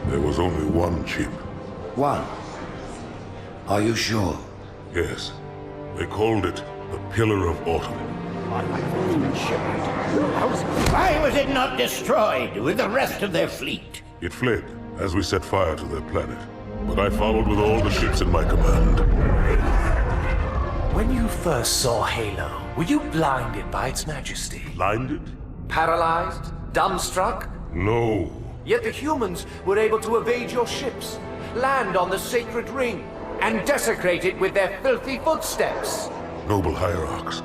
There was only one chip. One? Are you sure? Yes. They called it the Pillar of Autumn. Why was it not destroyed with the rest of their fleet? It fled as we set fire to their planet. But I followed with all the ships in my command. When you first saw Halo, were you blinded by its majesty? Blinded? Paralyzed? Dumbstruck? No. Yet the humans were able to evade your ships, land on the sacred ring, and desecrate it with their filthy footsteps. Noble hierarchs,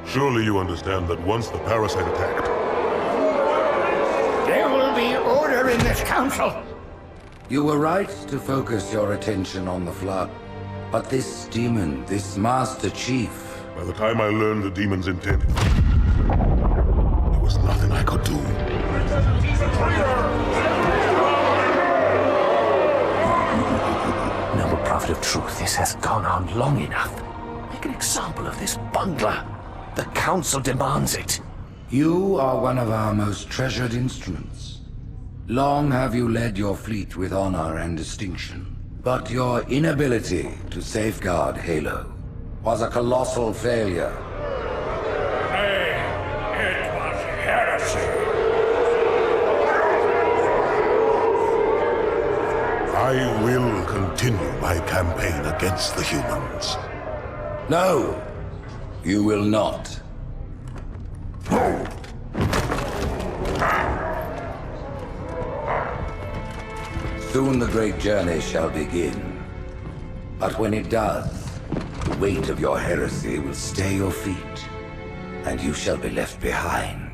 surely you understand that once the parasite attacked... There will be order in this council. You were right to focus your attention on the Flood. But this demon, this Master Chief... By the time I learned the demon's intent, there was nothing I could do. Noble Prophet of Truth, this has gone on long enough. Make an example of this bungler. The Council demands it. You are one of our most treasured instruments. Long have you led your fleet with honor and distinction. But your inability to safeguard Halo was a colossal failure. It was heresy. I will continue my campaign against the humans. No, you will not. Soon the great journey shall begin. But when it does, the weight of your heresy will stay your feet, and you shall be left behind.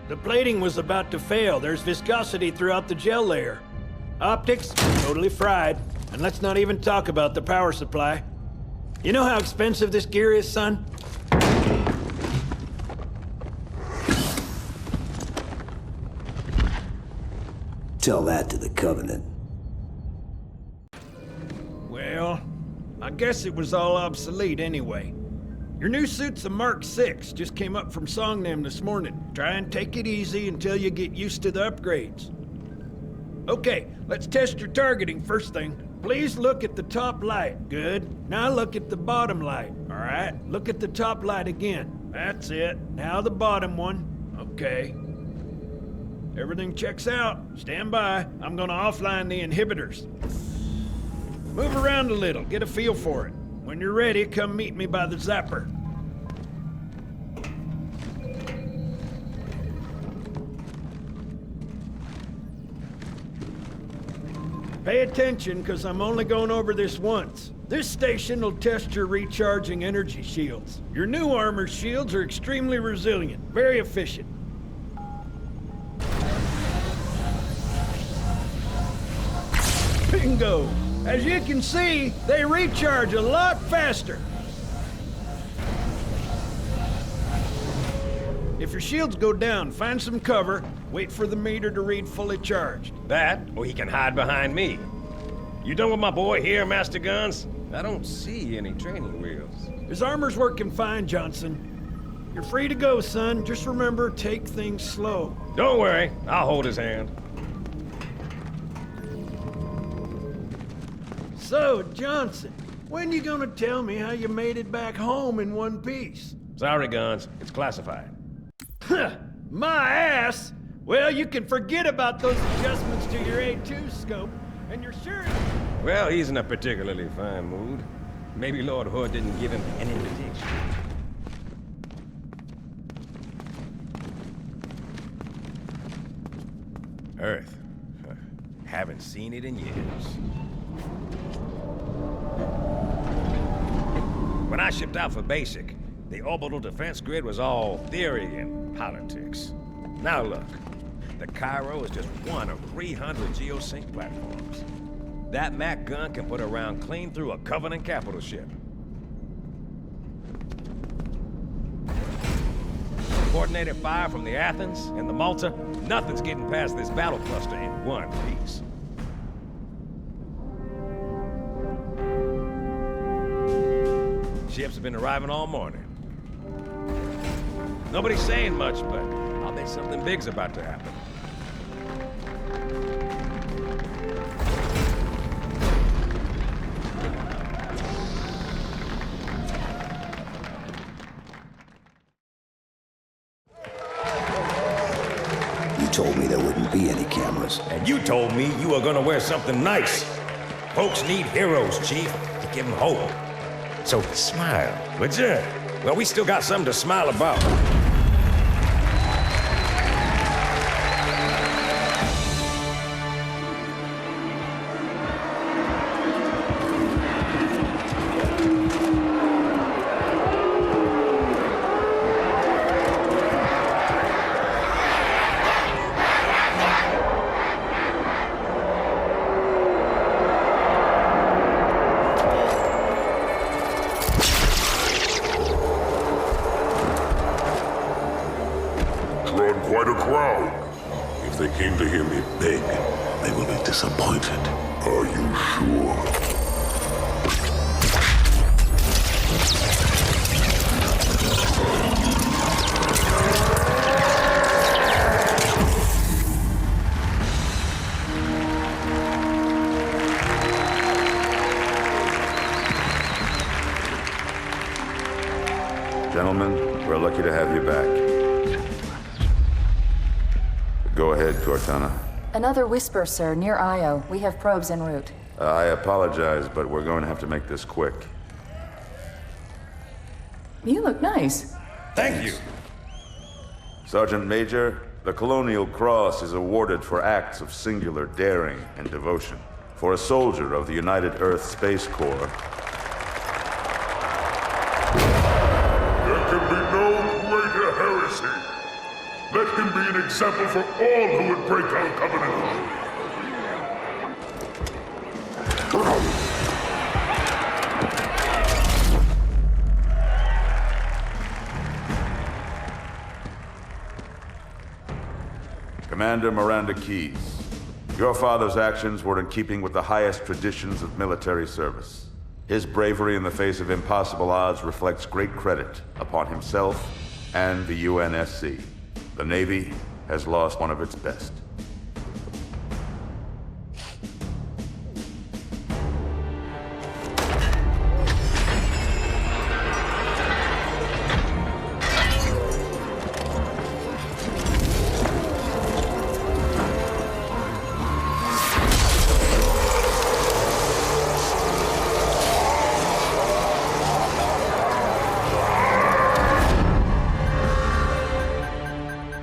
The plating was about to fail. There's viscosity throughout the gel layer. Optics, totally fried. And let's not even talk about the power supply. You know how expensive this gear is, son? Tell that to the Covenant. Well, I guess it was all obsolete anyway. Your new suit's a Mark 6, just came up from Songnam this morning. Try and take it easy until you get used to the upgrades. Okay, let's test your targeting first thing. Please look at the top light. Good. Now look at the bottom light. All right, look at the top light again. That's it. Now the bottom one. Okay. Everything checks out. Stand by. I'm gonna offline the inhibitors. Move around a little, get a feel for it. When you're ready, come meet me by the zapper. Pay attention, because I'm only going over this once. This station will test your recharging energy shields. Your new armor shields are extremely resilient, very efficient. Bingo! As you can see, they recharge a lot faster. If your shields go down, find some cover, wait for the meter to read fully charged. That, or he can hide behind me. You done with my boy here, Master Guns? I don't see any training wheels. His armor's working fine, Johnson. You're free to go, son. Just remember, take things slow. Don't worry, I'll hold his hand. So, Johnson, when you gonna tell me how you made it back home in one piece? Sorry, Guns. It's classified. My ass! Well, you can forget about those adjustments to your A2 scope, and you're sure... Well, he's in a particularly fine mood. Maybe Lord Hood didn't give him an invitation. Earth. Haven't seen it in years. When I shipped out for basic, the orbital defense grid was all theory and politics. Now look, the Cairo is just one of 300 geosync platforms. That Mac gun can put a round clean through a Covenant capital ship. Coordinated fire from the Athens and the Malta, nothing's getting past this battle cluster in one piece. Ships have been arriving all morning. Nobody's saying much, but I'll bet something big's about to happen. You told me there wouldn't be any cameras. And you told me you were gonna wear something nice. Folks need heroes, Chief, to give them hope. So smile, would ya? Well, we still got something to smile about. Quite a crowd. If they came to hear me beg, they will be disappointed. Are you sure? Gentlemen, we're lucky to have you back. Go ahead, Cortana. Another whisper, sir, near Io. We have probes en route. I apologize, but we're going to have to make this quick. You look nice. Thank you. Sergeant Major, the Colonial Cross is awarded for acts of singular daring and devotion. For a soldier of the United Earth Space Corps. There can be no greater heresy. Let him be an example for all who would break our covenant. Commander Miranda Keyes, your father's actions were in keeping with the highest traditions of military service. His bravery in the face of impossible odds reflects great credit upon himself and the UNSC. The Navy has lost one of its best.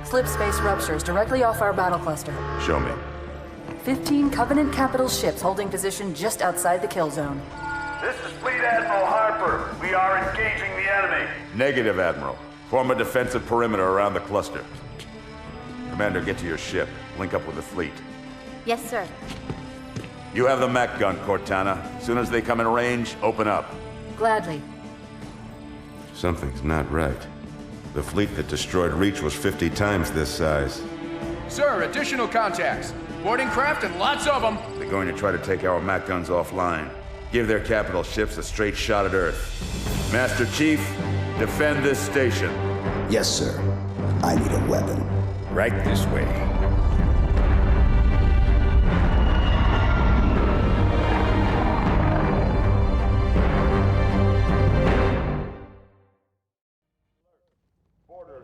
Slip space ruptures directly off our battle cluster. Show me. 15 Covenant capital ships holding position just outside the kill zone. This is Fleet Admiral Harper. We are engaging the enemy. Negative, Admiral. Form a defensive perimeter around the cluster. Commander, get to your ship. Link up with the fleet. Yes, sir. You have the Mac gun, Cortana. As soon as they come in range, open up. Gladly. Something's not right. The fleet that destroyed Reach was 50 times this size. Sir, additional contacts. Boarding craft and lots of them. They're going to try to take our Mac guns offline. Give their capital ships a straight shot at Earth. Master Chief, defend this station. Yes, sir. I need a weapon. Right this way.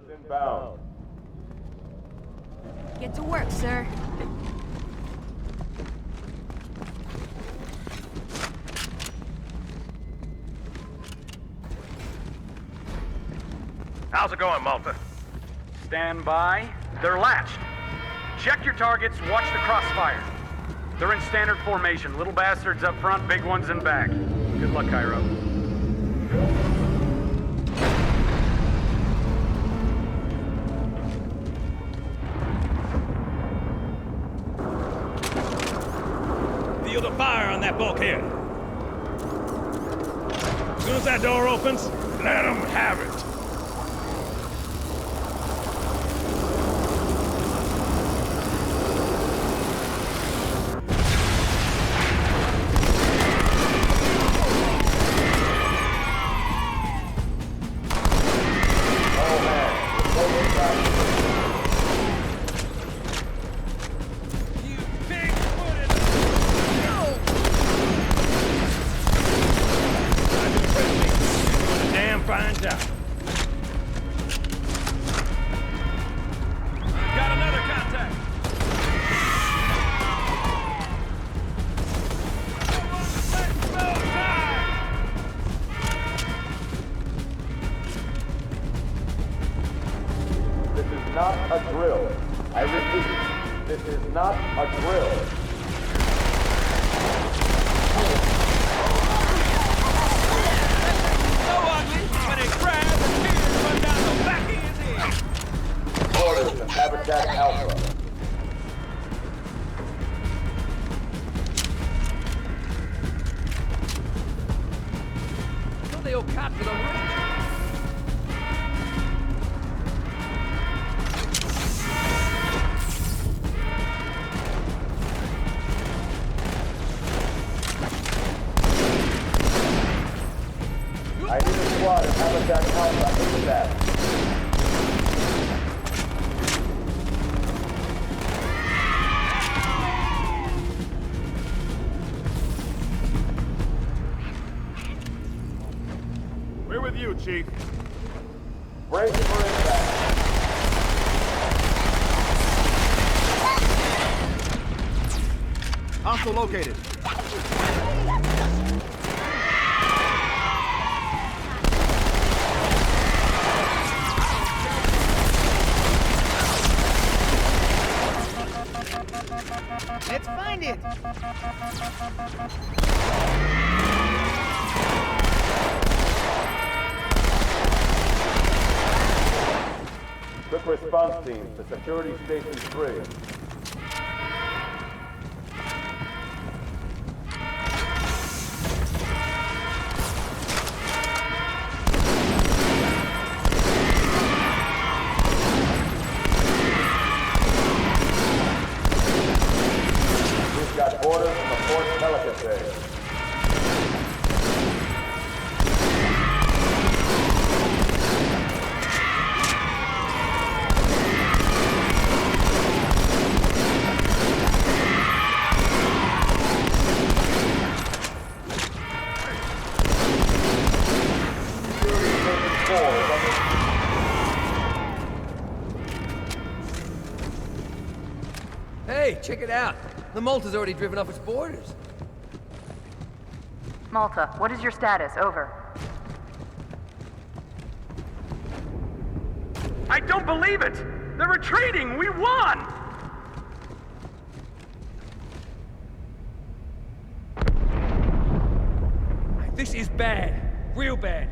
Troops inbound. Get to work, sir. How's it going, Malta? Stand by. They're latched. Check your targets, watch the crossfire. They're in standard formation. Little bastards up front, big ones in back. Good luck, Cairo. Feel the fire on that bulkhead. As soon as that door opens, let them have it. Not a drill. I repeat, this is not a drill. So ugly, when it grabs and tears run down the back of his head. Orders to Habitat Alpha. So they all captured on range. I need a squad of Habitat Alpha in that. We're with you, Chief. Brace for impact. Hostile located. Let's find it! Quick response teams to Security Station 3. We've got orders from the Fort Pelican Bay. Hey, check it out. The Malta's already driven off its borders. Malta, what is your status? Over. I don't believe it! They're retreating! We won! This is bad. Real bad.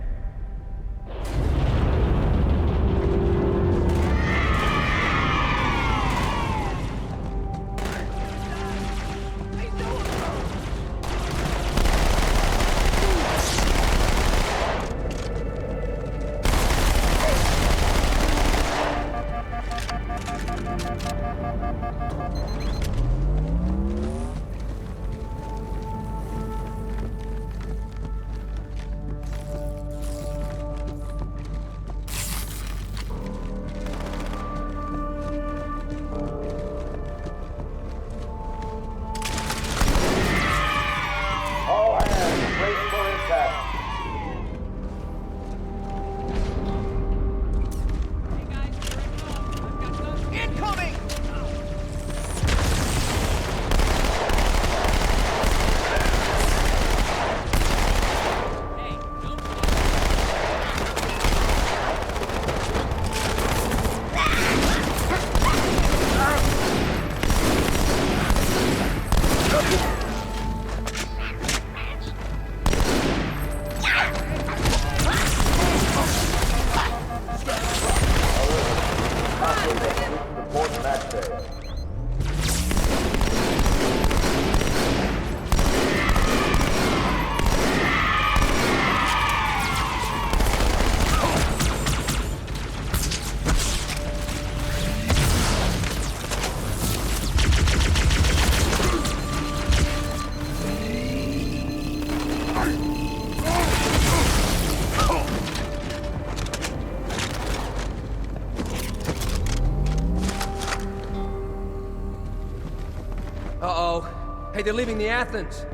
Hey, they're leaving the Athens.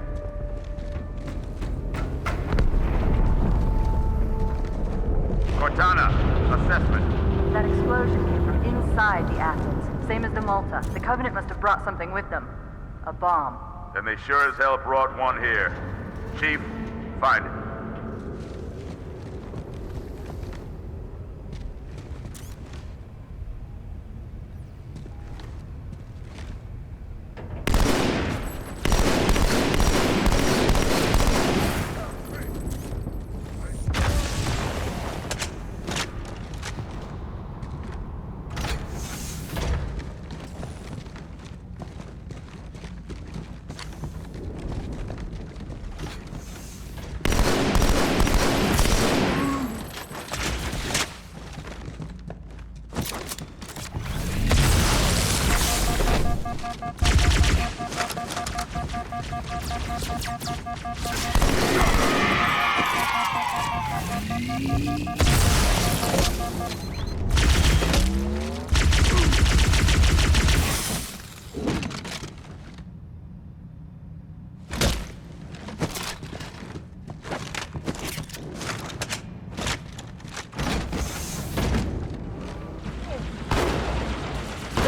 Cortana, assessment. That explosion came from inside the Athens, same as the Malta. The Covenant must have brought something with them. A bomb. Then they sure as hell brought one here. Chief, find it.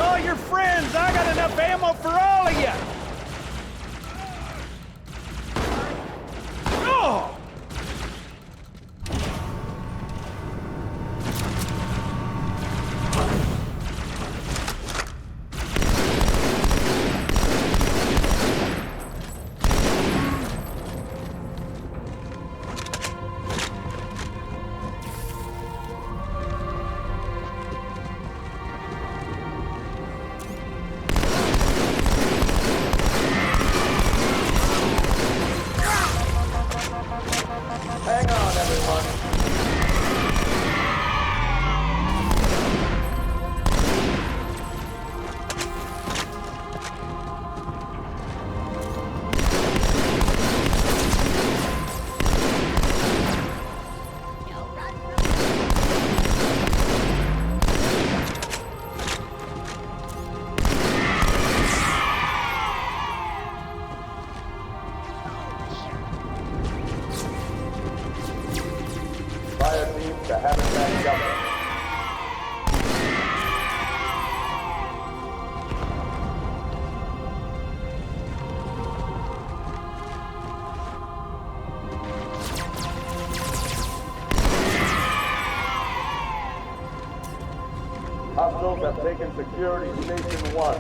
All your friends, I got enough ammo for all of you! Oh! Hang on, everyone. Fire team to Habitat Delta. Hostiles have taken security station 1.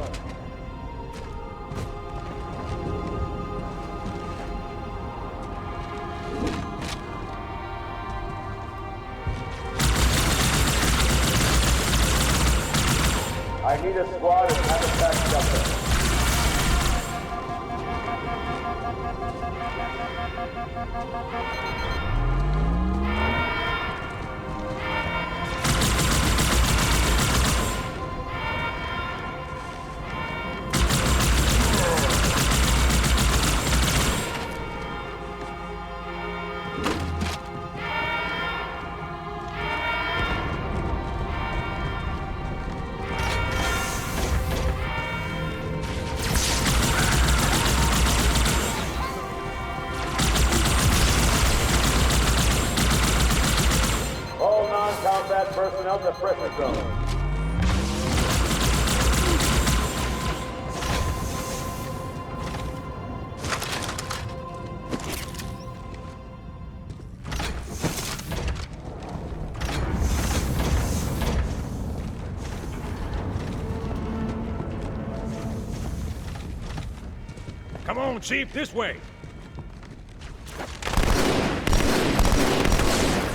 I need a squad at Habitat Delta. All non-combat personnel to pressure zone. Come on, Chief, this way.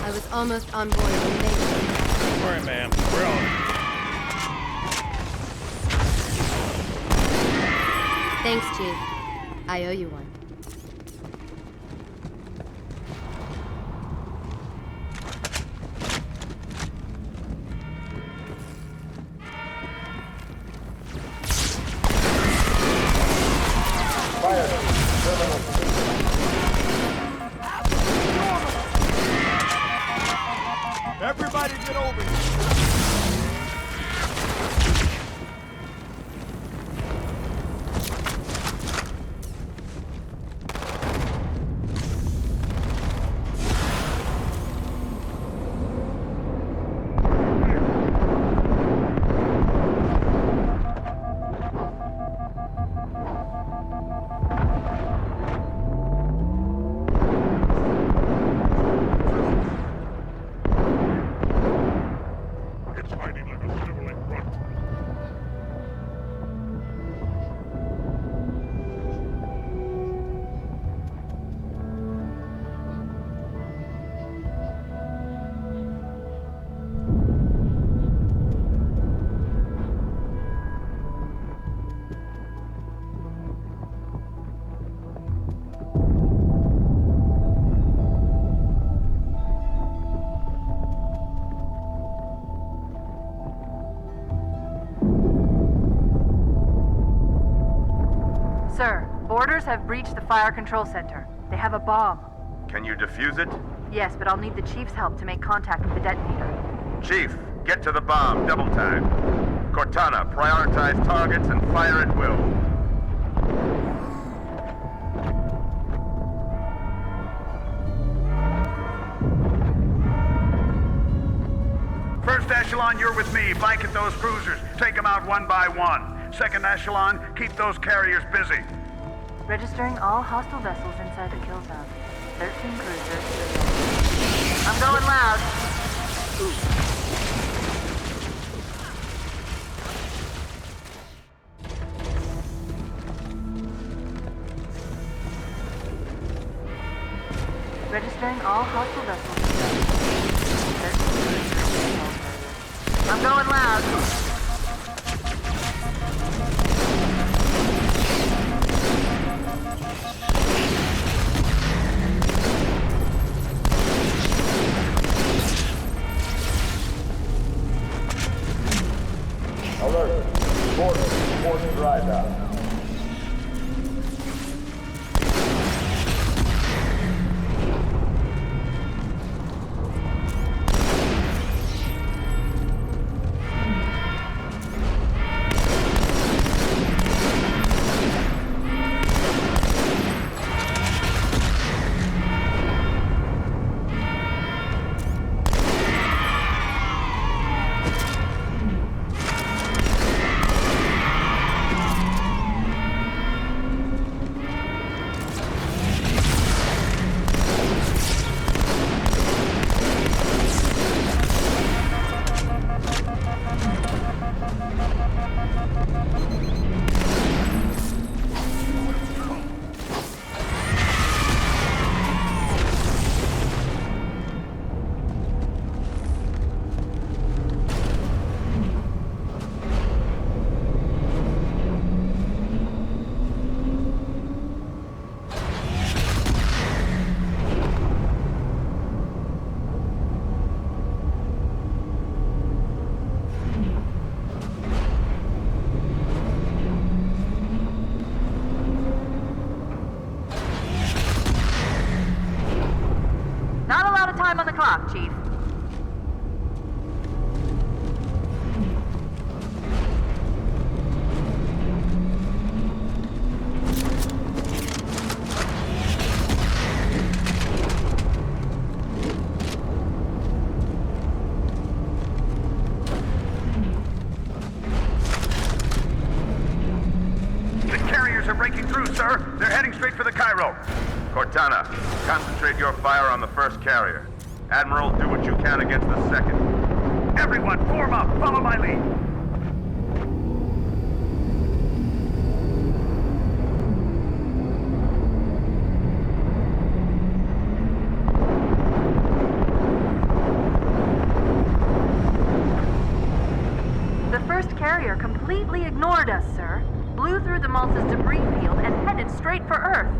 I was almost on board when they came. Don't worry, ma'am. We're on it. Thanks, Chief. I owe you one. Fire team, terminal C. Everybody get over here! hiding like a dribbling runt. Sir, boarders have breached the fire control center. They have a bomb. Can you defuse it? Yes, but I'll need the Chief's help to make contact with the detonator. Chief, get to the bomb, double time. Cortana, prioritize targets and fire at will. First echelon, you're with me. Blanket those cruisers. Take them out one by one. Second echelon, keep those carriers busy. Registering all hostile vessels inside the kill zone. 13 cruisers. I'm going loud. Registering all hostile vessels inside. 13 cruisers. I'm going loud. Alert. Report dry down. Time on the clock, Chief. The carriers are breaking through, sir. They're heading straight for the Cairo. Cortana, concentrate your fire on the first carrier. Admiral, do what you can against the second. Everyone, form up. Follow my lead. The first carrier completely ignored us, sir. Blew through the Malta's debris field and headed straight for Earth.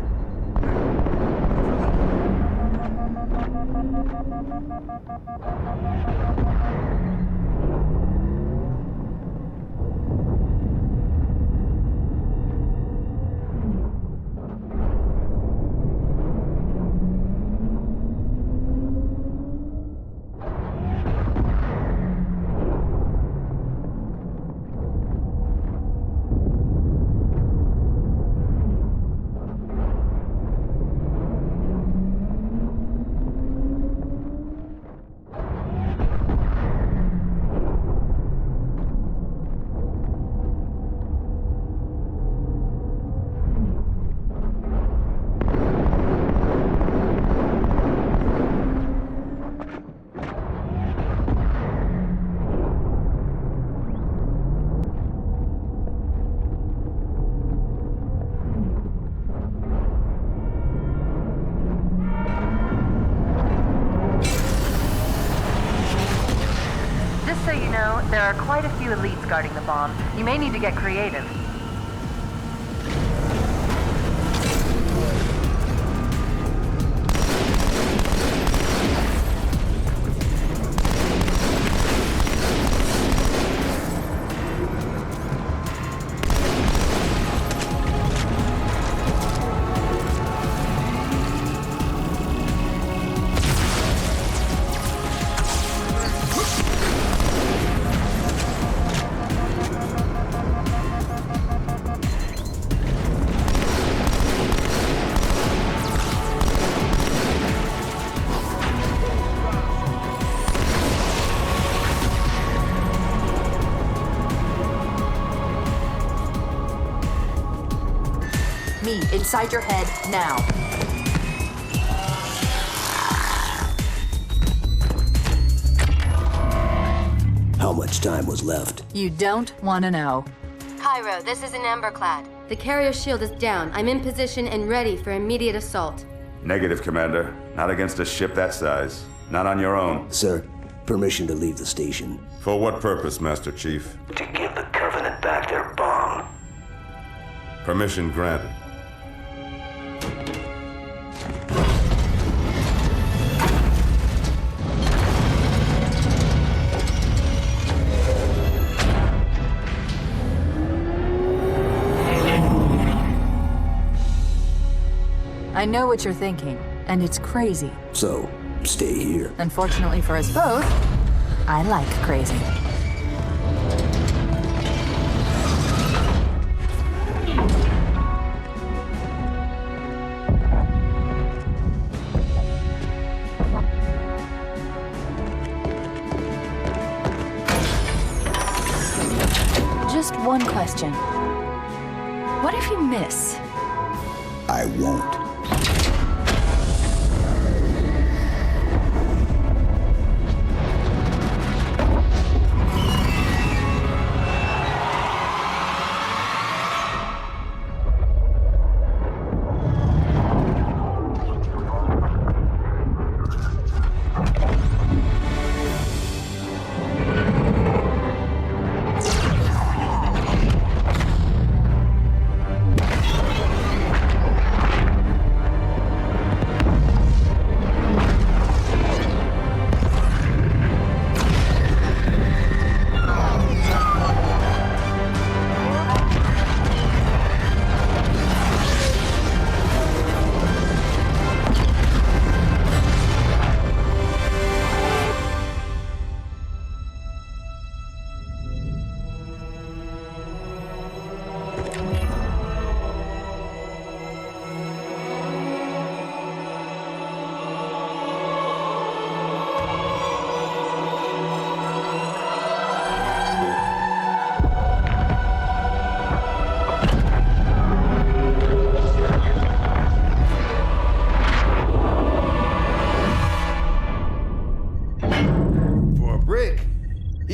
quite a few elites guarding the bomb. You may need to get creative. Me, inside your head, now. How much time was left? You don't want to know. Cairo, this is an Emberclad. The carrier shield is down. I'm in position and ready for immediate assault. Negative, Commander. Not against a ship that size. Not on your own. Sir, permission to leave the station. For what purpose, Master Chief? To give the Covenant back their bomb. Permission granted. I know what you're thinking, and it's crazy. So, stay here. Unfortunately for us both, I like crazy. Just one question. What if you miss? I won't.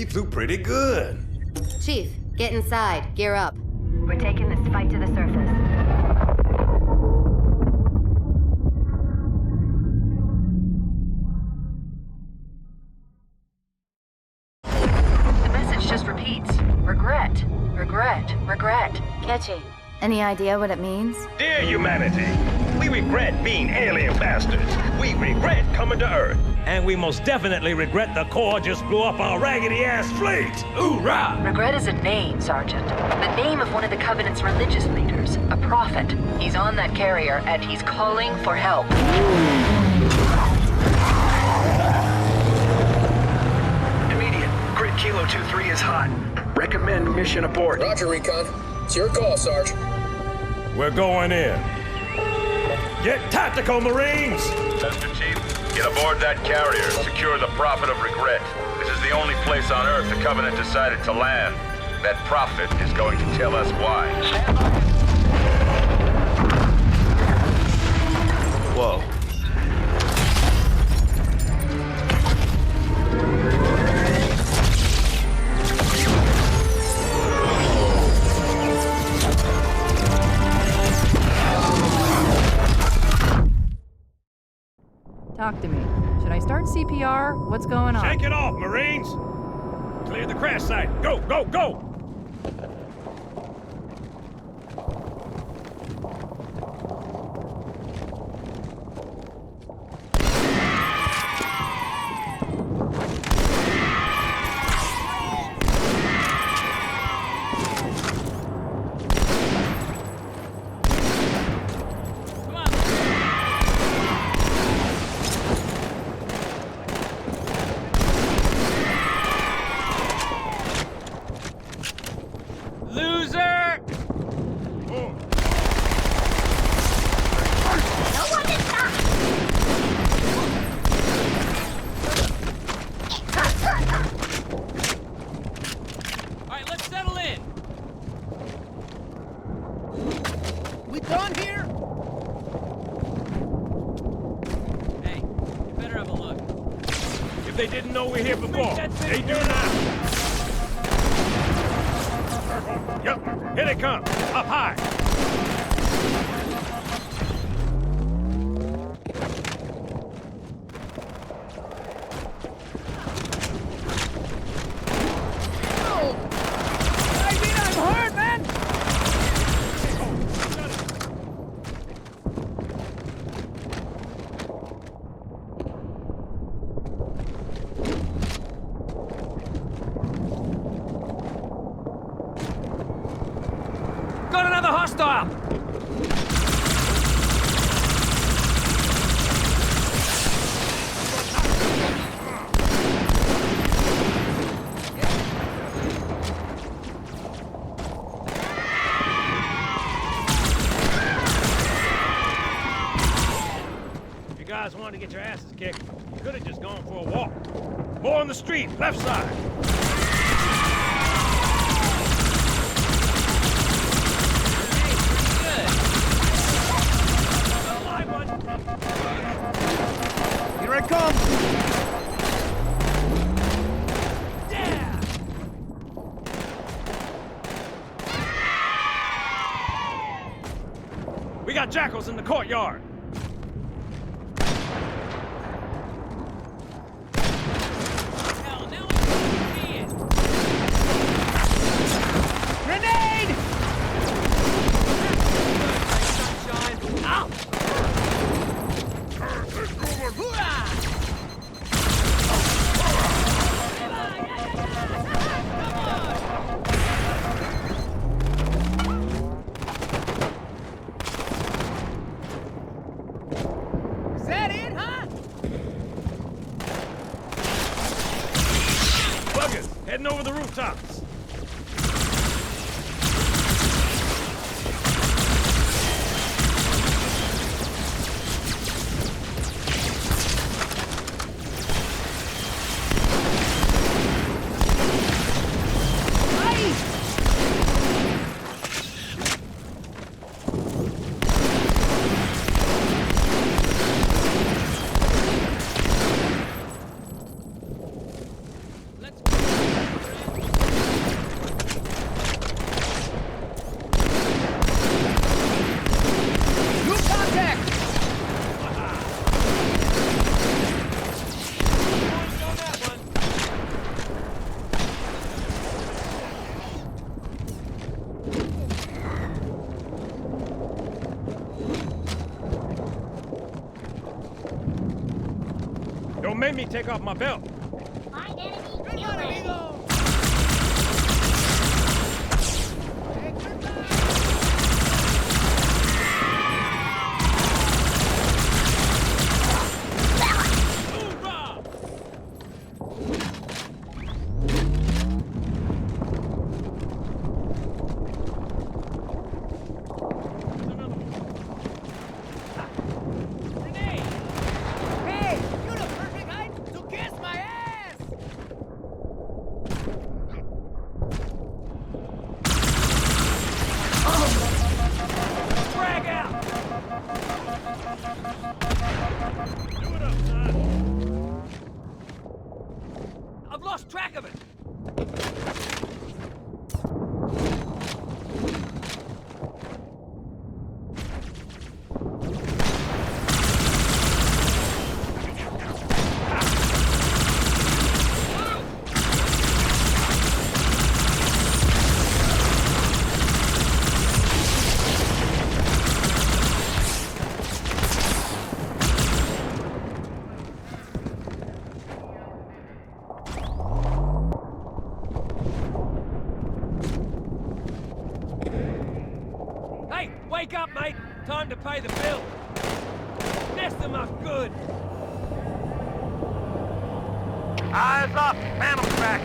Flew pretty good. Chief, get inside. Gear up. We're taking this fight to the surface. The message just repeats. Regret, regret, regret. Catchy. Any idea what it means? Dear humanity, we regret being alien bastards. We regret coming to Earth. And we most definitely regret the Corps just blew up our raggedy-ass fleet! Hoorah! Regret is a name, Sergeant. The name of one of the Covenant's religious leaders, a prophet. He's on that carrier, and he's calling for help. Immediate. Grid Kilo 2-3 is hot. Recommend mission abort. Roger, Recon. It's your call, Sarge. We're going in. Get tactical, Marines! Master Chief, get aboard that carrier. Secure the Prophet of Regret. This is the only place on Earth the Covenant decided to land. That Prophet is going to tell us why. Whoa. Talk to me. Should I start CPR? What's going on? Shake it off, Marines! Clear the crash site. Go, go, go! They didn't know we're here before. They do now. Yup, here they come. Up high. I'm hurt, man! Got another hostile! If you guys wanted to get your asses kicked, you could have just gone for a walk. More on the street, left side. Here I come! Yeah! We got jackals in the courtyard. Grenade! Ow! Is that it, huh? Buggers, heading over the rooftops. New contact! Don't make me take off my belt. Hey, you're the perfect height to kiss my ass! Wake up, mate! Time to pay the bill! Nest them up good! Eyes up! Phantom's back!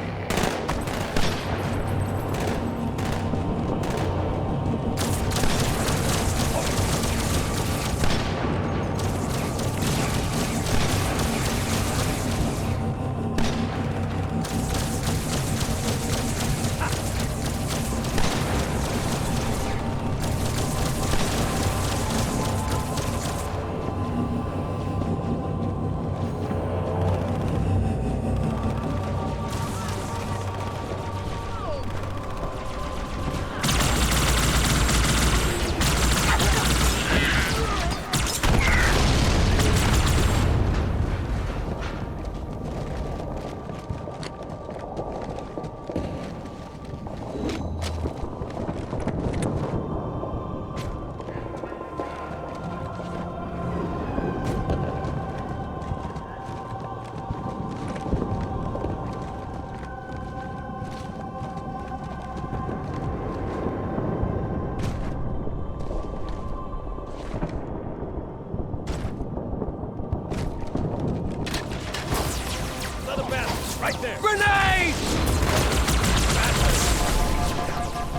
Right there! Grenade!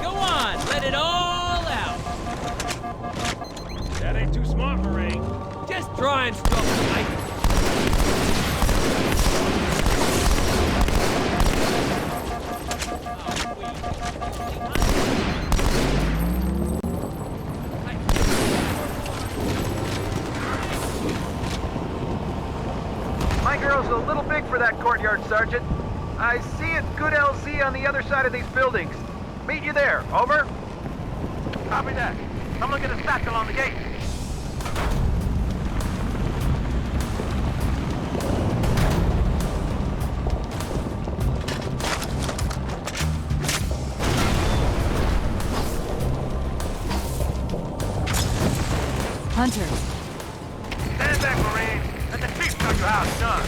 Go on, let it all out! That ain't too smart, Marine. Just try and stop it, mate. My girl's a little big for that courtyard, Sergeant. I see a good LZ on the other side of these buildings. Meet you there. Over. Copy that. I'm looking at a satchel on the gate. Hunter. Stand back, Marine. Let the chief show you how it's done.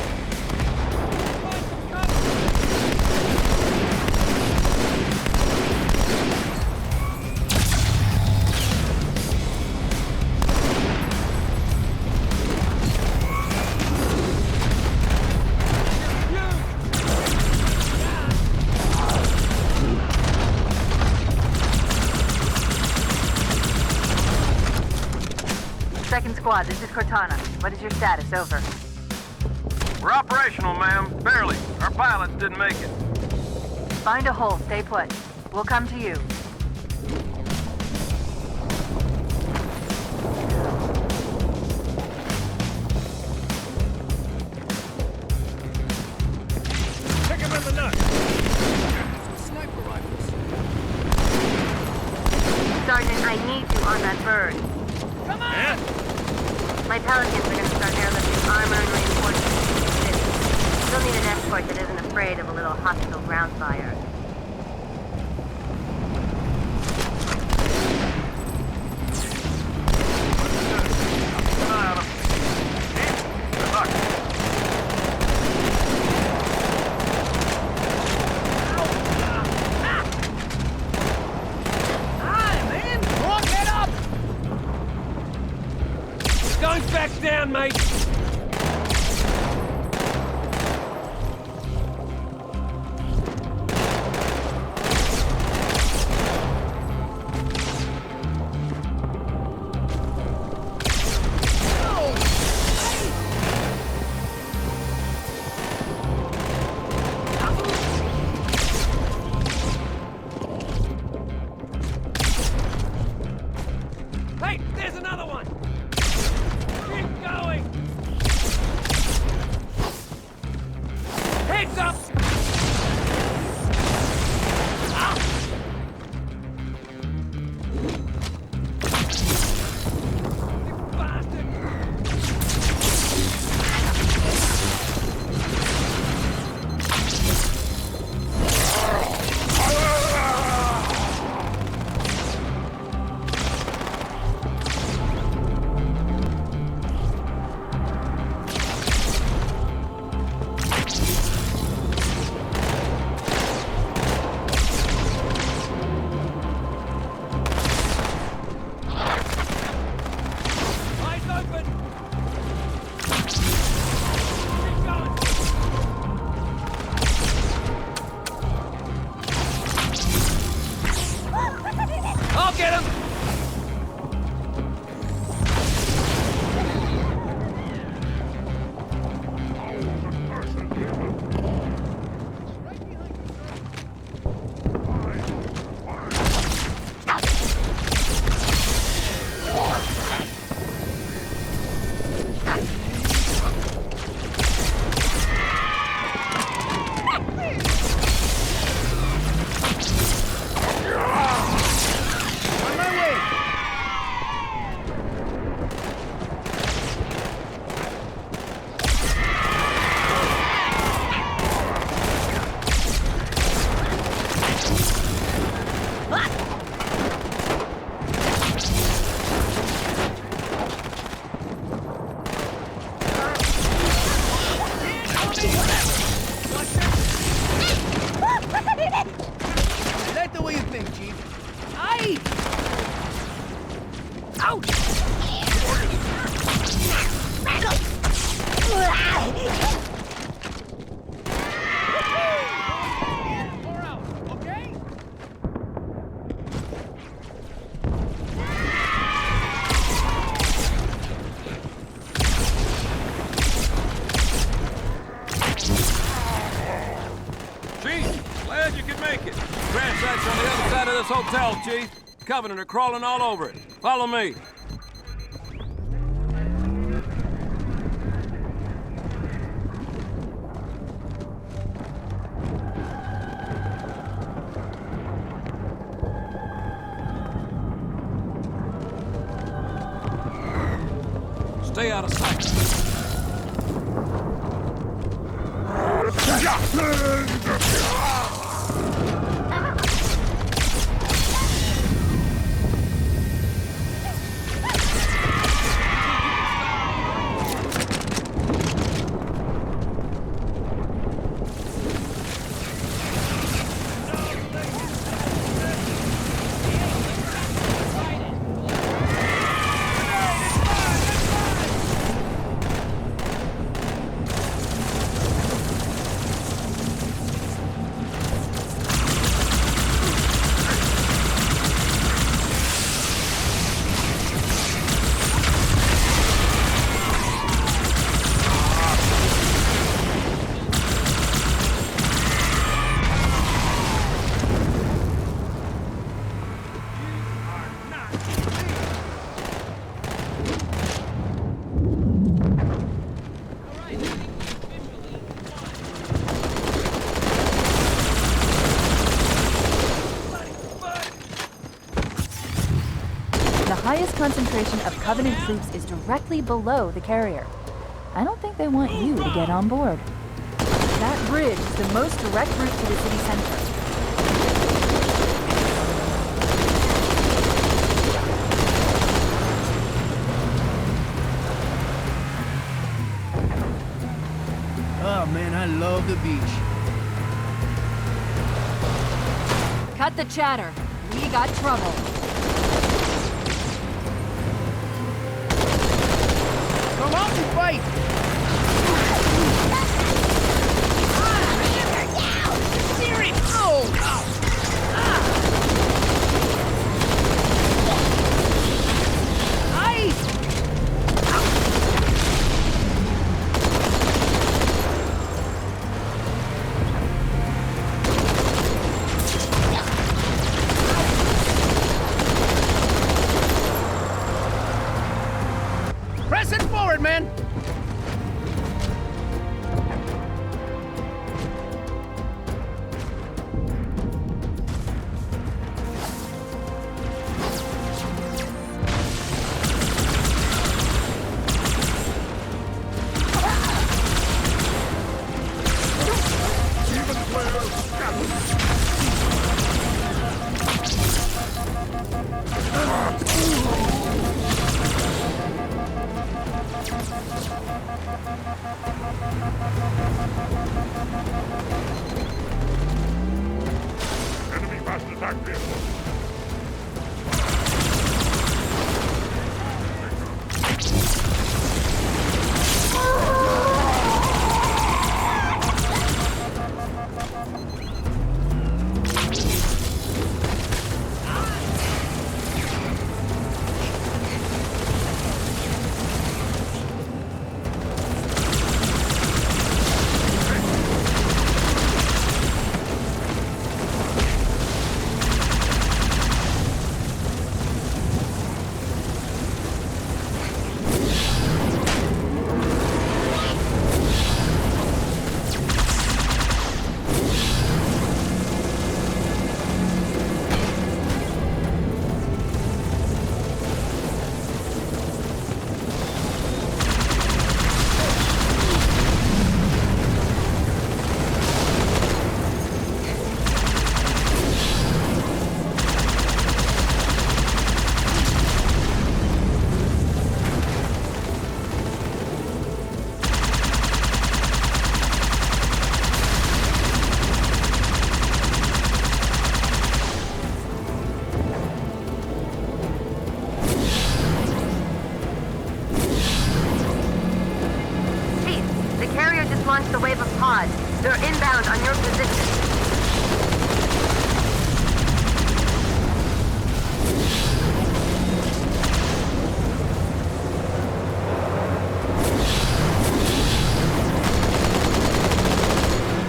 Second squad, this is Cortana. What is your status? Over. We're operational, ma'am. Barely. Our pilots didn't make it. Find a hole, stay put. We'll come to you. Kick him in the nuts! Sniper rifles. Sergeant, I need you on that bird. Come on! Yeah? My Pelicans are gonna start airlifting armor and reinforcements to the city. Still need an escort that isn't afraid of a little hostile ground fire. Keep an eye on them. Chief, good luck. Don't back down, mate! Hey, there's another one! Keep going! barracks on the other side of this hotel, Chief. Covenant are crawling all over it. Follow me. Stay out of sight. The highest concentration of Covenant troops is directly below the carrier. I don't think they want you to get on board. That bridge is the most direct route to the city center. Oh man, I love the beach. Cut the chatter. We got trouble. Come on and fight! Press it forward, man! Enemy fast attack vehicle. Launched a wave of pods. They're inbound on your position.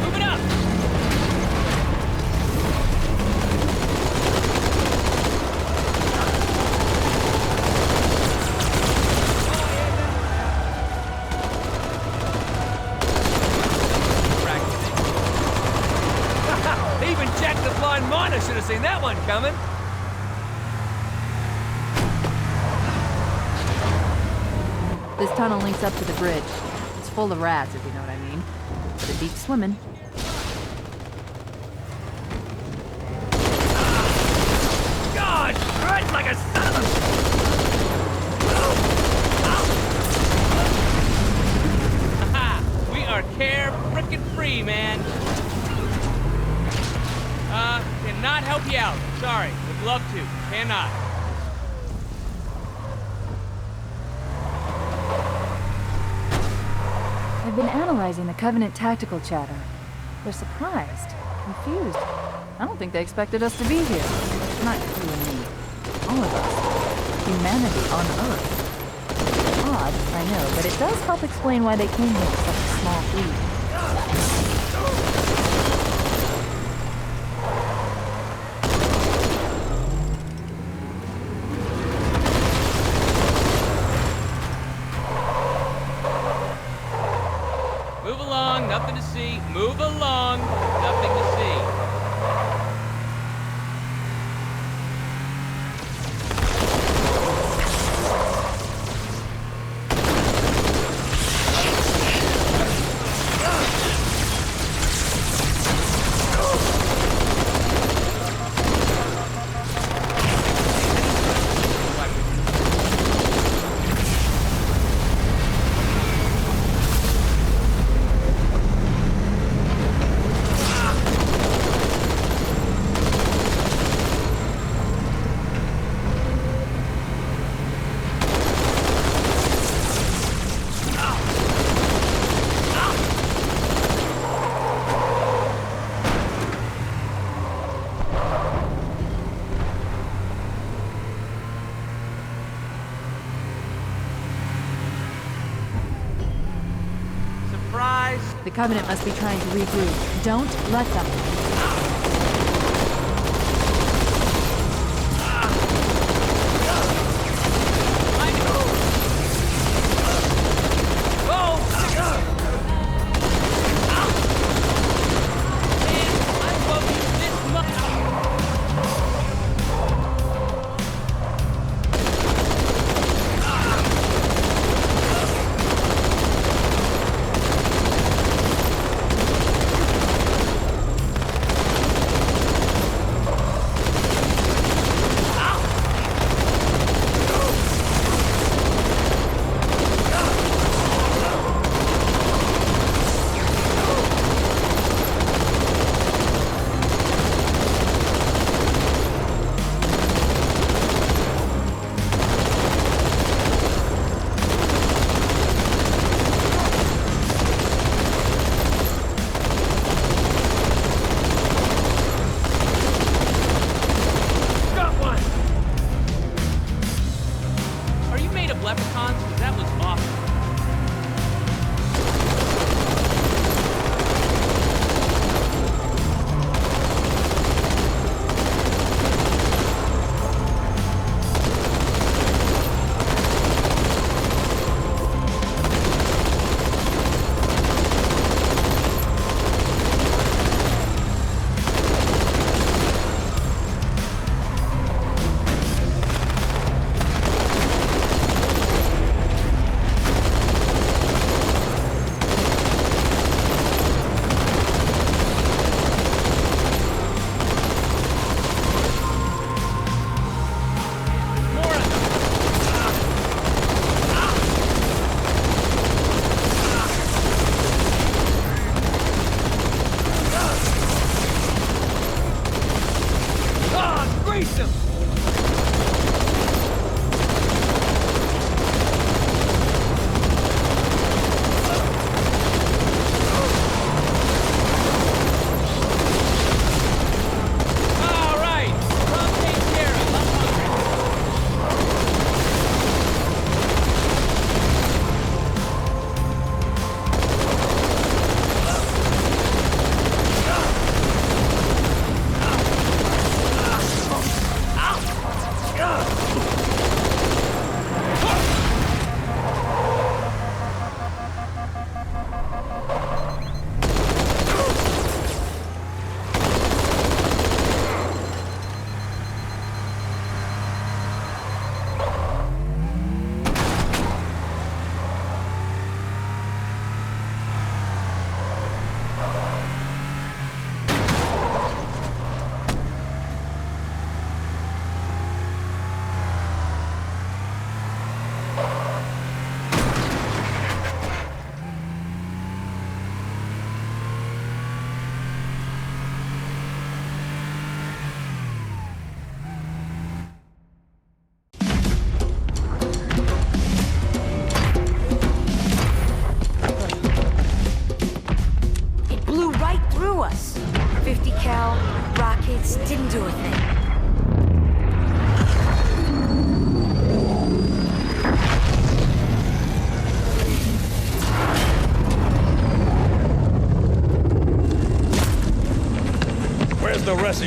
Move it up! one coming. This tunnel links up to the bridge. It's full of rats, if you know what I mean. But it beats swimming. God, right like a son of a... Haha, we are care frickin' free, man. Cannot help you out. Sorry, would love to. Cannot. I've been analyzing the Covenant tactical chatter. They're surprised, confused. I don't think they expected us to be here. Not you and me. All of us. Humanity on Earth. Odd, I know, but it does help explain why they came here with such a small fleet. Move along, nothing to see. Move along, nothing to see. The Covenant must be trying to regroup. Don't let them.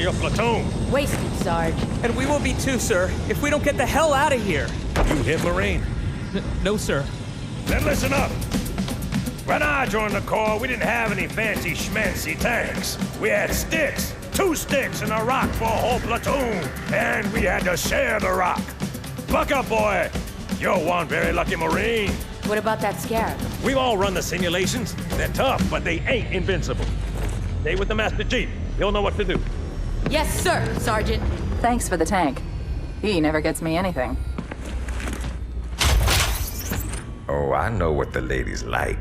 your platoon. Wasted, Sarge. And we will be too, sir, if we don't get the hell out of here. You hit Marine? No, sir. Then listen up. When I joined the Corps, we didn't have any fancy schmancy tanks. We had sticks. 2 sticks and a rock for a whole platoon. And we had to share the rock. Buck up, boy. You're one very lucky Marine. What about that Scarab? We've all run the simulations. They're tough, but they ain't invincible. Stay with the Master Chief. He'll know what to do. Yes, sir, Sergeant. Thanks for the tank. He never gets me anything. Oh, I know what the ladies like.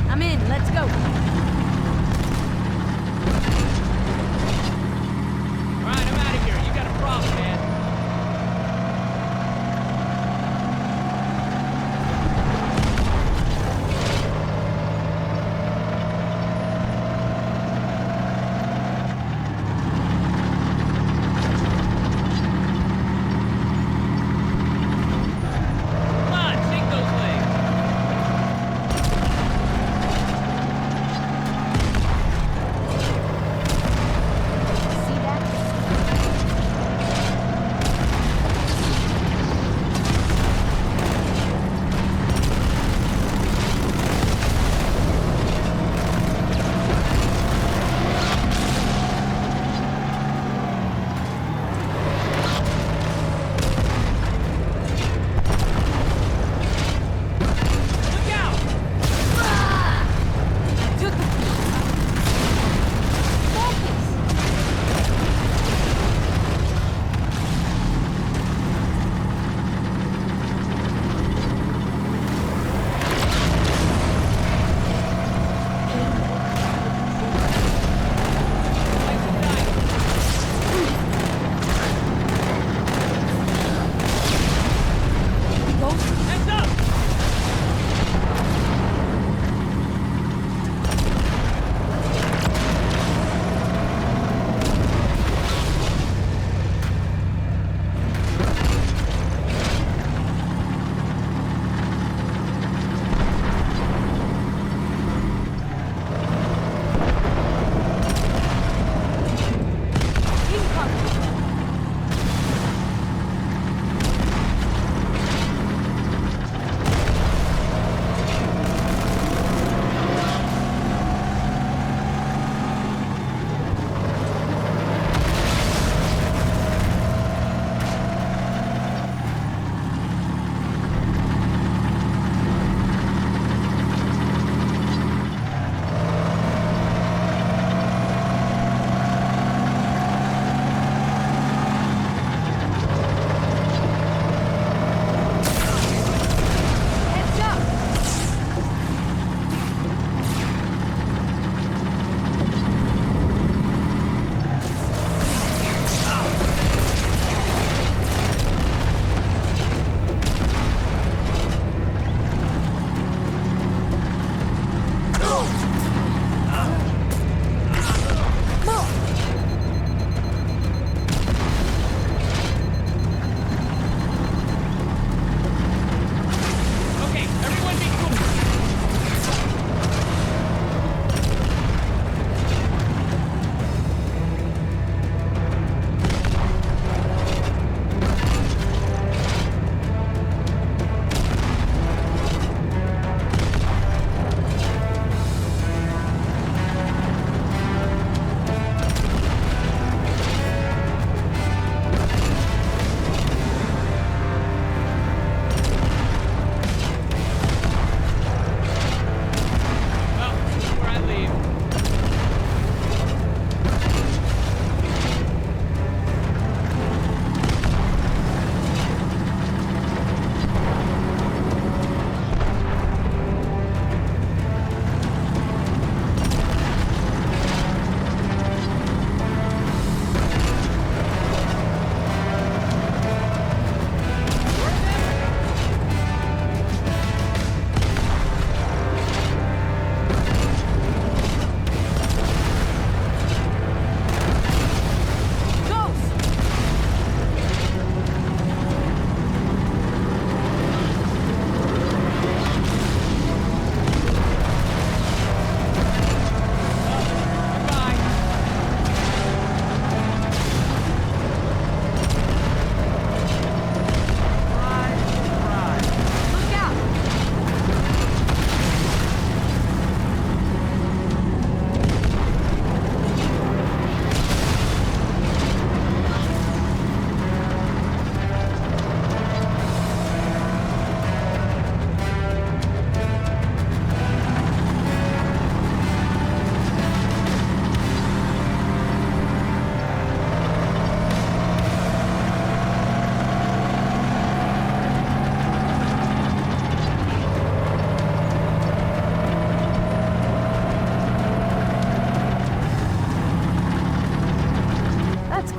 I'm in. Let's go. Alright, I'm out of here. You got a problem, man. Come on, shake those legs.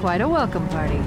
quite a welcome party.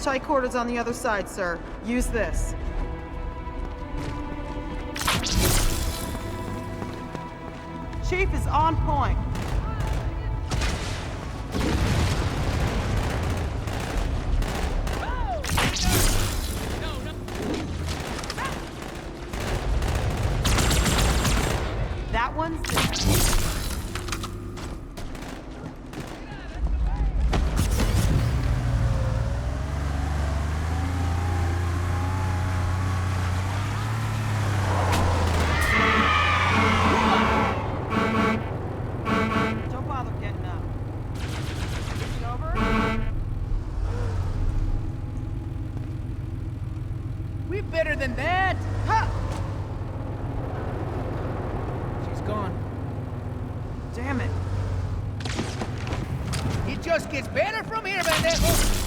Tight quarters on the other side, sir. Use this. Chief is on point. That one's there. Better than that! Ha! She's gone. Damn it. It just gets better from here, Bandejo!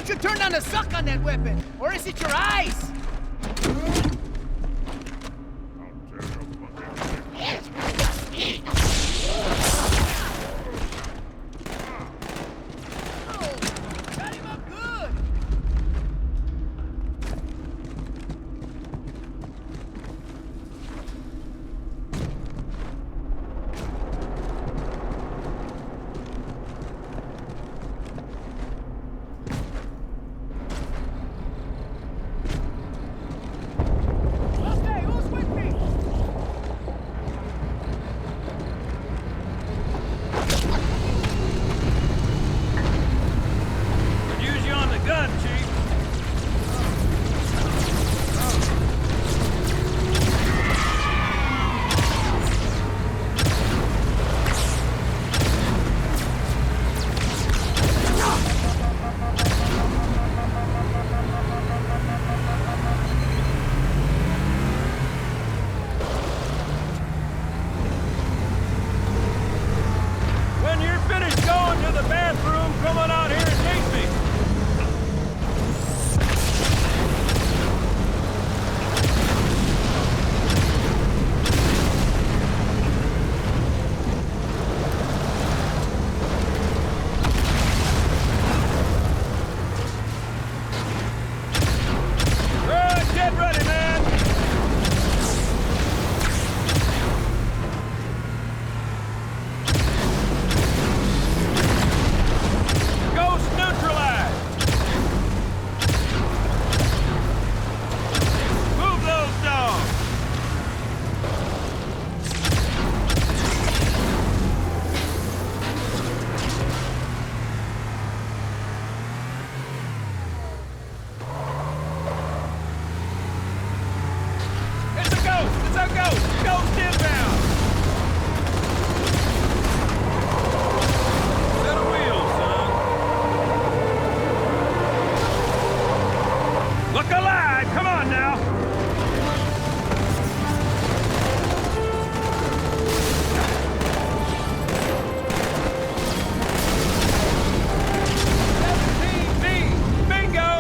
Don't you turn down the suck on that weapon, or is it your eyes? Get ready, man! Ghost neutralized! Move those dogs! It's a ghost! It's a ghost! Ghost inbound! Set a wheel, son. Look alive! Come on now! Bingo!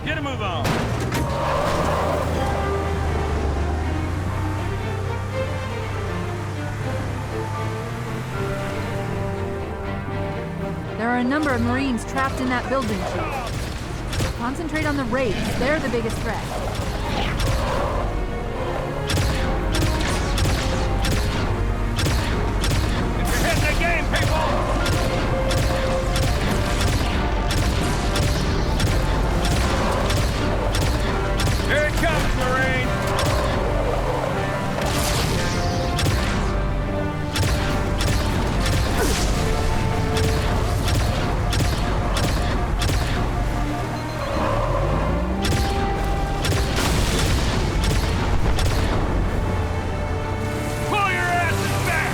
Get a move on. There are a number of Marines trapped in that building, Chief. Concentrate on the raids. They're the biggest threat. You're hitting the game, people! Here it comes, Marine! Pull your asses back!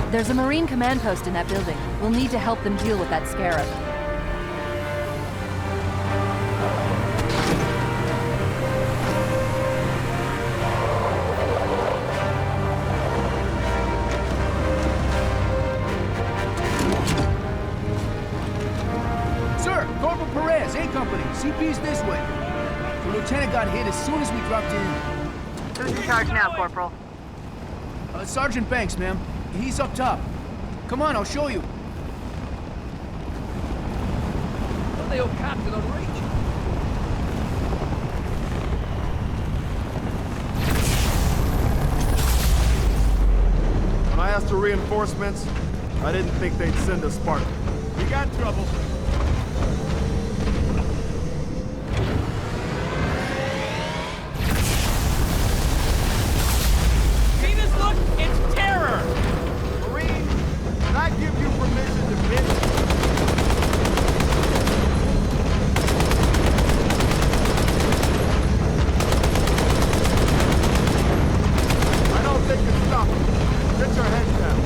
There's a Marine command post in that building. We'll need to help them deal with that scarab. Sir, Corporal Perez, A Company. CP's this way. The lieutenant got hit as soon as we dropped in. Who's in charge now, Corporal? Sergeant Banks, ma'am. He's up top. Come on, I'll show you. What the old captain on reach? When I asked for reinforcements, I didn't think they'd send a Spartan. We got trouble. See this look? It's terror! Marine, can I give you permission to pitch? I don't think it's stop. Get your head down.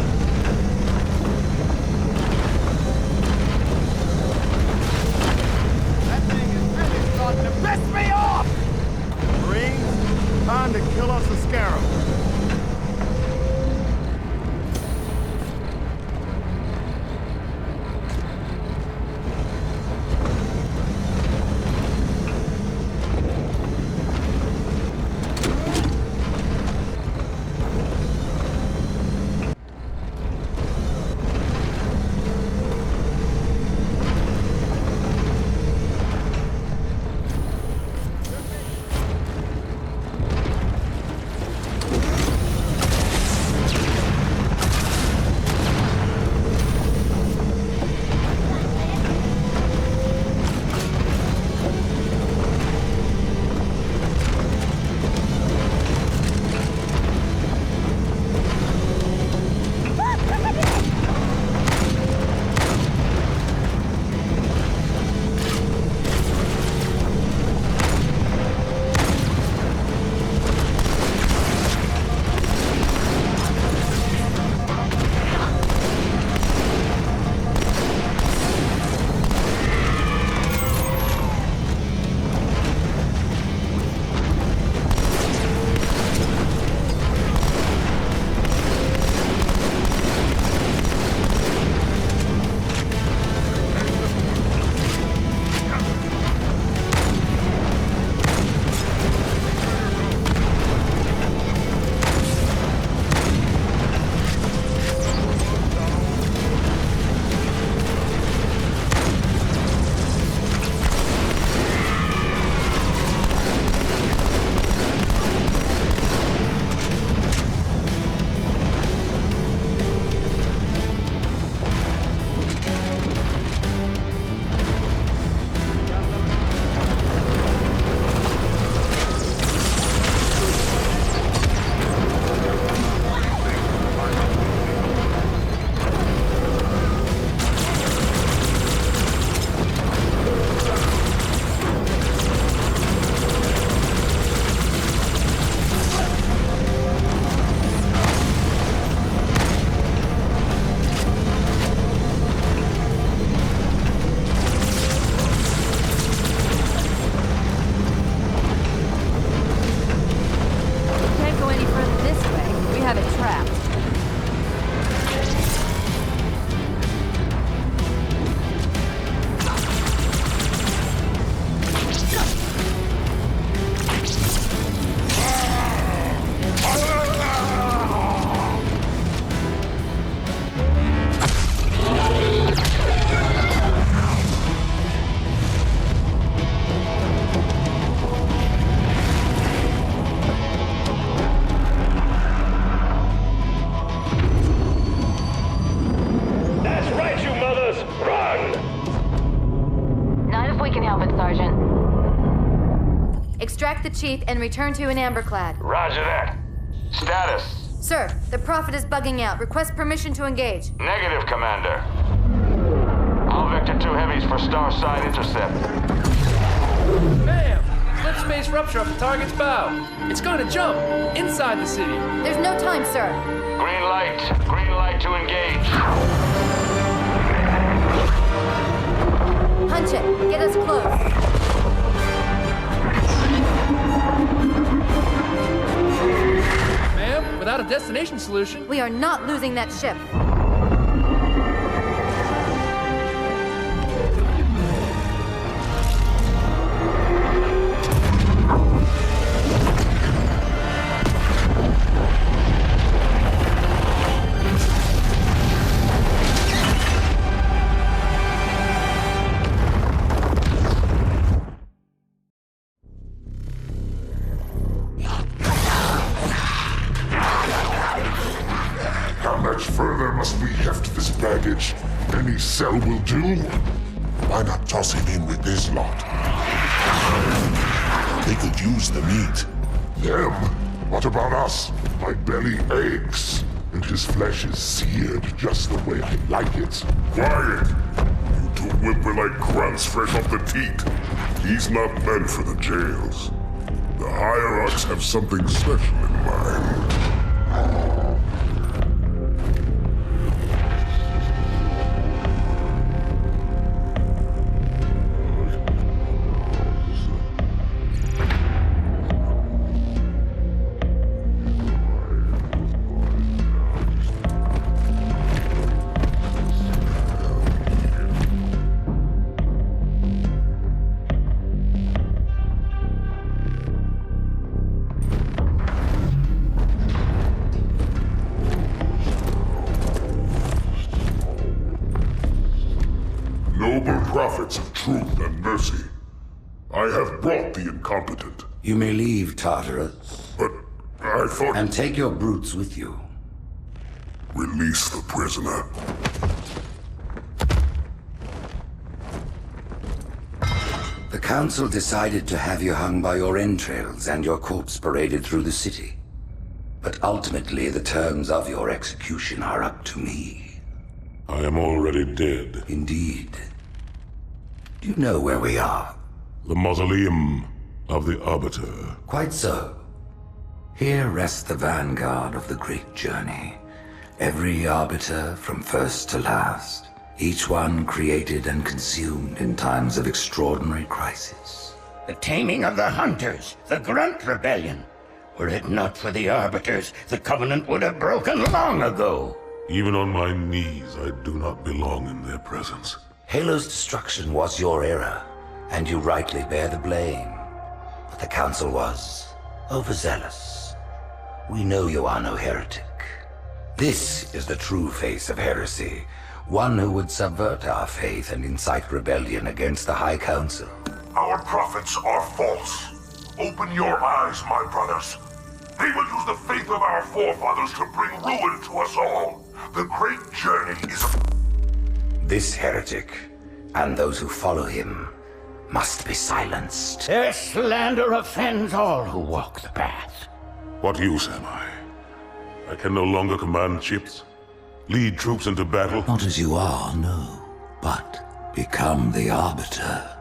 Protect the chief and return to an amberclad. Roger that. Status. Sir, the Prophet is bugging out. Request permission to engage. Negative, Commander. I'll vector 2 heavies for Starside intercept. Bam! Slip space rupture up the target's bow. It's going to jump inside the city. There's no time, sir. Green light. Green light to engage. Punch it. Get us close. Ma'am, without a destination solution... We are not losing that ship. Baggage. Any cell will do. Why not toss him in with this lot? They could use the meat. Them? What about us? My belly aches, and his flesh is seared just the way I like it. Quiet! You two whimper like grunts fresh off the teat. He's not meant for the jails. The hierarchs have something special in mind. Prophets of truth and mercy, I have brought the incompetent. You may leave, Tartarus. But I thought... And take your brutes with you. Release the prisoner. The Council decided to have you hung by your entrails and your corpse paraded through the city. But ultimately, the terms of your execution are up to me. I am already dead. Indeed. Do you know where we are? The mausoleum of the Arbiter. Quite so. Here rests the vanguard of the great journey. Every Arbiter from first to last. Each one created and consumed in times of extraordinary crisis. The taming of the Hunters, the Grunt Rebellion. Were it not for the Arbiters, the Covenant would have broken long ago. Even on my knees, I do not belong in their presence. Halo's destruction was your error, and you rightly bear the blame. But the Council was overzealous. We know you are no heretic. This is the true face of heresy, one who would subvert our faith and incite rebellion against the High Council. Our prophets are false. Open your eyes, my brothers. They will use the faith of our forefathers to bring ruin to us all. The great journey is... This heretic, and those who follow him, must be silenced. Their slander offends all who walk the path. What use am I? I can no longer command ships, lead troops into battle. Not as you are, no, but become the Arbiter.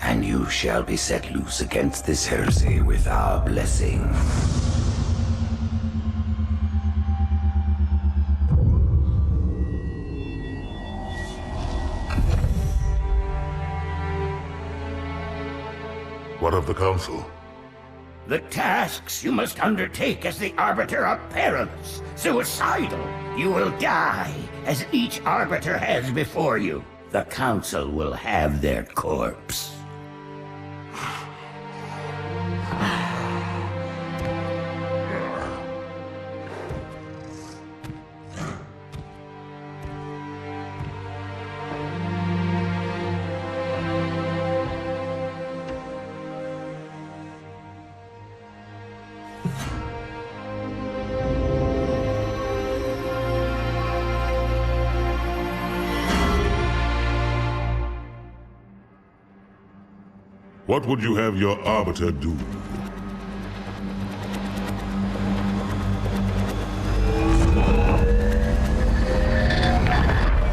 And you shall be set loose against this heresy with our blessing. What of the Council? The tasks you must undertake as the Arbiter are perilous, suicidal. You will die, as each Arbiter has before you. The Council will have their corpse. What would you have your Arbiter do?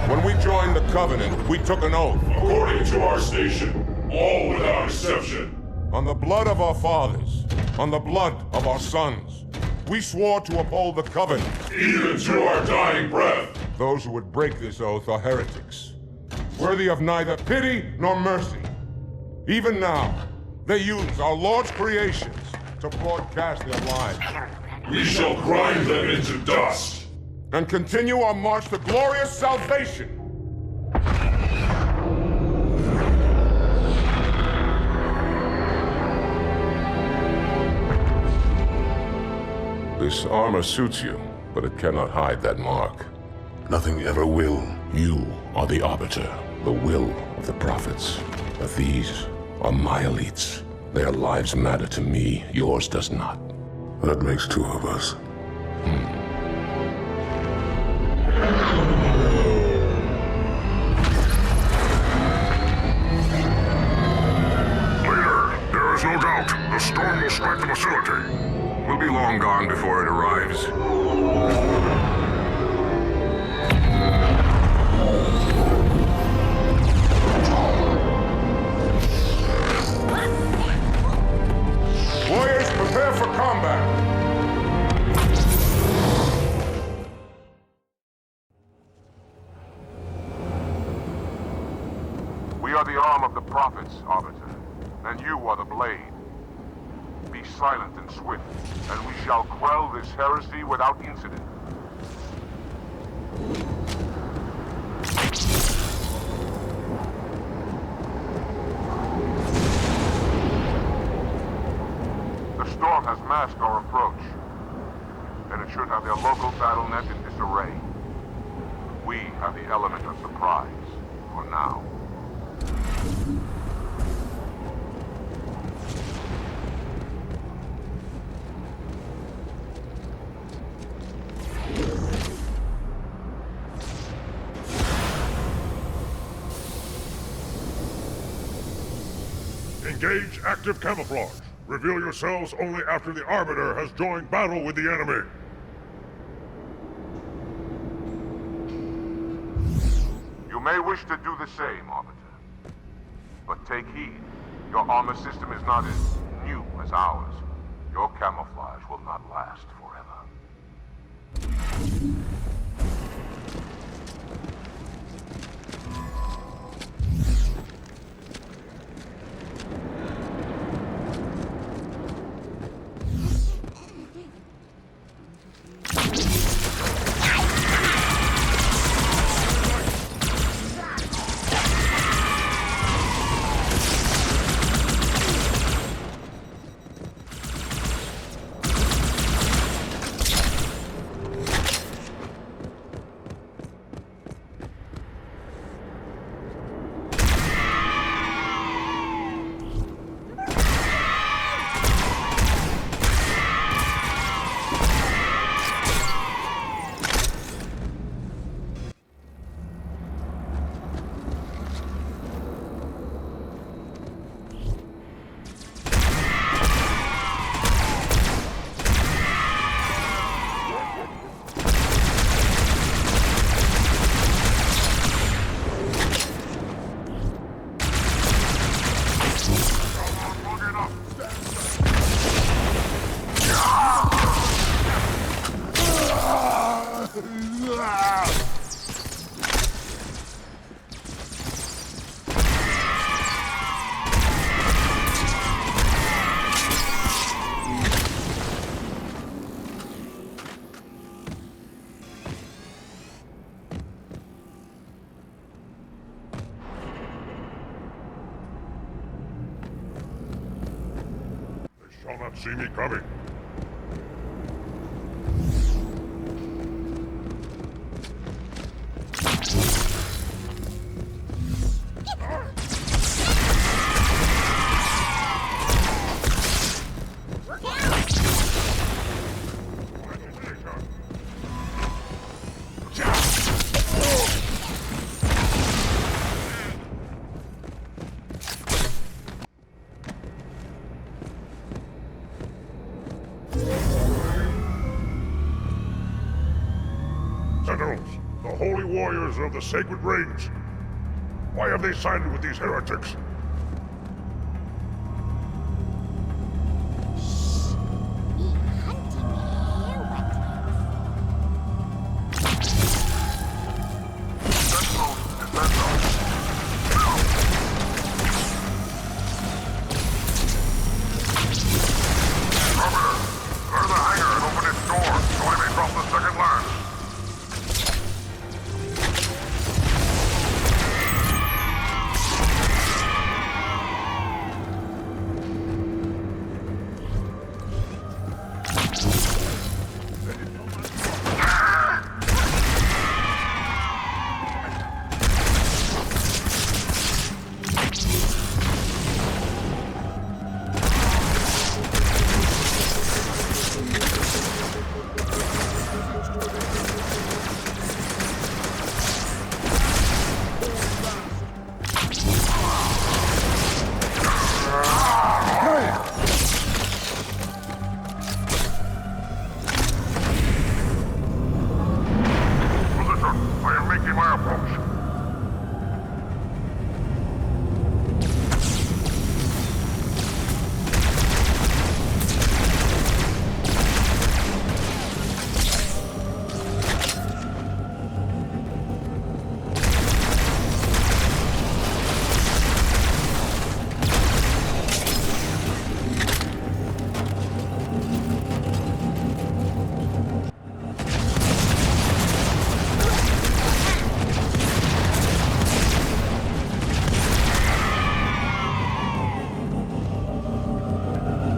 When we joined the Covenant, we took an oath. According to our station, all without exception. On the blood of our fathers, on the blood of our sons, we swore to uphold the Covenant. Even to our dying breath. Those who would break this oath are heretics, worthy of neither pity nor mercy. Even now, they use our Lord's creations to broadcast their lies. We shall grind them into dust. And continue our march to glorious salvation. This armor suits you, but it cannot hide that mark. Nothing ever will. You are the Arbiter, the will of the prophets. But these are my elites. Their lives matter to me, yours does not. That makes two of us. Leader, there is no doubt. The storm will strike the facility. We'll be long gone before it arrives. Warriors, prepare for combat! We are the arm of the prophets, Arbiter, and you are the blade. Be silent and swift, and we shall quell this heresy without incident. The storm has masked our approach, and it should have their local battle net in disarray. We have the element of surprise, for now. Engage active camouflage. Reveal yourselves only after the Arbiter has joined battle with the enemy. You may wish to do the same, Arbiter. But take heed. Your armor system is not as new as ours. Your camouflage will not last forever. Shall not see me coming. warriors of the Sacred Rings. Why have they sided with these heretics?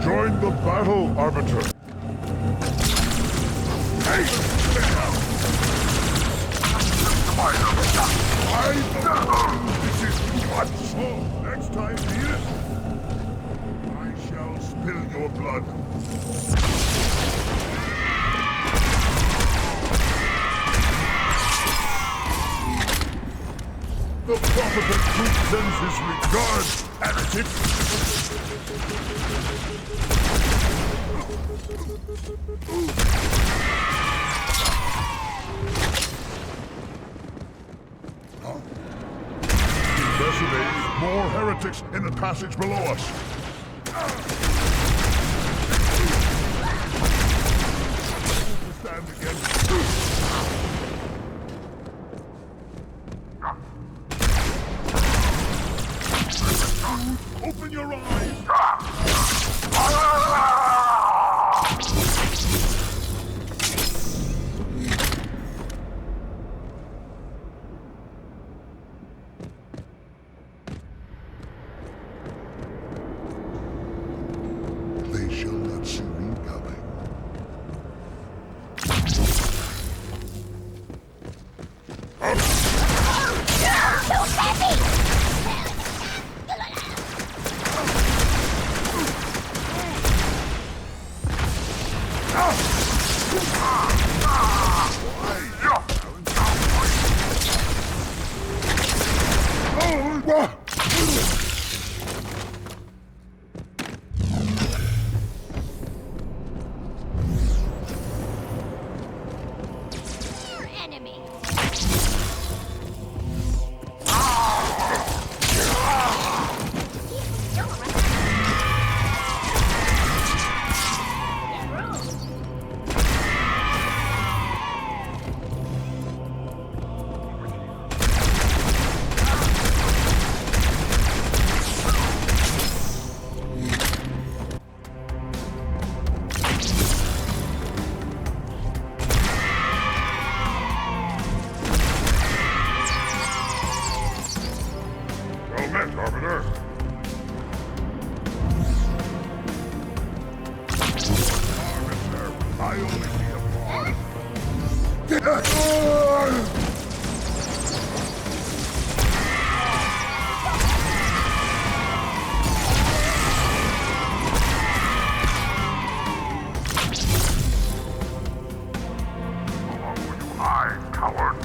Join the battle, Arbiter. Hey! This is too much. Oh, next time, dear, I shall spill your blood. The prophet of truth sends his regards, heretic. Investigate more heretics in the passage below us. Stand again. Open your eyes! They shall not see me coming. Too heavy! Well met, Arbiter. I only see a pawn. Hide, coward.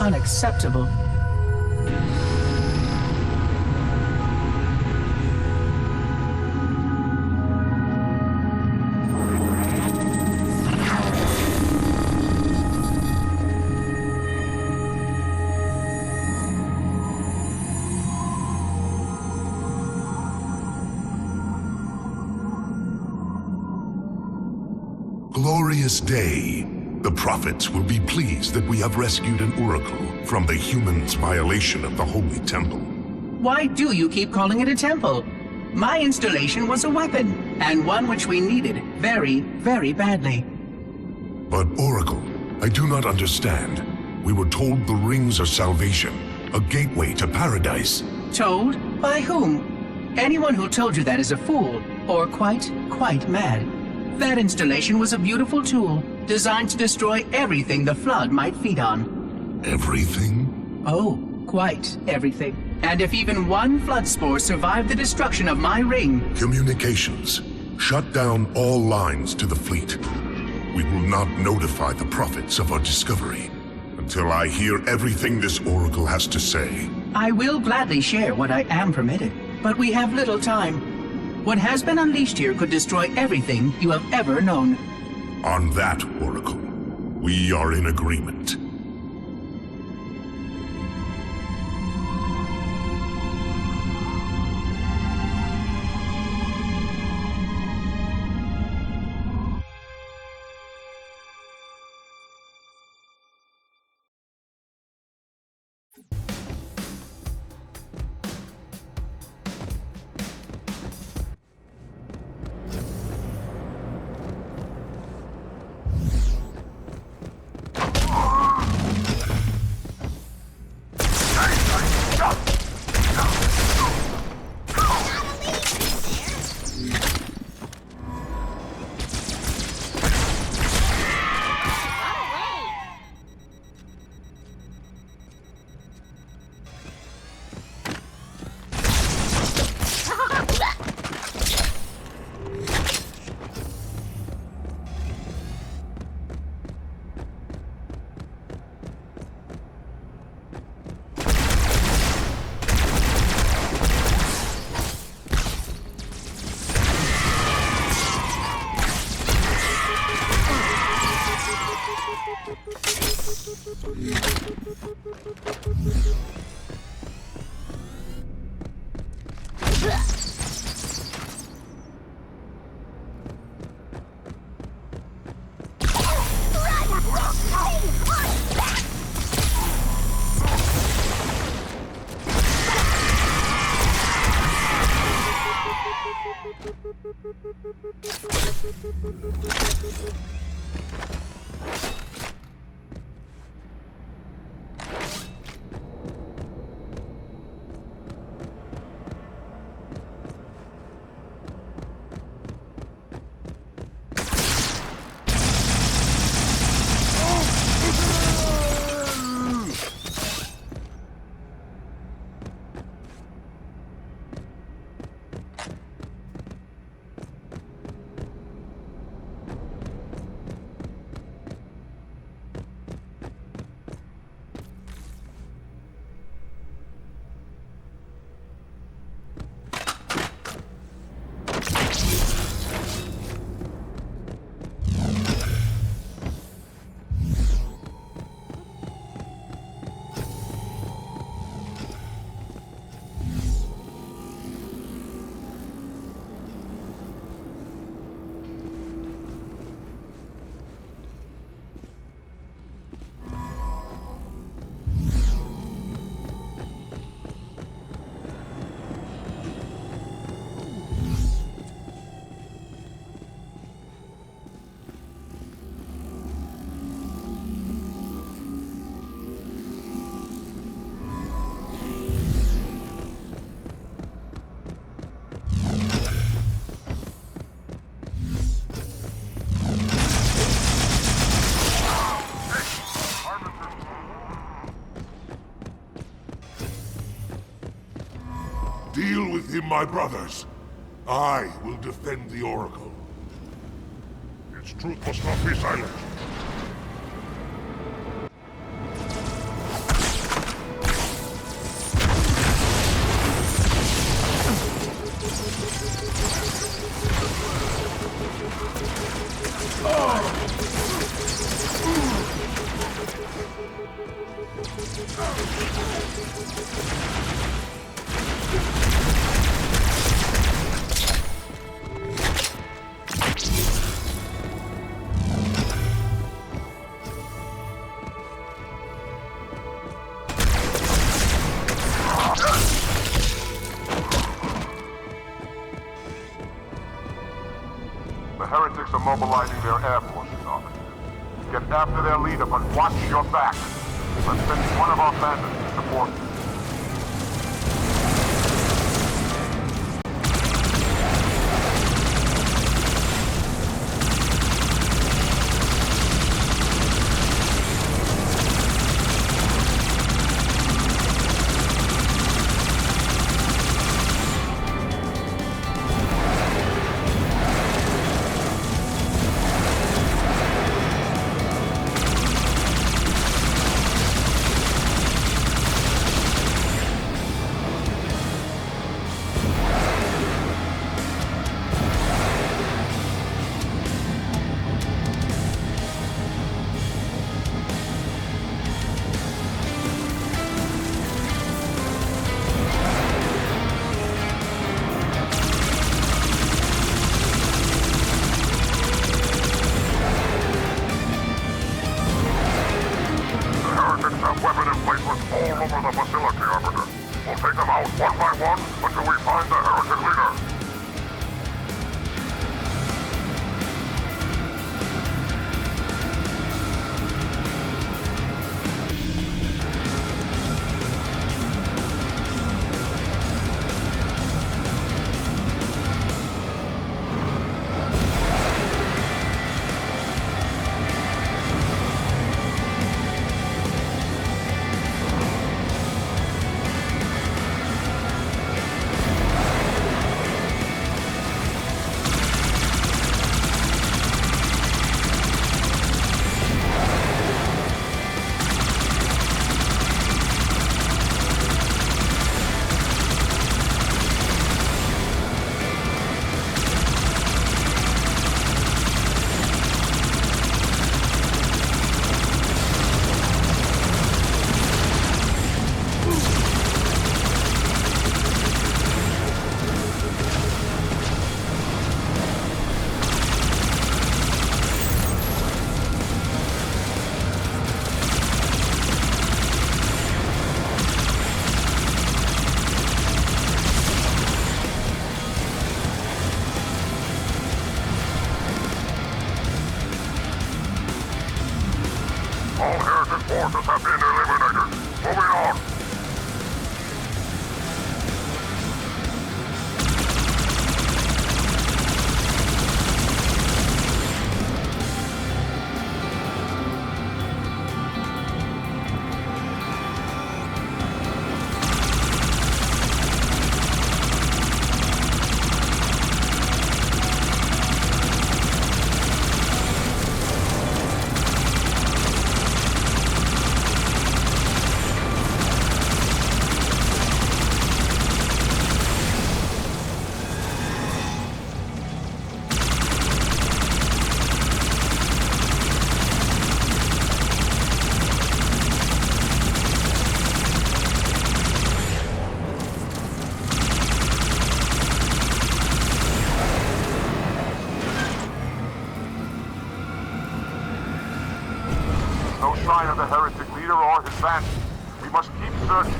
unacceptable. Glorious day. The prophets will be pleased that we have rescued an oracle from the humans' violation of the holy temple. Why do you keep calling it a temple? My installation was a weapon, and one which we needed very, very badly. But Oracle, I do not understand. We were told the rings are salvation, a gateway to paradise. Told? By whom? Anyone who told you that is a fool, or quite mad. That installation was a beautiful tool, designed to destroy everything the Flood might feed on. Everything? Oh, quite everything. And if even one Flood spore survived the destruction of my ring... Communications. Shut down all lines to the fleet. We will not notify the prophets of our discovery until I hear everything this Oracle has to say. I will gladly share what I am permitted, but we have little time. What has been unleashed here could destroy everything you have ever known. On that, Oracle, we are in agreement. Deal with him, my brothers. I will defend the Oracle. Its truth must not be silent. heretics are mobilizing their air forces, Arbiter. Get after their leader, but watch your back. I'm sending one of our bandits to support you. Forces have been eliminated. Moving on. No sign of the heretic leader or his band. We must keep searching.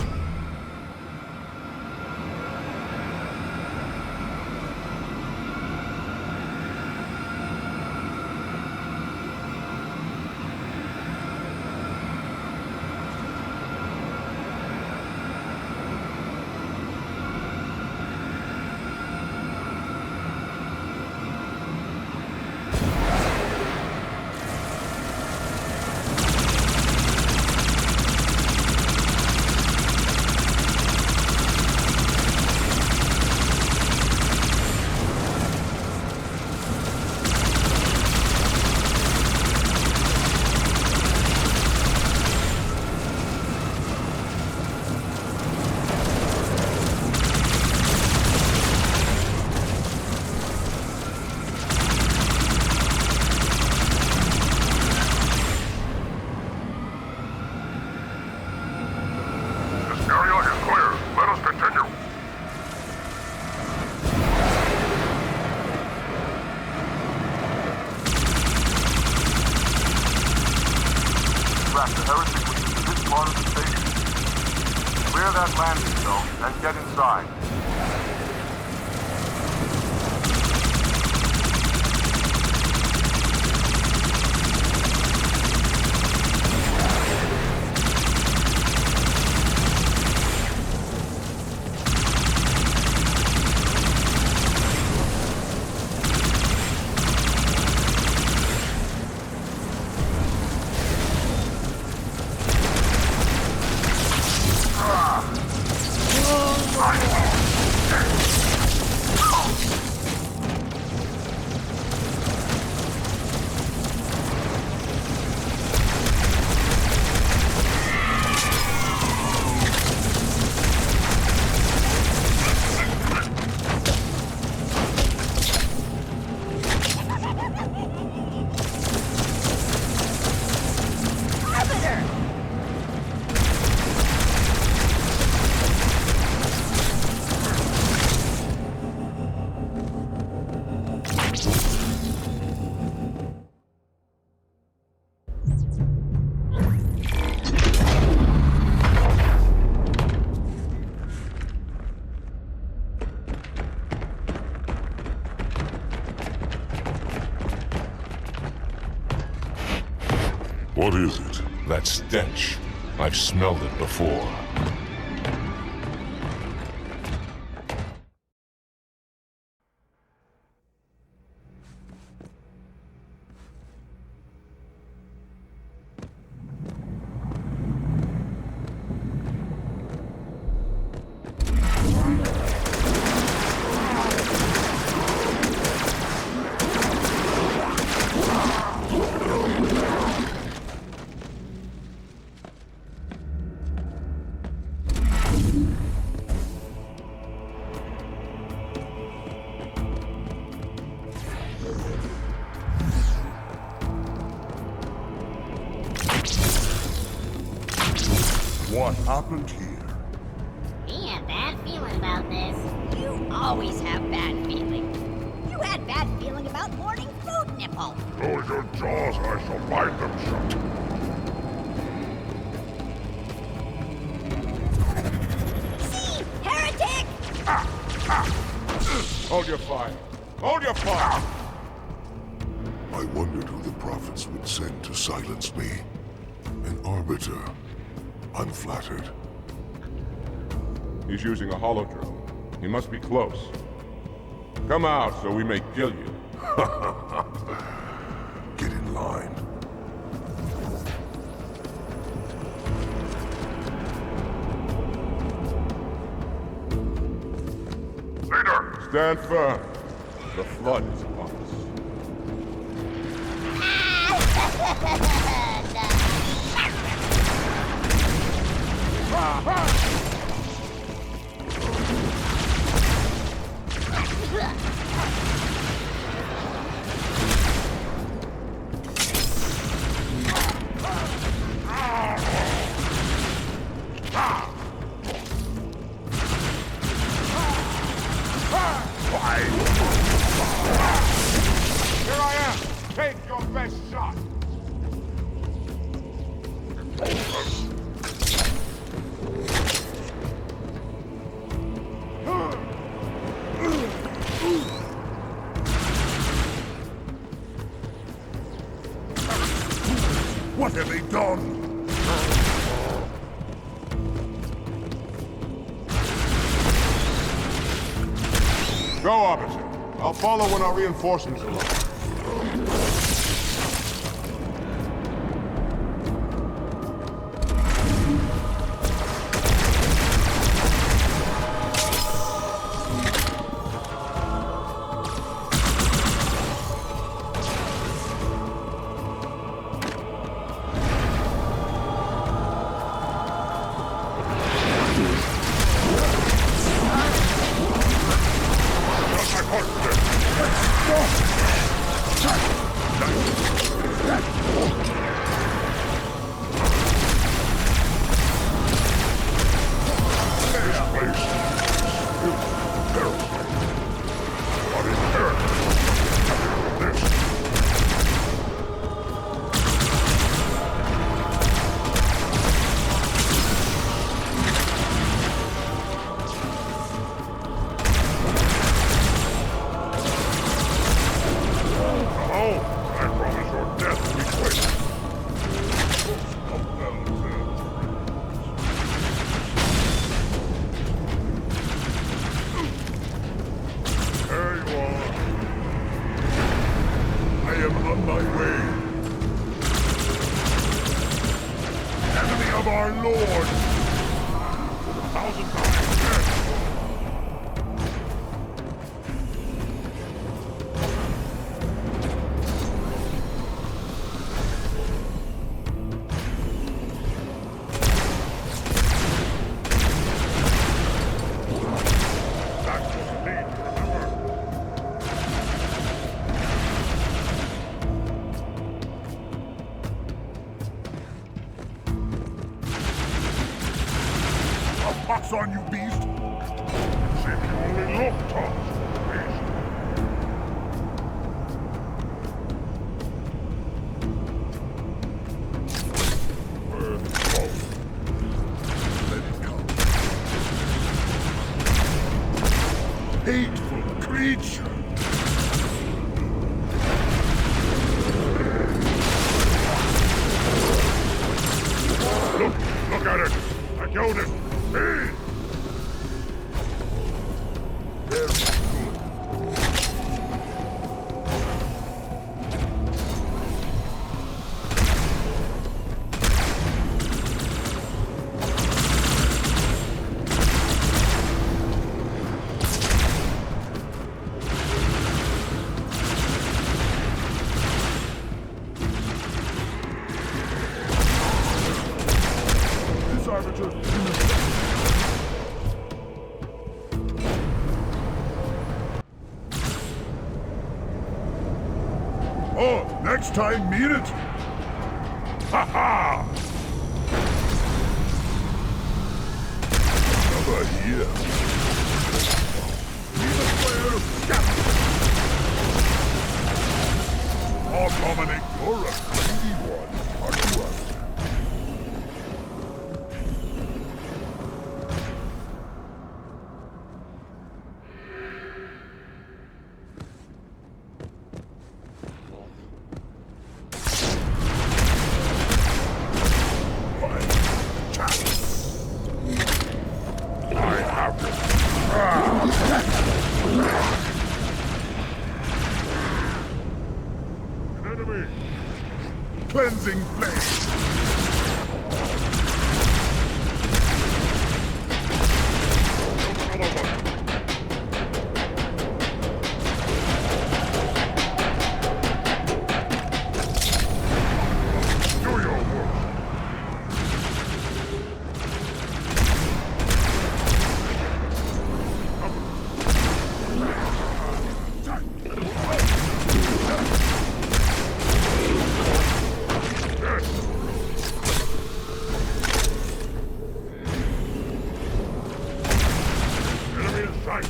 Clear that landing zone and get inside. What is it? That stench. I've smelled it before. What happened here? Me a bad feeling about this. You always have bad feelings. You had bad feeling about morning food nipple. Close your jaws or I shall bite them shut. See? Heretic! Hold your fire. Hold your fire! I wondered who the prophets would send to silence me. An arbiter. I'm flattered. He's using a holodrome. He must be close. Come out so we may kill you. Get in line. Leader! Stand firm. The flood is upon us. Here I am! Take your best shot! What have they done? Go, Arbiter. I'll follow when our reinforcements arrive. Pox on you, beast! Seem you only look tough, beast. Where it goes. Let it come. Hateful creature! showed him. Me! Very good. This Arbiter. Oh, next time, mean it? Ha ha! Over here. Demon Slayer, scatter! Oh, Dominic, you're a greedy one, aren't you? An enemy! Cleansing flame! Another one! Do your work! Enemy in sight!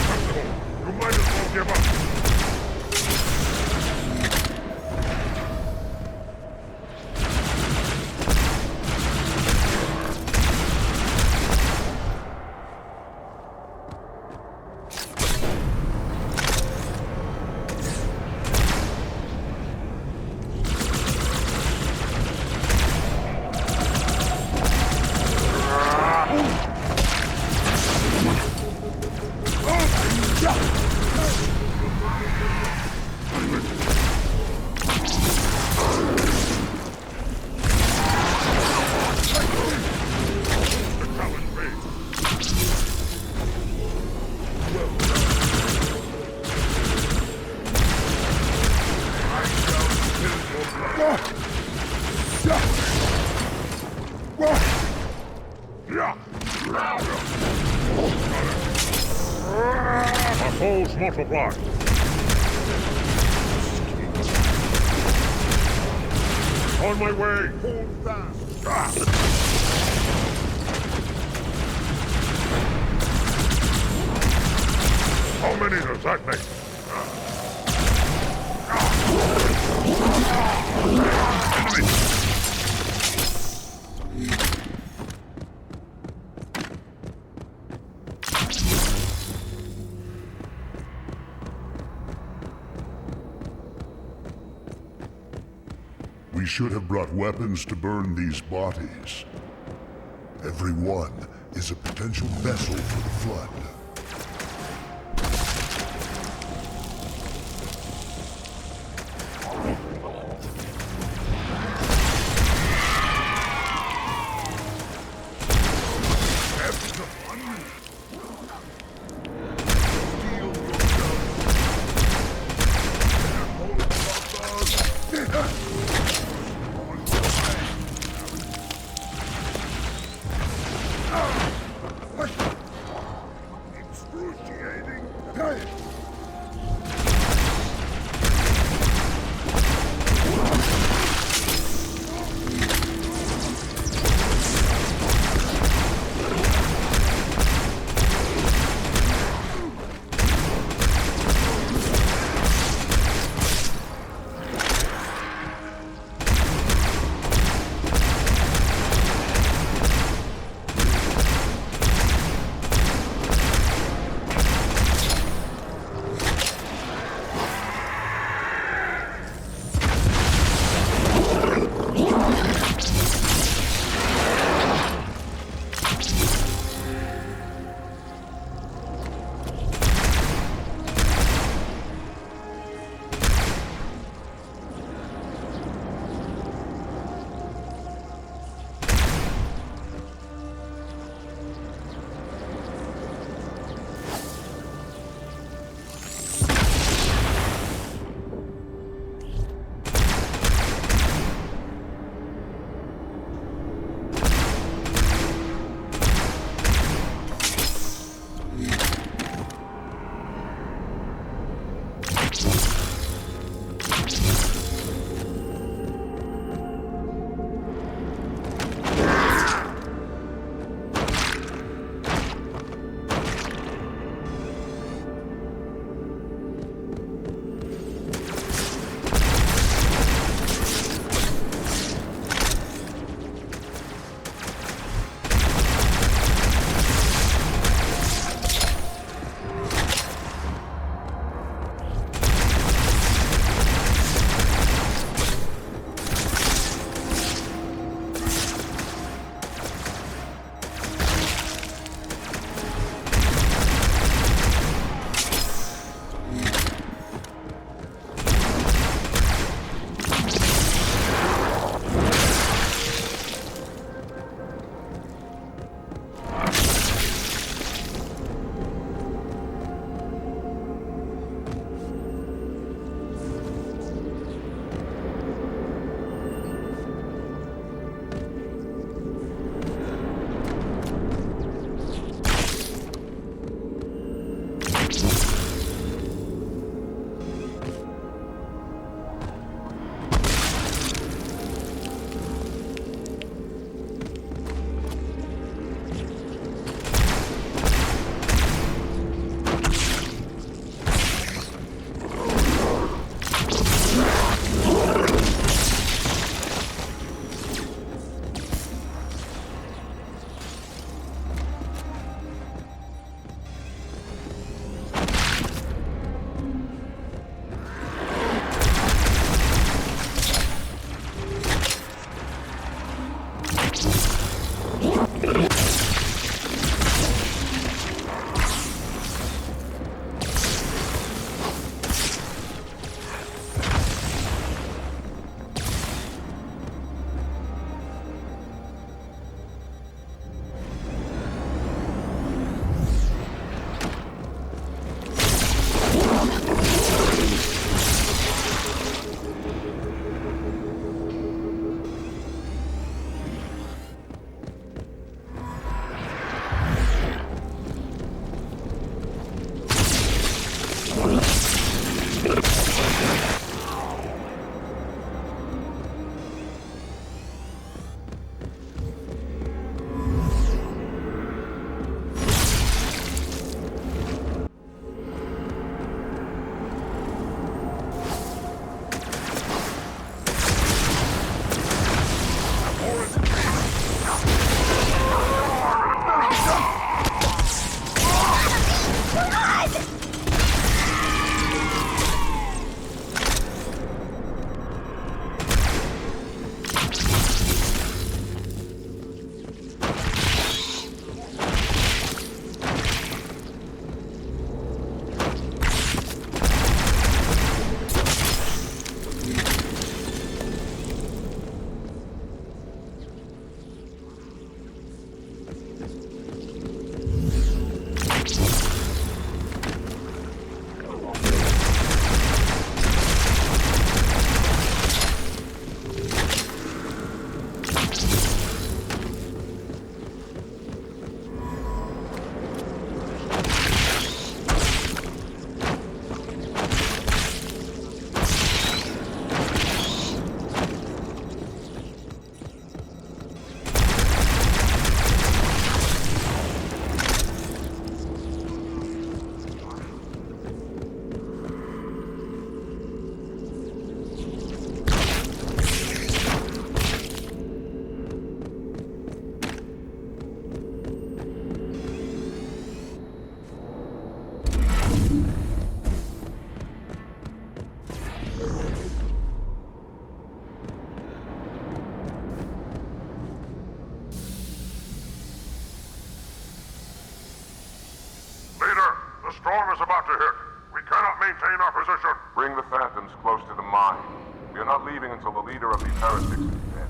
Sensible, you might as well give up! My foes multiply. On my way. Hold fast. How many does that make? Enemy! We should have brought weapons to burn these bodies. Every one is a potential vessel for the Flood. storm is about to hit. We cannot maintain our position. Bring the Phantoms close to the mine. We are not leaving until the leader of these heretics is dead.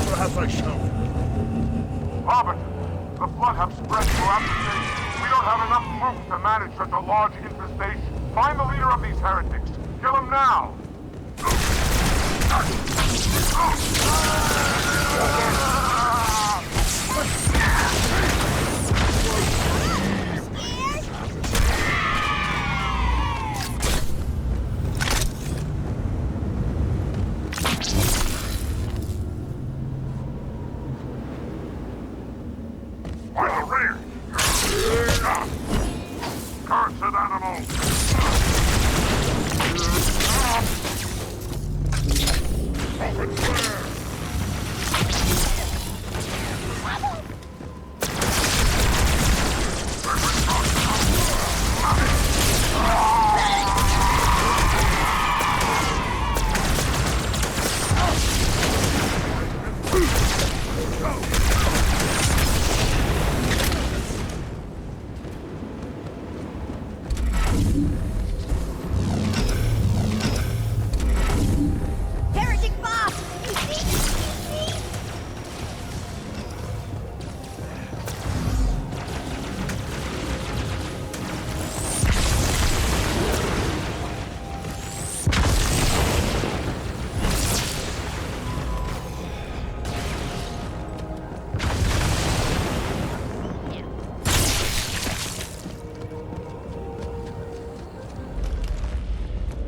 Perhaps I shall. Arbiter, the flood have spread throughout the city. We don't have enough troops to manage such a large infestation. Find the leader of these heretics. Kill him now! Cursed animal! Heretic boss! You see?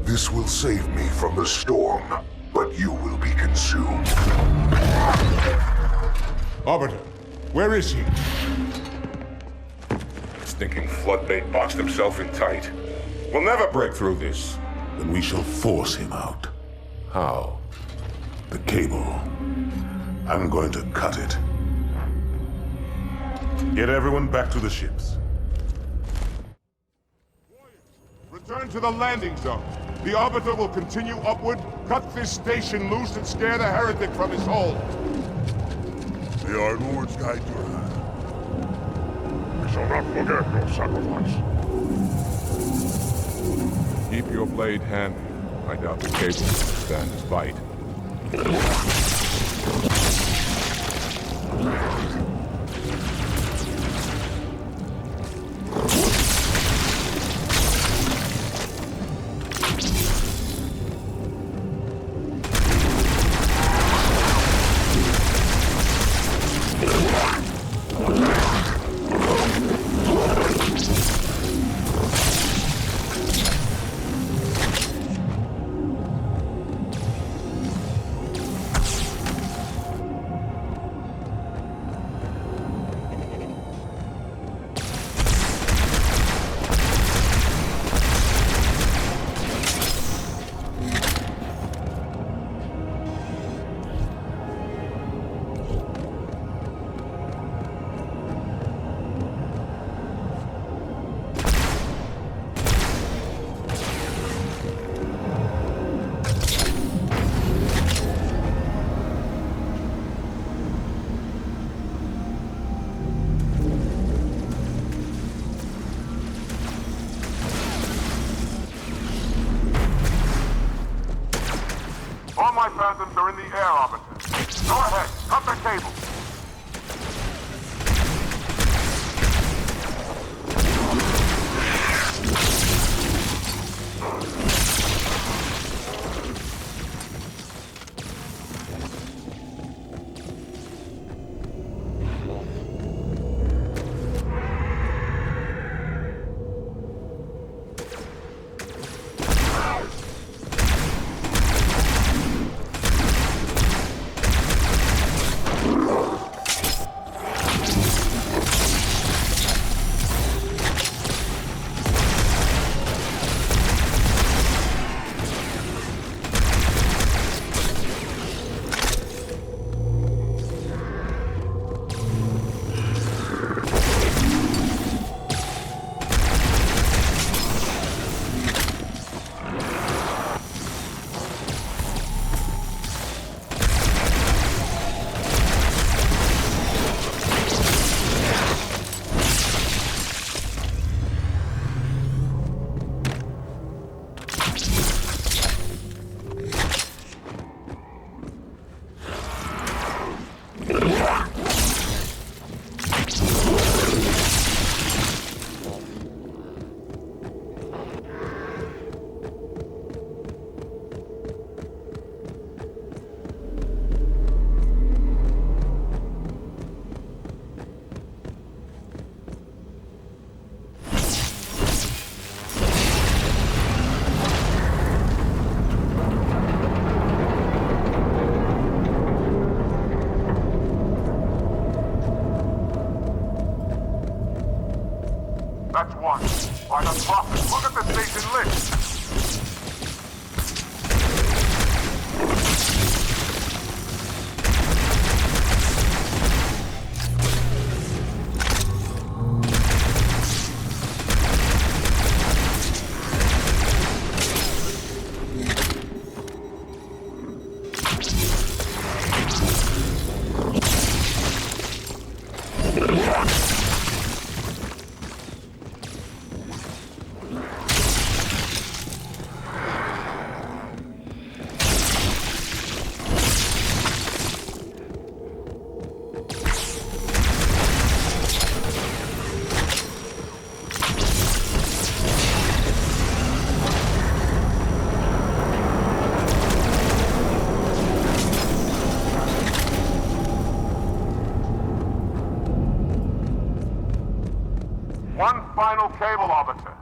This will save me from the storm, but you will be consumed. Arbiter, where is he? Stinking floodbait boxed himself in tight. We'll never break through this. Then we shall force him out. How? The cable. I'm going to cut it. Get everyone back to the ships. Return to the landing zone. The Arbiter will continue upward, cut this station loose, and scare the heretic from his hole. May our lords guide your hand. We shall not forget your sacrifice. Keep your blade handy. I doubt the cable will stand his bite. All my Phantoms are in the air, Arbiter. Go ahead, cut the cable. That's one. By the prophet, look at the station list. One final cable, Arbiter.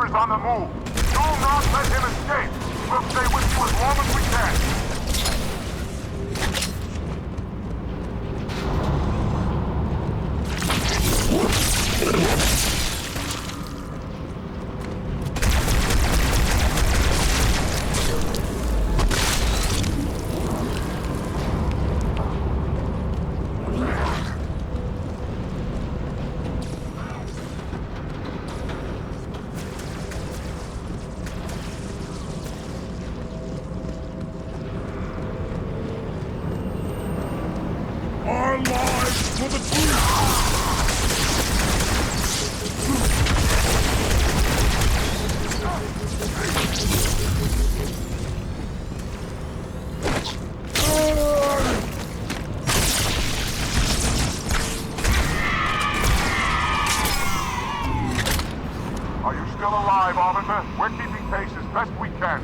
On the move. Do not let him escape. We'll stay with you as long as we can. Our lives for the truth! Are you still alive, Arbiter? We're keeping pace as best we can.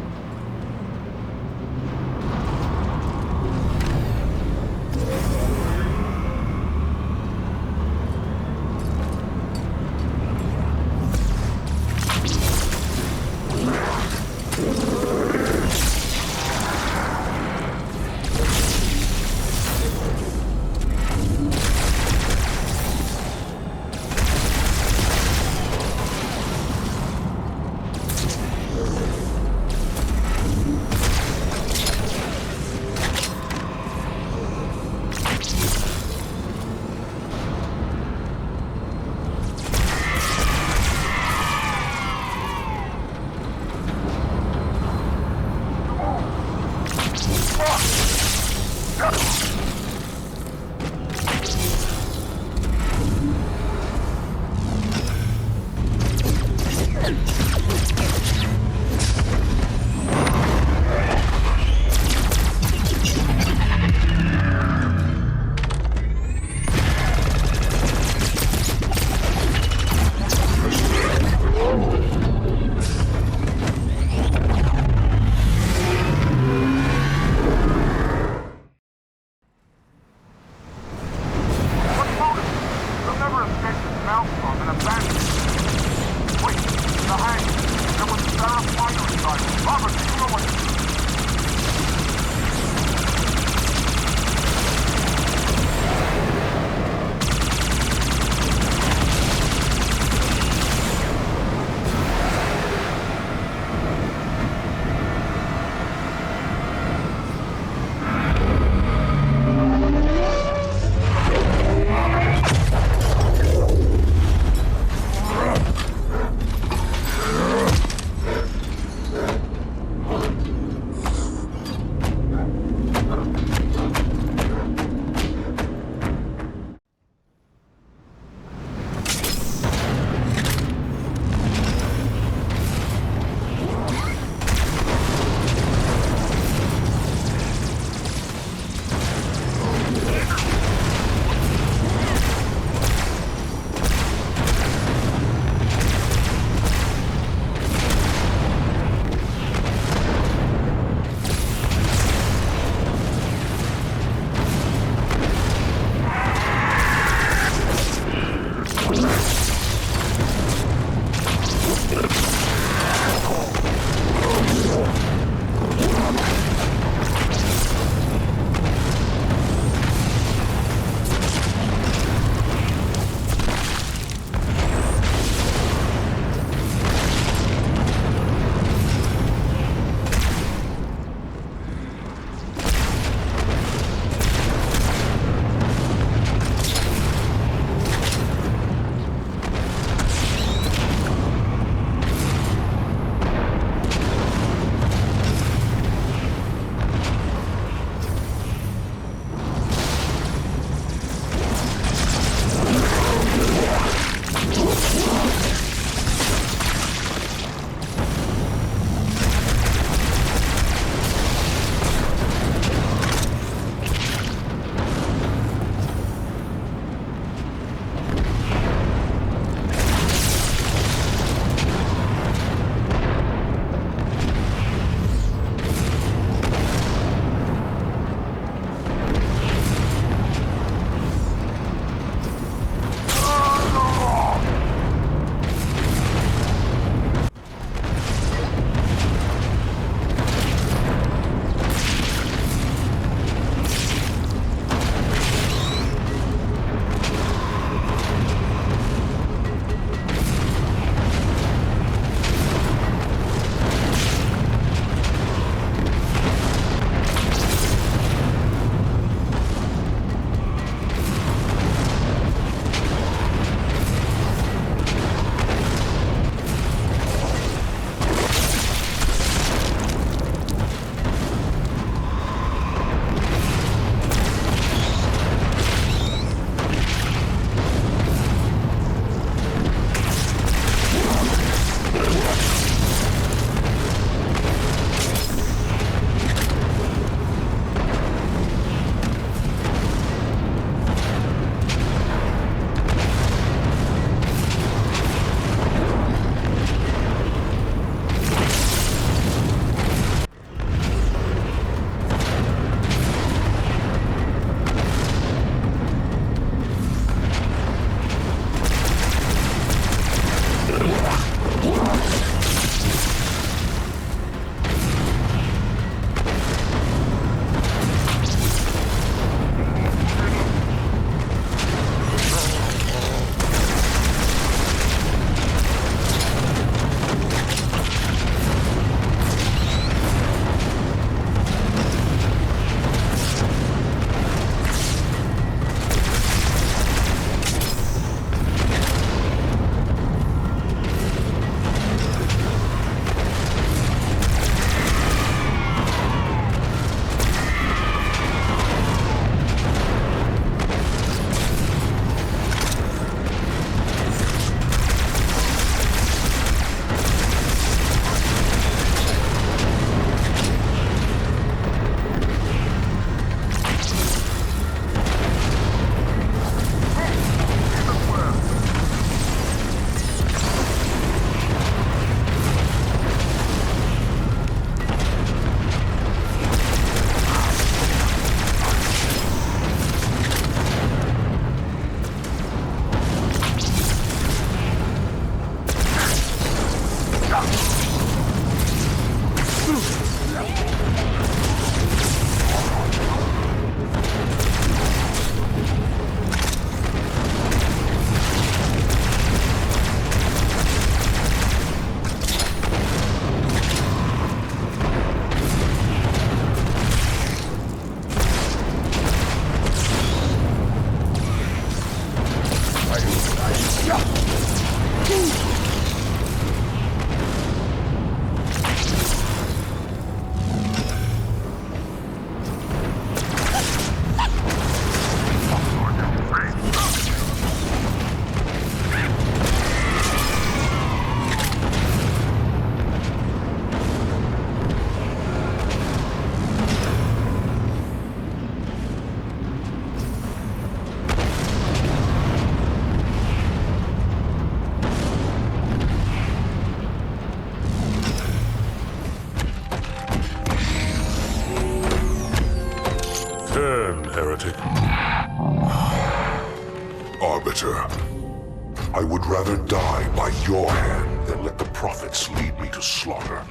rather die by your hand than let the prophets lead me to slaughter.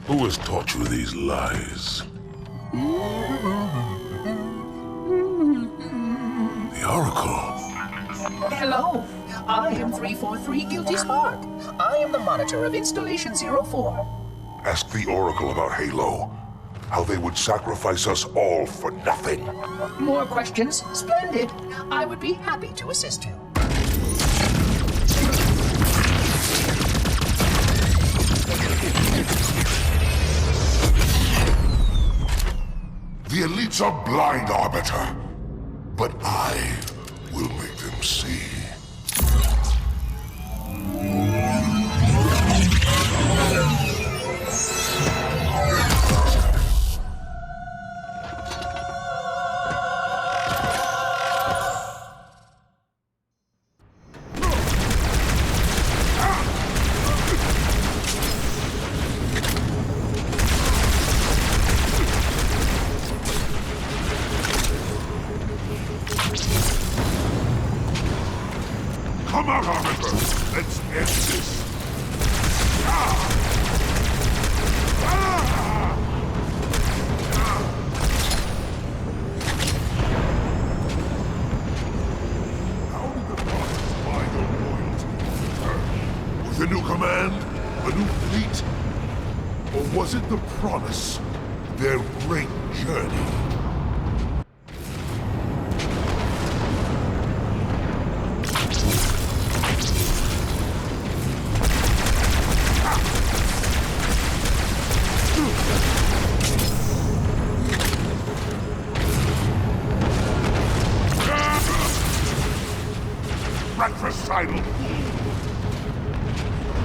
Who has taught you these lies? The Oracle. Hello, I am 343 Guilty Spark. I am the monitor of Installation 04. Ask the Oracle about Halo. How they would sacrifice us all for nothing. More questions? Splendid. I would be happy to assist you. The elites are blind, Arbiter. But I will make them see. Come out, Arbiter! Let's end this! How did the prophets buy your loyalty? With a new command? A new fleet? Or was it the promise? Their great journey? Fratricidal fool!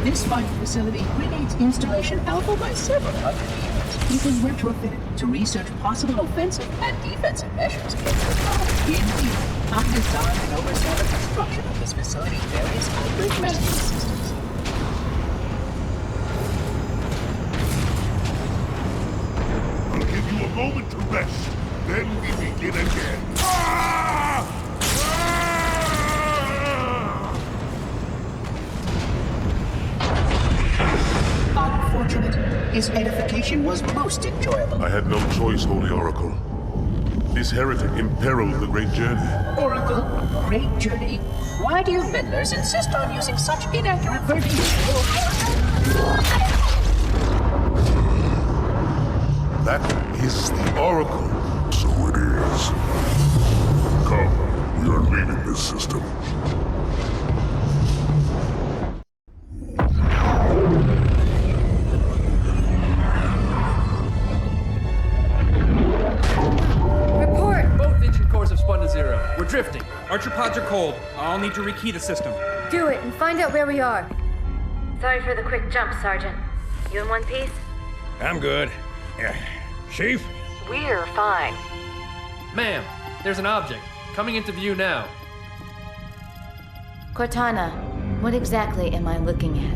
This fine facility predates installation Alpha by several hundred years. It was retrofitted to research possible offensive and defensive measures against the power. Indeed, I designed and oversaw the construction of this facility's various outbreak management systems. I'll give you a moment to rest, then we begin again. Unfortunate. His edification was most enjoyable. I had no choice, Holy Oracle. This heretic imperiled the great journey. Oracle, great journey. Why do you meddlers insist on using such inaccurate verbiage? That is the Oracle. So it is. Come, we are leaving this system. We're drifting. Archer pods are cold. I'll need to rekey the system. Do it and find out where we are. Sorry for the quick jump, Sergeant. You in one piece? I'm good. Chief? We're fine. Ma'am, there's an object coming into view now. Cortana, what exactly am I looking at?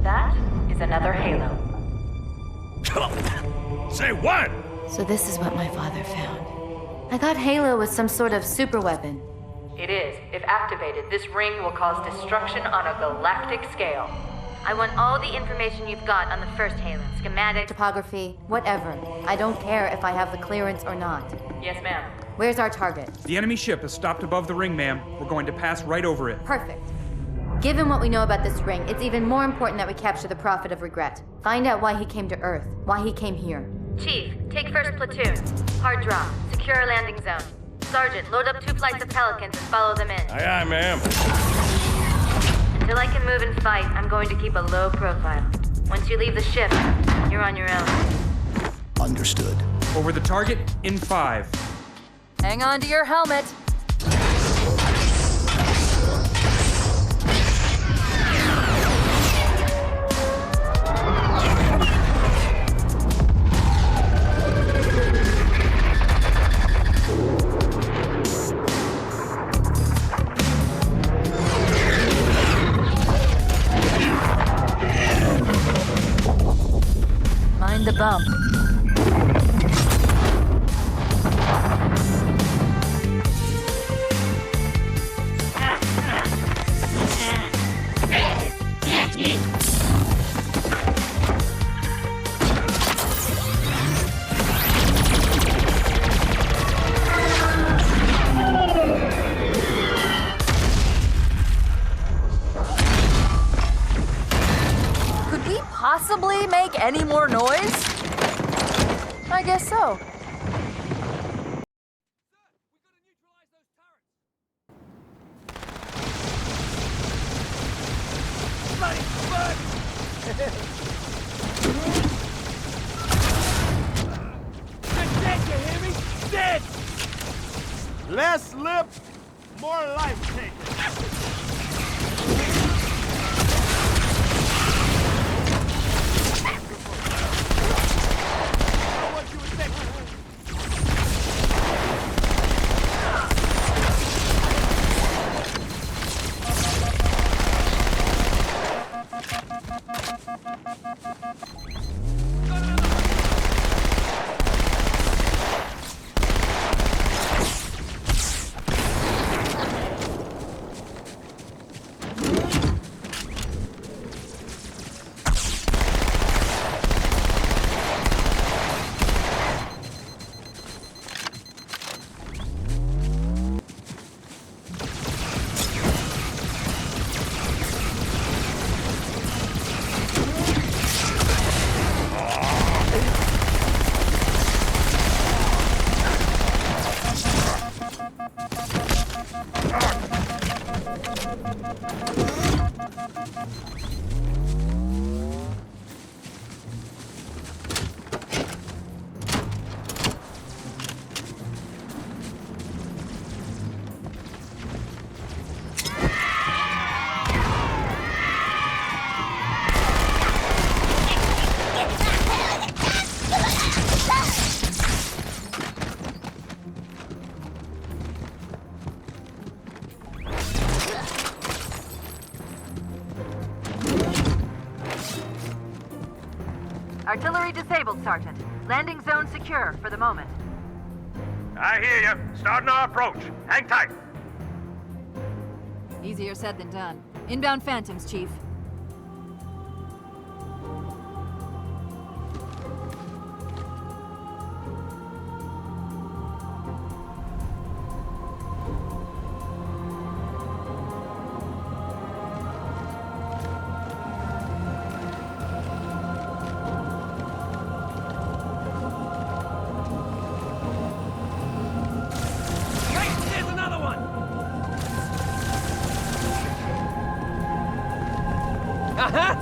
That is another Halo. Say what? So this is what my father found. I thought Halo was some sort of super weapon. It is. If activated, this ring will cause destruction on a galactic scale. I want all the information you've got on the first Halo. Schematic, topography, whatever. I don't care if I have the clearance or not. Yes, ma'am. Where's our target? The enemy ship is stopped above the ring, ma'am. We're going to pass right over it. Perfect. Given what we know about this ring, it's even more important that we capture the Prophet of Regret. Find out why he came to Earth, why he came here. Chief, take first platoon. Hard drop. Secure our landing zone. Sergeant, load up 2 flights of Pelicans and follow them in. Aye, aye, ma'am. Until I can move and fight, I'm going to keep a low profile. Once you leave the ship, you're on your own. Understood. Over the target in 5. Hang on to your helmet. Mind the bump. possibly make any more noise? I guess so. Bloody fuck! They're dead, you hear me? Dead! Less lip, more life taken. What you expect? Artillery disabled, Sergeant. Landing zone secure for the moment. I hear you. Starting our approach. Hang tight. Easier said than done. Inbound Phantoms, Chief. There's another one! Uh-huh!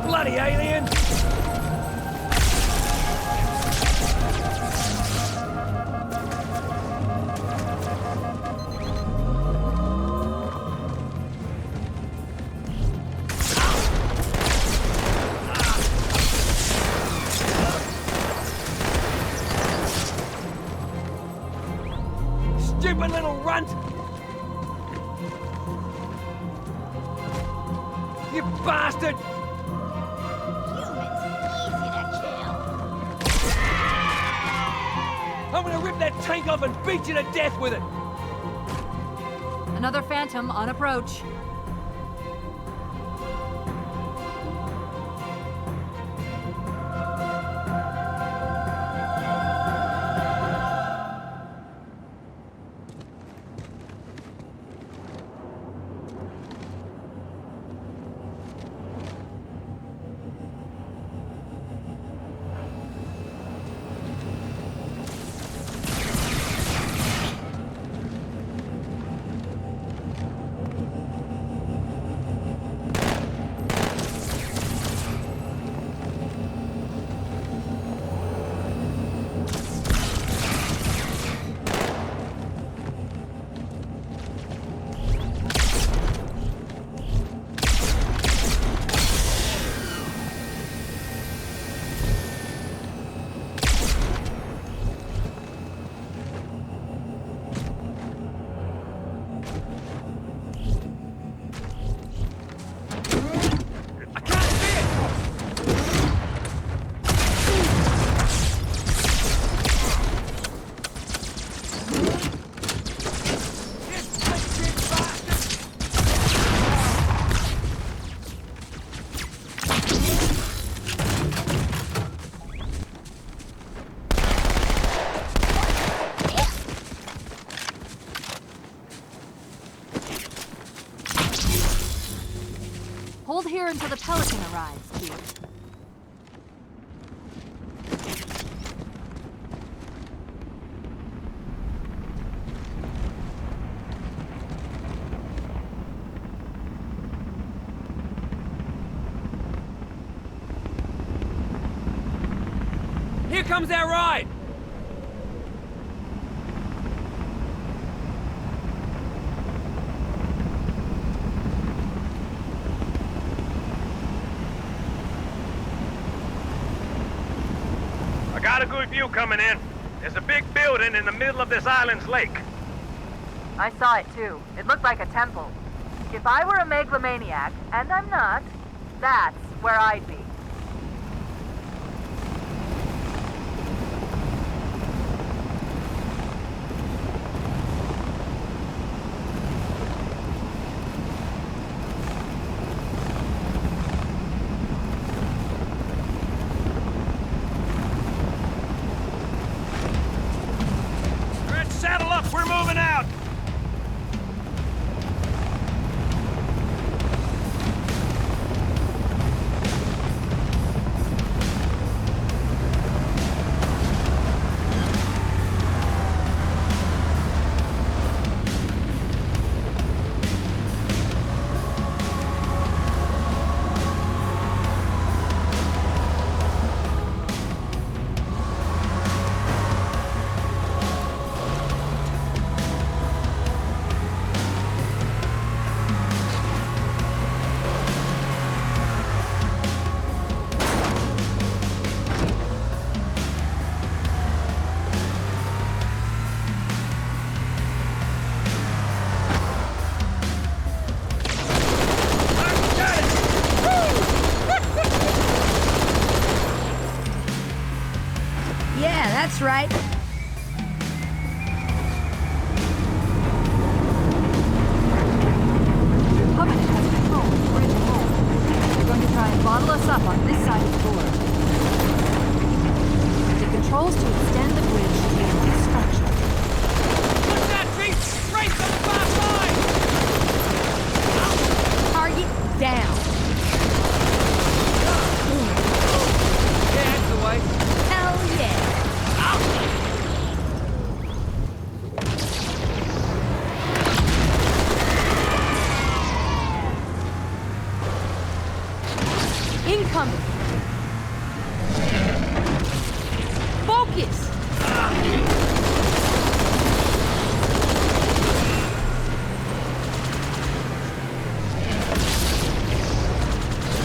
Bloody alien! Stupid little runt! You bastard! I'm gonna rip that tank off and beat you to death with it! Another Phantom on approach. Hold here until the Pelican arrives, Chief. Here comes that ride! I got a good view coming in. There's a big building in the middle of this island's lake. I saw it too. It looked like a temple. If I were a megalomaniac, and I'm not, that's where I'd be. Saddle up, we're moving out! Yeah, that's right. Covenant has control of the bridge ahead. They're going to try and bottle us up on this side of the door. The controls to extend the bridge should be in this structure. What's that, Chief? Race up the fast line! Target down. Yeah, that's the way. Hell yeah. Incoming! Focus!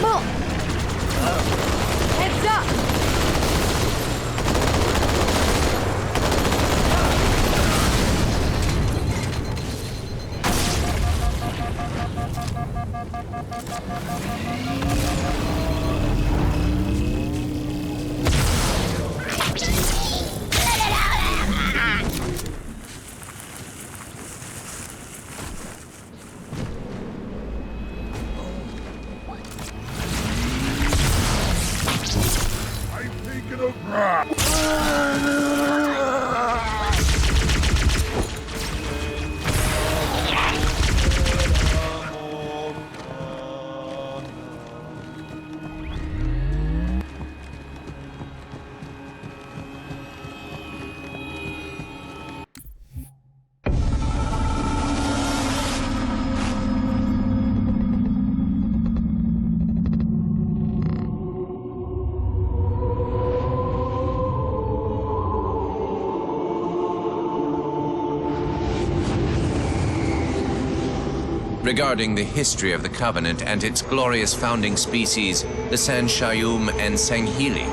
Look! Heads up! I've taken a grab. Regarding the history of the Covenant and its glorious founding species, the Sanshayum and Sanghili,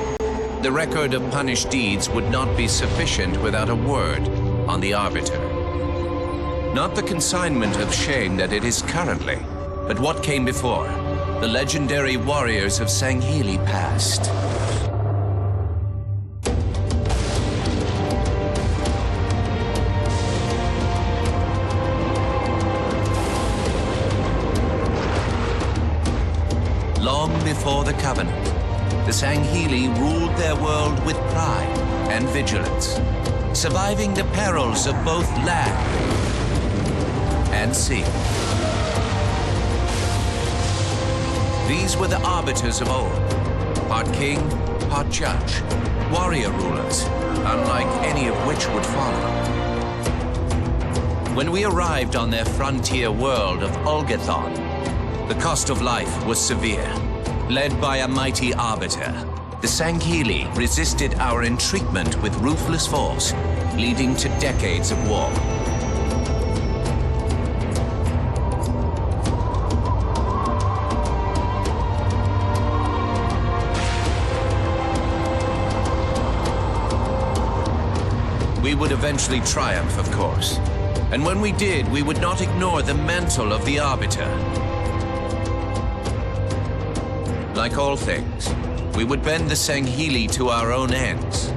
the record of punished deeds would not be sufficient without a word on the Arbiter. Not the consignment of shame that it is currently, but what came before, the legendary warriors of Sanghili past. Long before the Covenant, the Sanghili ruled their world with pride and vigilance, surviving the perils of both land and sea. These were the arbiters of old. Part king, part judge. Warrior rulers, unlike any of which would follow. When we arrived on their frontier world of Olgathon, the cost of life was severe. Led by a mighty arbiter, the Sanghili resisted our entreatment with ruthless force, leading to decades of war. We would eventually triumph, of course. And when we did, we would not ignore the mantle of the Arbiter. Like all things, we would bend the Sanghili to our own ends.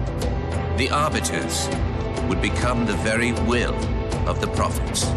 The Arbiters would become the very will of the Prophets.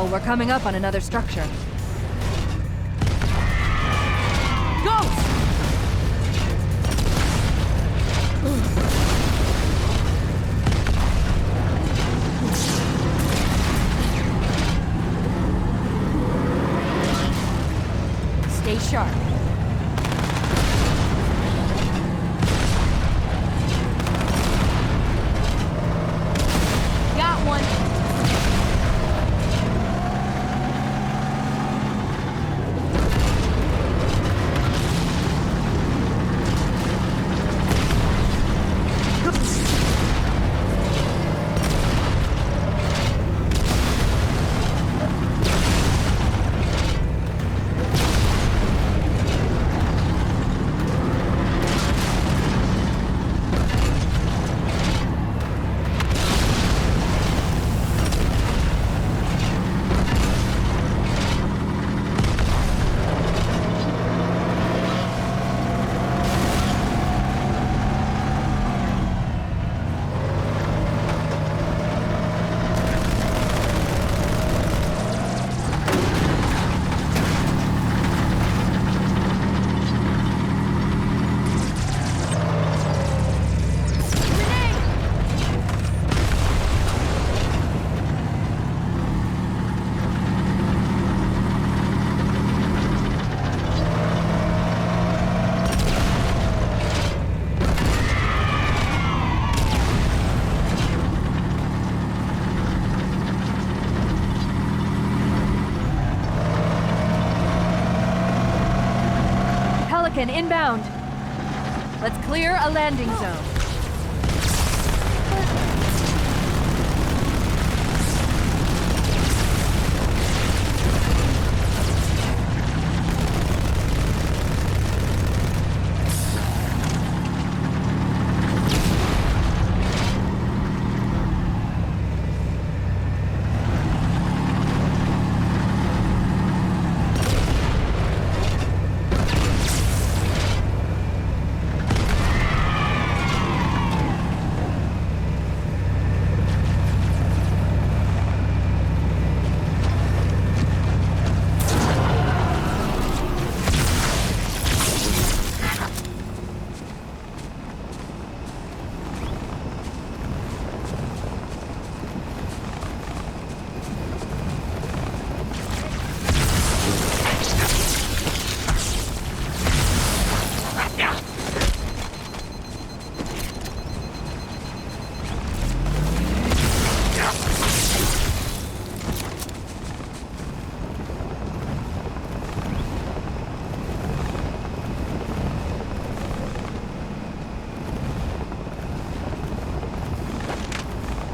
Careful, we're coming up on another structure. Ghost! Stay sharp. Got one. Inbound. Let's clear a landing zone.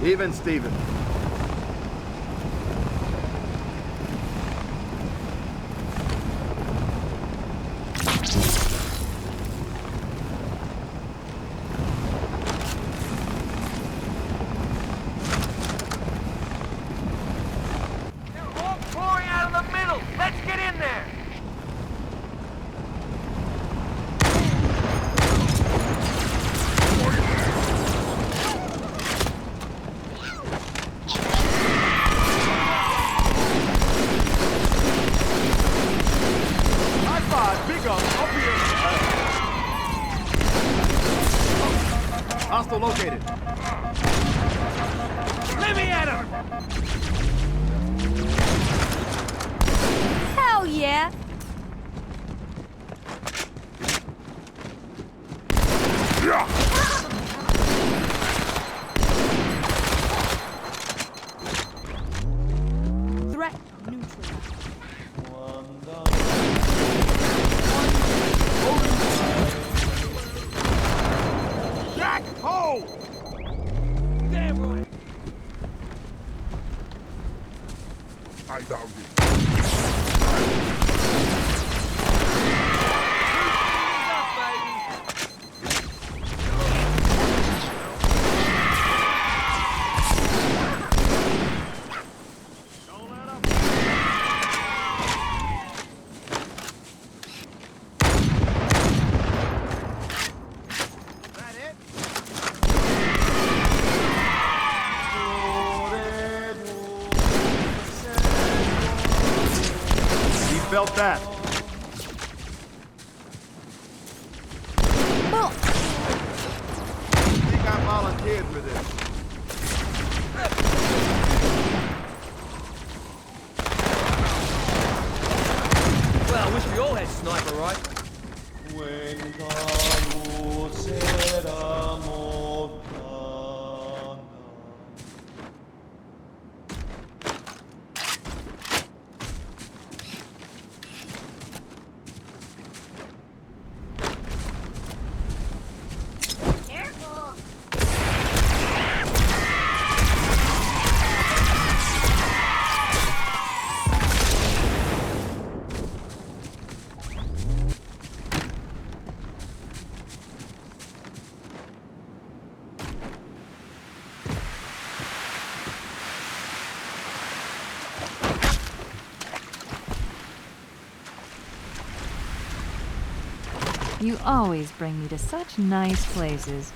Even Steven. Pouring out of the middle! Let's get in there! High five, big up here. Hostile located. Let me at him! Hell yeah! Threat neutralized. Jack, ho! Damn right! I downed it. Up, baby! about that? I think I volunteered for this. Well, I wish we all had sniper rifles. Careful! You always bring me to such nice places.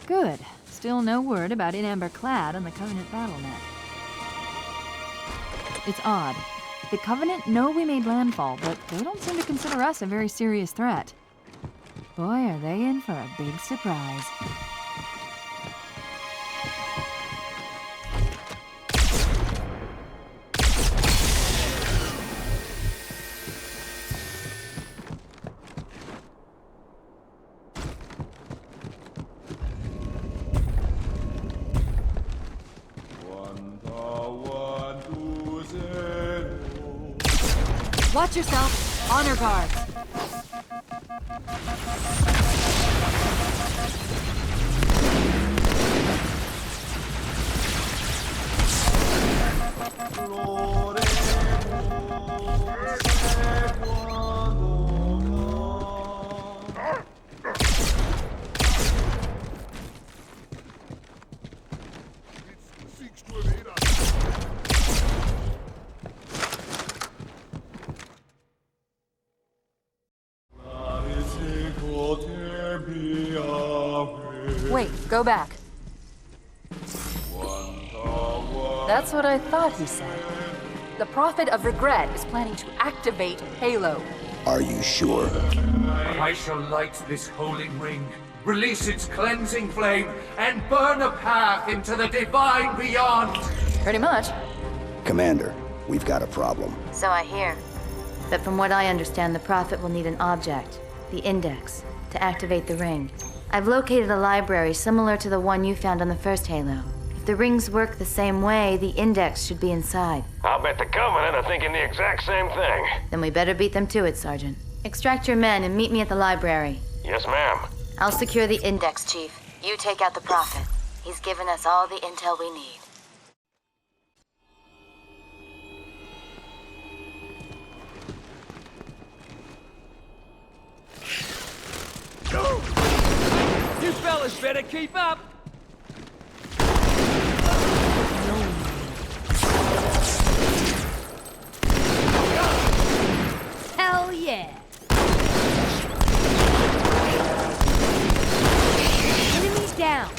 Good. Still no word about In Amber Clad on the Covenant BattleNet. It's odd. The Covenant know we made landfall, but they don't seem to consider us a very serious threat. Boy, are they in for a big surprise. Watch yourself. Honor guard. Wait, go back. That's what I thought he said. The Prophet of Regret is planning to activate Halo. Are you sure? I shall light this holy ring, release its cleansing flame, and burn a path into the divine beyond. Pretty much. Commander, we've got a problem. So I hear. But from what I understand, the Prophet will need an object, the Index, to activate the ring. I've located a library similar to the one you found on the first Halo. If the rings work the same way, the Index should be inside. I'll bet the Covenant are thinking the exact same thing. Then we better beat them to it, Sergeant. Extract your men and meet me at the library. Yes, ma'am. I'll secure the Index, Chief. You take out the Prophet. He's given us all the intel we need. You fellas better keep up! Hell yeah! Enemies down!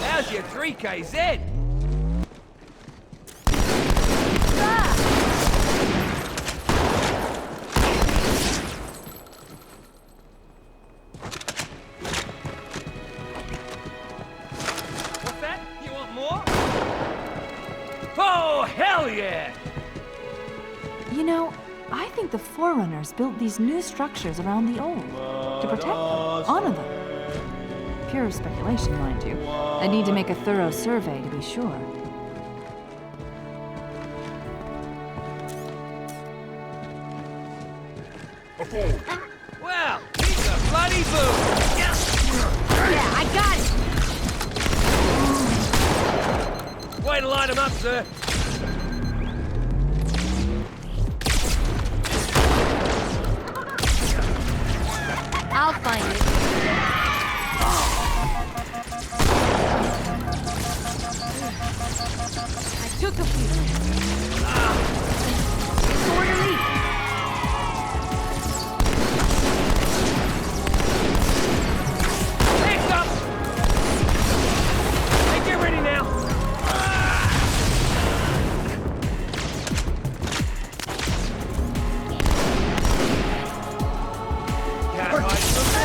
How's your 3KZ? What's that? You want more? Oh, hell yeah! You know, I think the Forerunners built these new structures around the old to protect them, honor them. Pure speculation, mind you. I'd need to make a thorough survey to be sure. Well, he's a bloody boom! Yeah, I got it! Way to line him up, sir. I'll find it. I took a few. Orderly. Hands up! Hey, get ready now. Can't hide from me.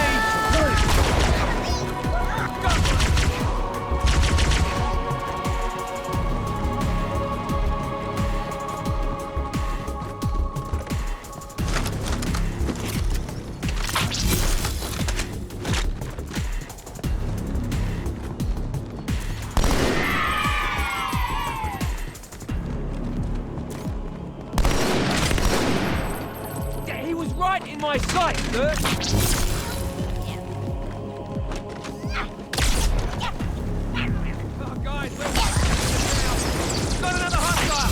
Yeah, he was right in my sight, sir. Oh, guys, we're got another hostile.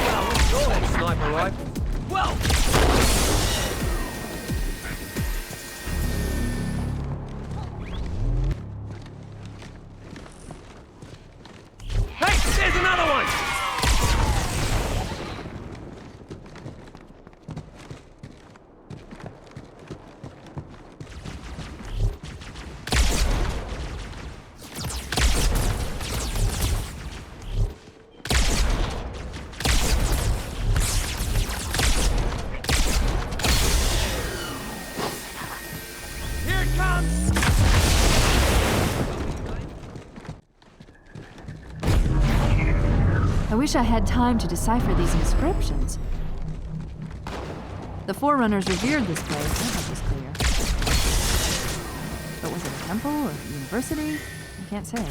Well, what's all that sniper rifle? Well. Hey, there's another one! Here it comes! I wish I had time to decipher these inscriptions. The Forerunners revered this place, that was clear. But was it a temple or a university? I can't say.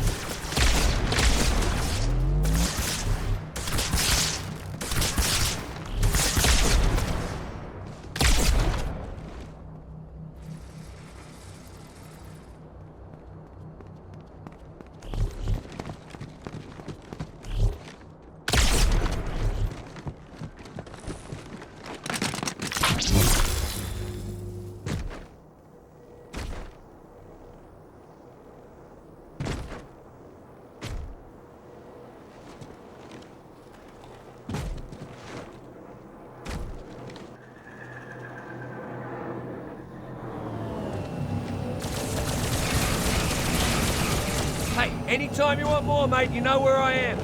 Anytime you want more, mate, you know where I am.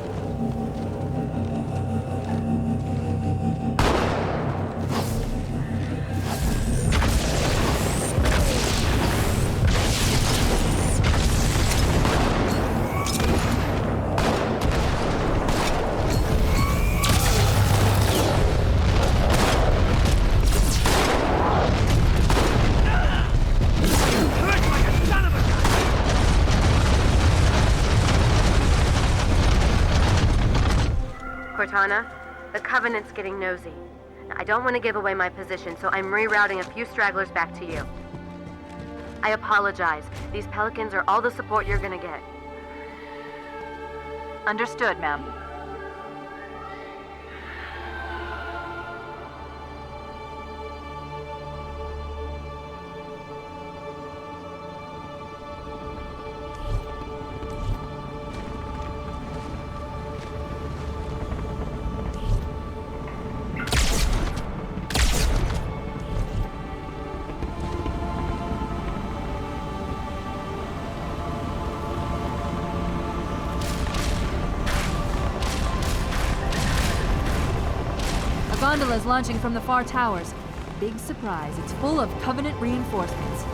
Cortana, the Covenant's getting nosy. I don't want to give away my position, so I'm rerouting a few stragglers back to you. I apologize. These Pelicans are all the support you're gonna get. Understood, ma'am. Gondola's launching from the far towers. Big surprise, it's full of Covenant reinforcements.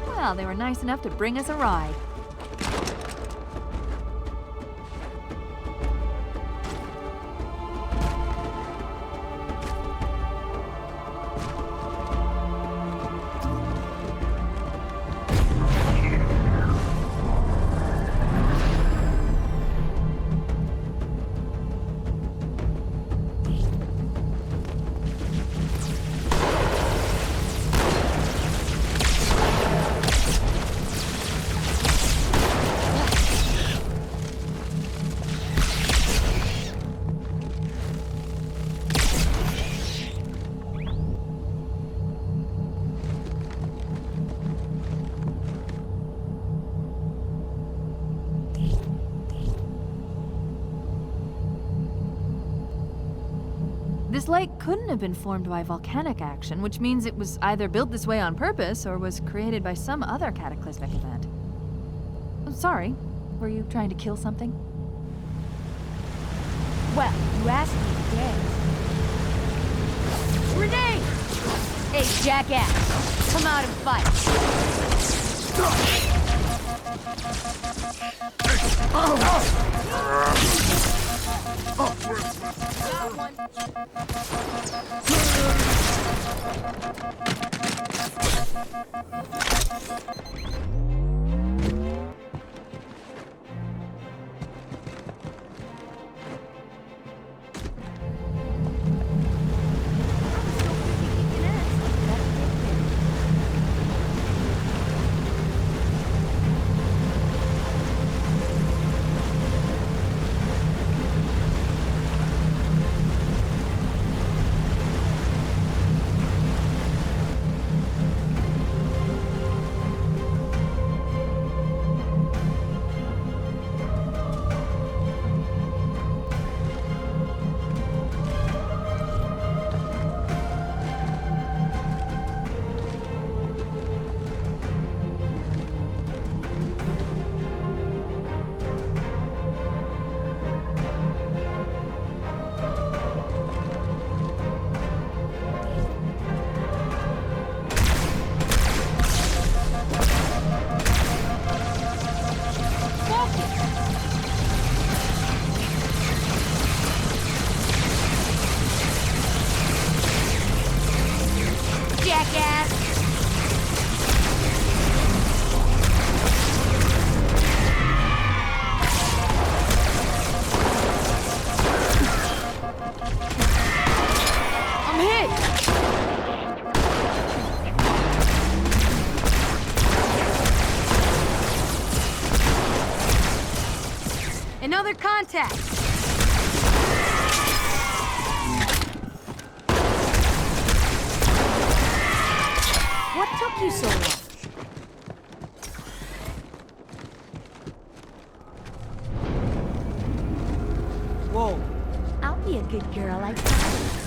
Well, they were nice enough to bring us a ride. This lake couldn't have been formed by volcanic action, which means it was either built this way on purpose or was created by some other cataclysmic event. I'm sorry, were you trying to kill something? Well, you asked me to dance. Grenade! Hey, jackass! Come out and fight! Got one. Another contact! What took you so long? Whoa. I'll be a good girl, I promise.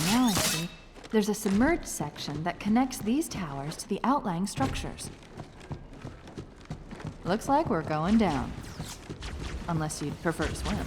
Now I see. There's a submerged section that connects these towers to the outlying structures. Looks like we're going down. Unless you'd prefer to swim.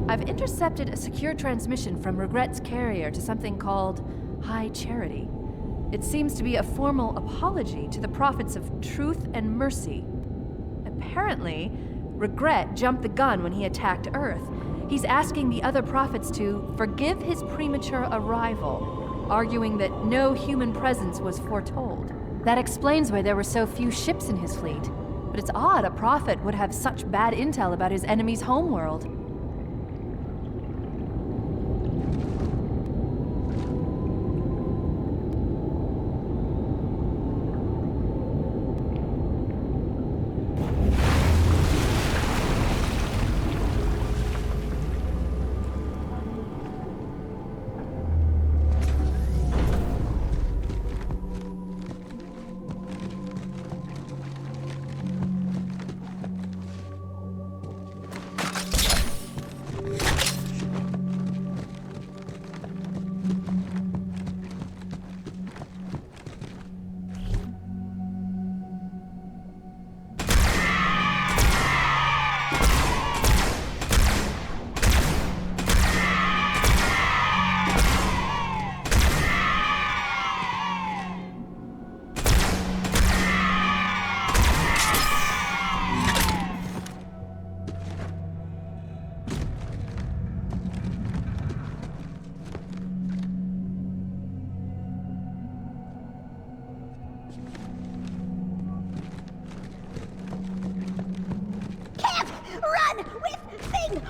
I've intercepted a secure transmission from Regret's carrier to something called High Charity. It seems to be a formal apology to the prophets of truth and mercy. Apparently, Regret jumped the gun when he attacked Earth. He's asking the other prophets to forgive his premature arrival, arguing that no human presence was foretold. That explains why there were so few ships in his fleet. But it's odd a prophet would have such bad intel about his enemy's homeworld. Run with thing!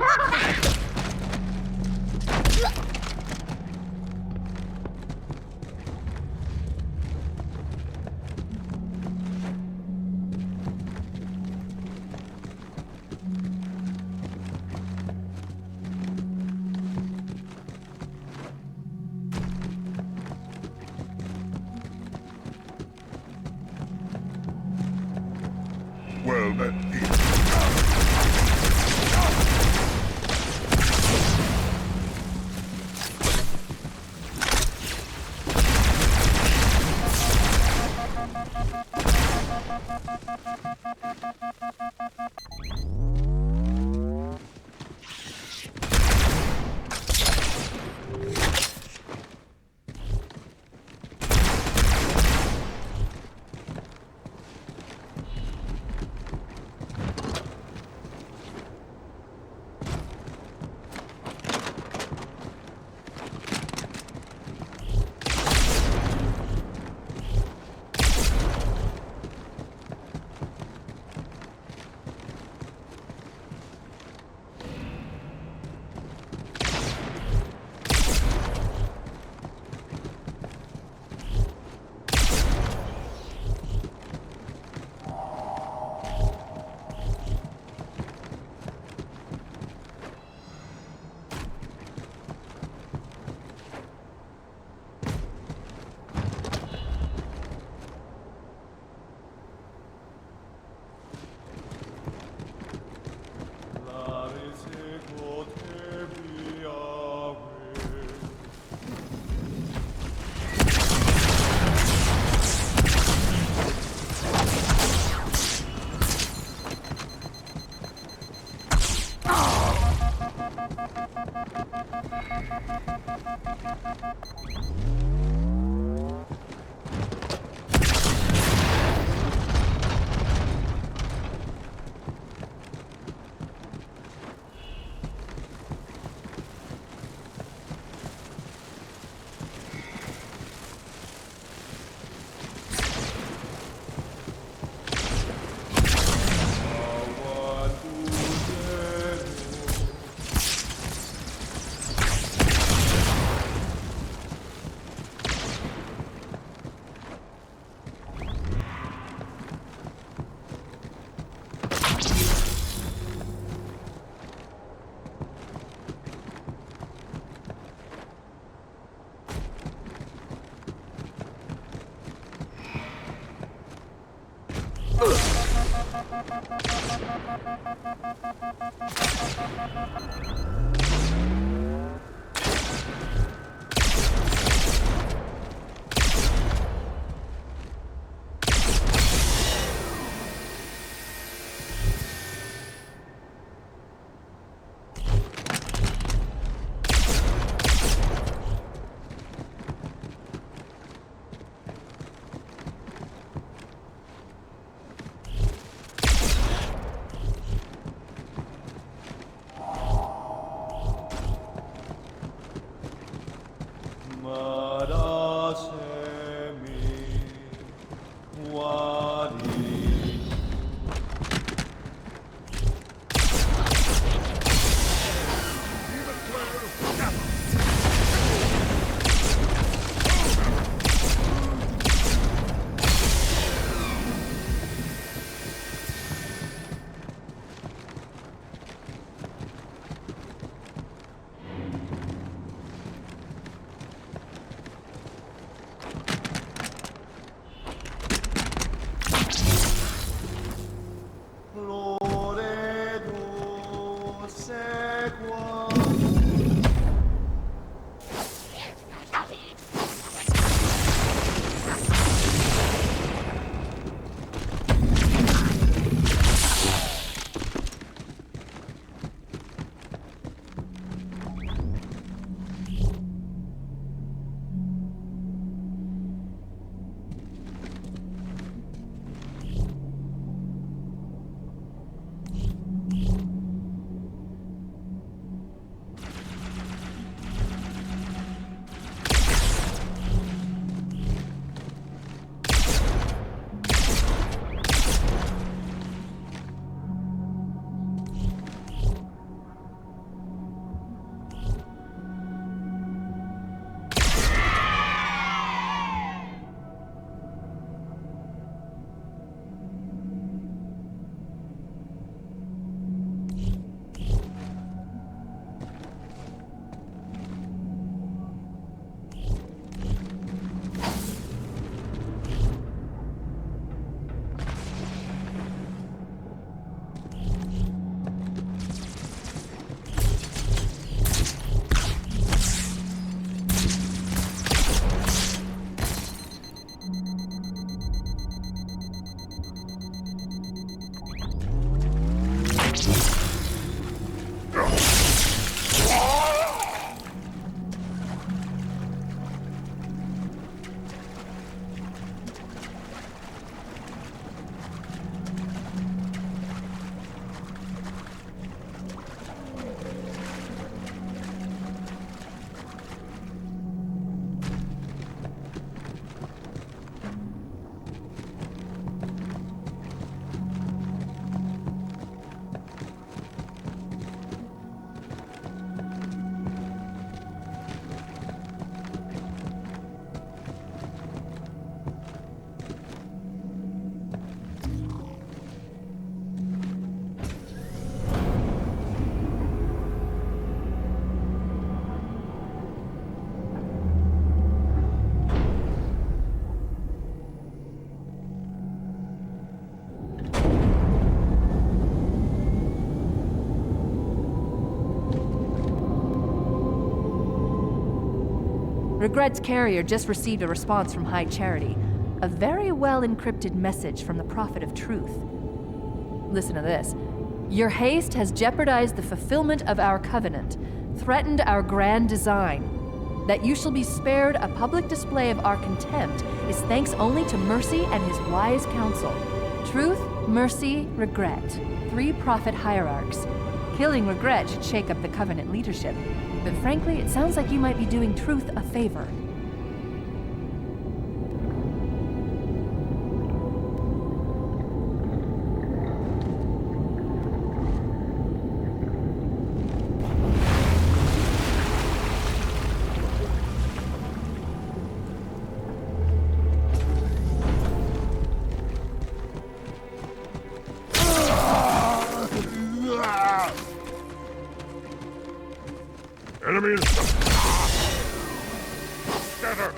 let me. Regret's carrier just received a response from High Charity. A very well-encrypted message from the Prophet of Truth. Listen to this. Your haste has jeopardized the fulfillment of our covenant, threatened our grand design. That you shall be spared a public display of our contempt is thanks only to Mercy and his wise counsel. Truth, Mercy, Regret. 3 prophet hierarchs. Killing Regret should shake up the covenant leadership. But frankly, it sounds like you might be doing Truth a favor. Enemies! Scatter!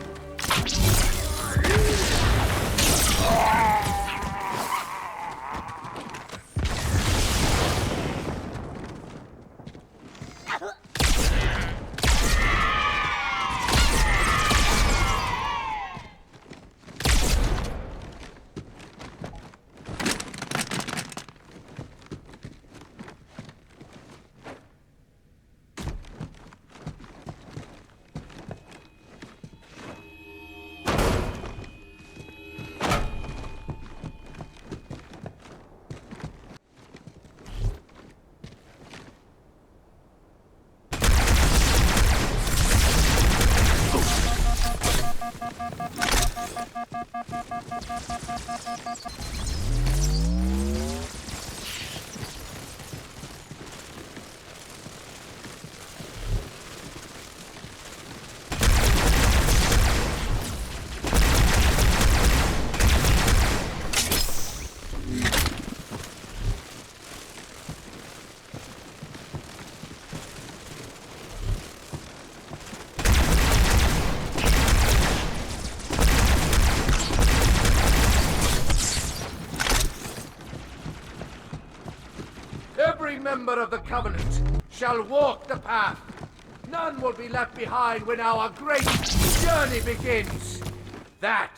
Every member of the Covenant shall walk the path. None will be left behind when our great journey begins. That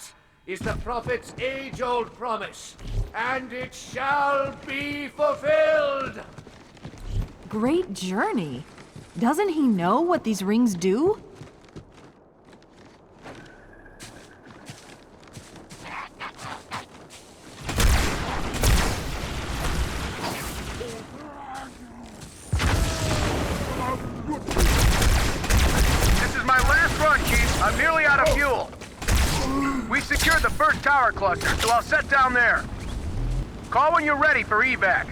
is the Prophet's age-old promise, and it shall be fulfilled! Great journey? Doesn't he know what these rings do? I'm nearly out of fuel. We secured the first tower cluster, so I'll set down there. Call when you're ready for evac.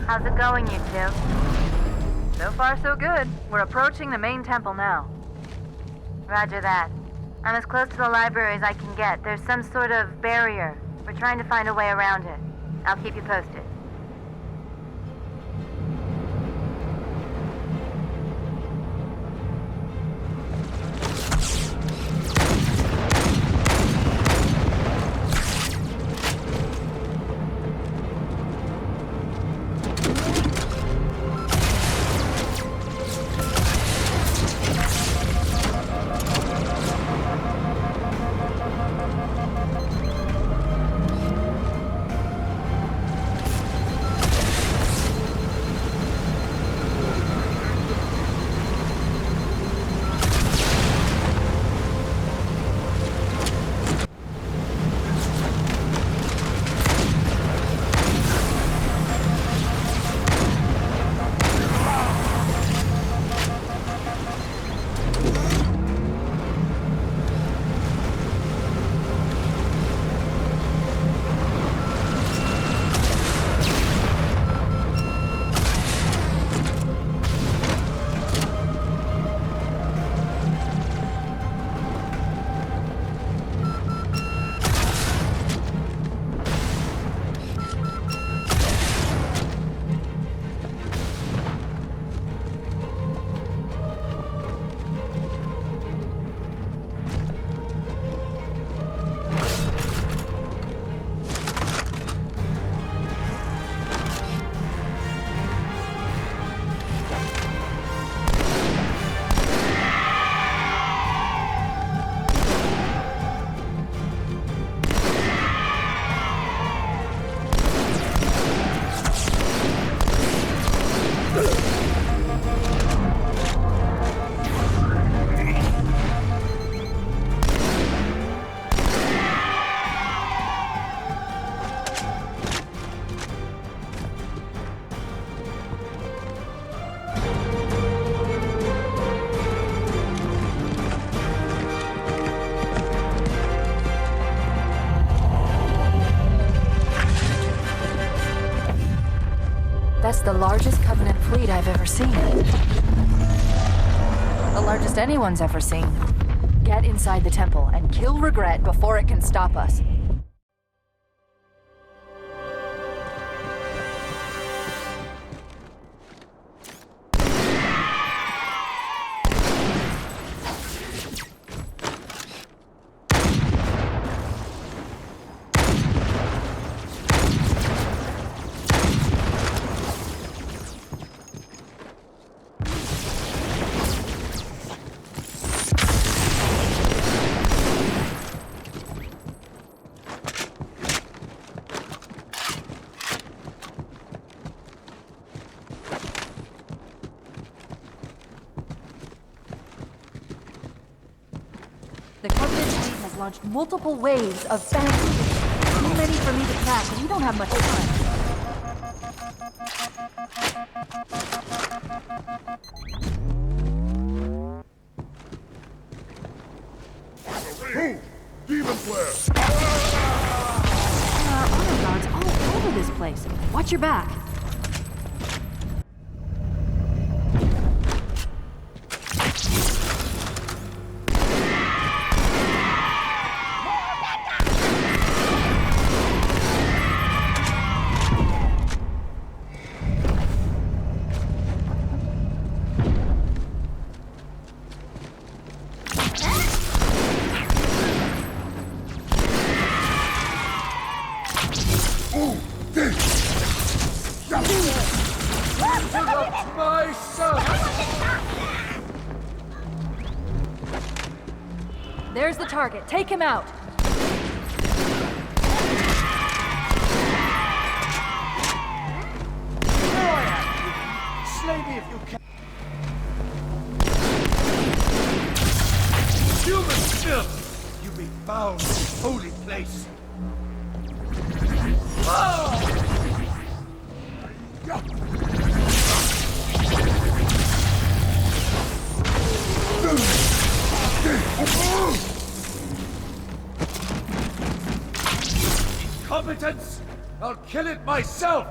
How's it going, you two? So far, so good. We're approaching the main temple now. Roger that. I'm as close to the library as I can get. There's some sort of barrier. We're trying to find a way around it. I'll keep you posted. That's the largest Covenant fleet I've ever seen. The largest anyone's ever seen. Get inside the temple and kill Regret before it can stop us. The Covenant fleet has launched multiple waves of bounties. Too many for me to track, and we don't have much time. Move! Demon flare! There are honor guards all over this place. Watch your back. My son! There's the target. Take him out. Slay me if you can. Human filth! You be found in this holy place. Oh! Incompetence! I'll kill it myself!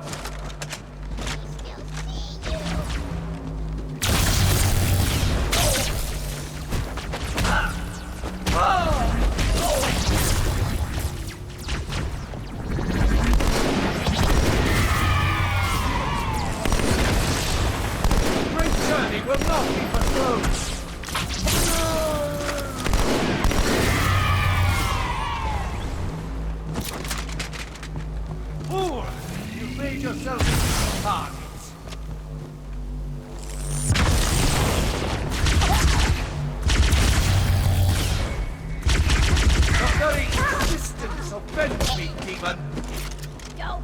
Fool! You've made yourself a target. The very existence offends me, demon. Go.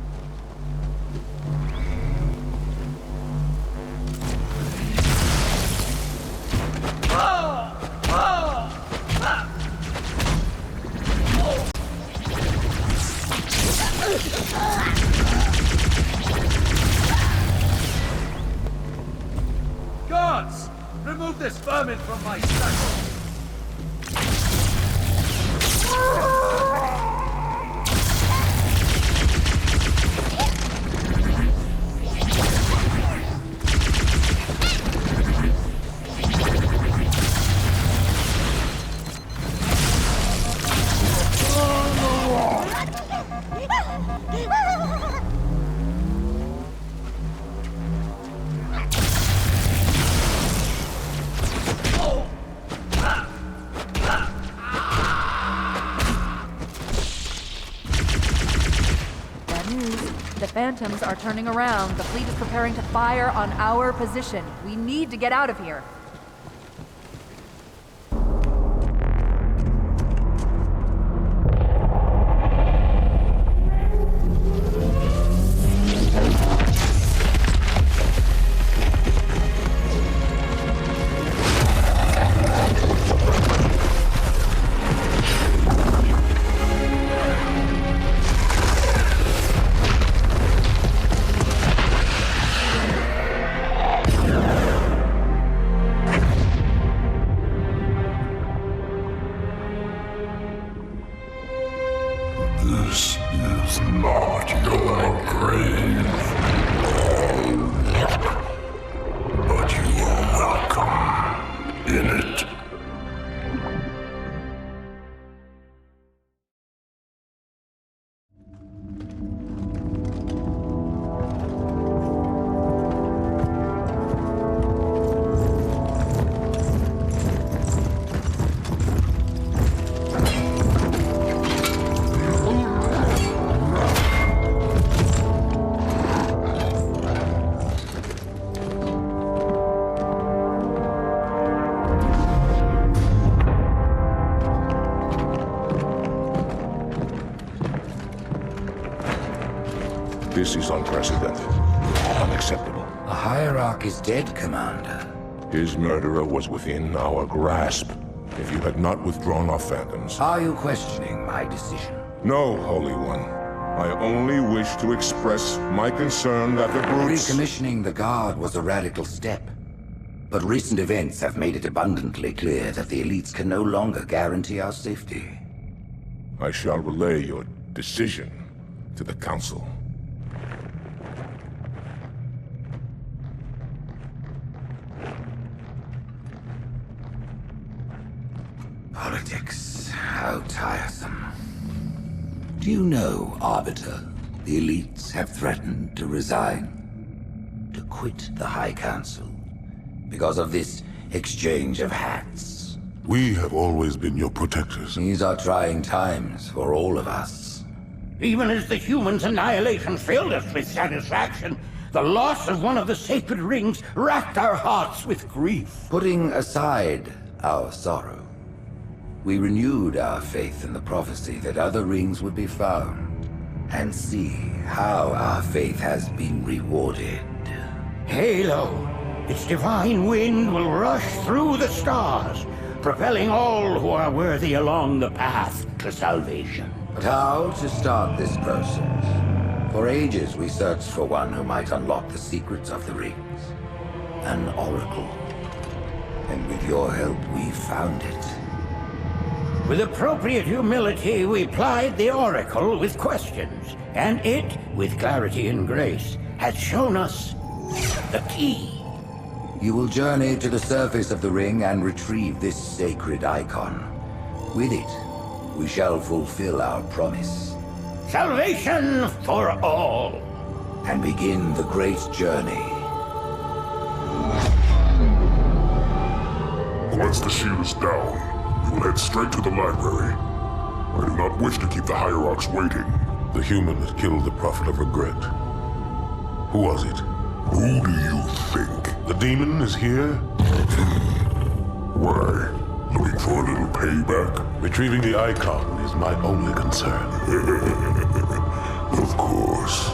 Guards! Remove this vermin from my saddle! The Phantoms are turning around. The fleet is preparing to fire on our position. We need to get out of here. This is not your grave. But you are welcome in it. This is unprecedented. Unacceptable. The Hierarch is dead, Commander. His murderer was within our grasp. If you had not withdrawn our phantoms... Are you questioning my decision? No, Holy One. I only wish to express my concern that the brutes... Recommissioning the Guard was a radical step. But recent events have made it abundantly clear that the elites can no longer guarantee our safety. I shall relay your decision to the Council. Politics, how tiresome. Do you know, Arbiter, the elites have threatened to resign, to quit the High Council, because of this exchange of hats? We have always been your protectors. These are trying times for all of us. Even as the humans' annihilation filled us with satisfaction, the loss of one of the sacred rings racked our hearts with grief. Putting aside our sorrow, we renewed our faith in the prophecy that other rings would be found, and see how our faith has been rewarded. Halo, its divine wind will rush through the stars, propelling all who are worthy along the path to salvation. But how to start this process? For ages we searched for one who might unlock the secrets of the rings. An oracle. And with your help, we found it. With appropriate humility, we plied the Oracle with questions, and it, with clarity and grace, has shown us the key. You will journey to the surface of the ring and retrieve this sacred icon. With it, we shall fulfill our promise. Salvation for all. And begin the great journey. Once the shield is down, we will head straight to the library. I do not wish to keep the Hierarchs waiting. The human that killed the Prophet of Regret. Who was it? Who do you think? The demon is here? Why? Looking for a little payback? Retrieving the icon is my only concern. Of course.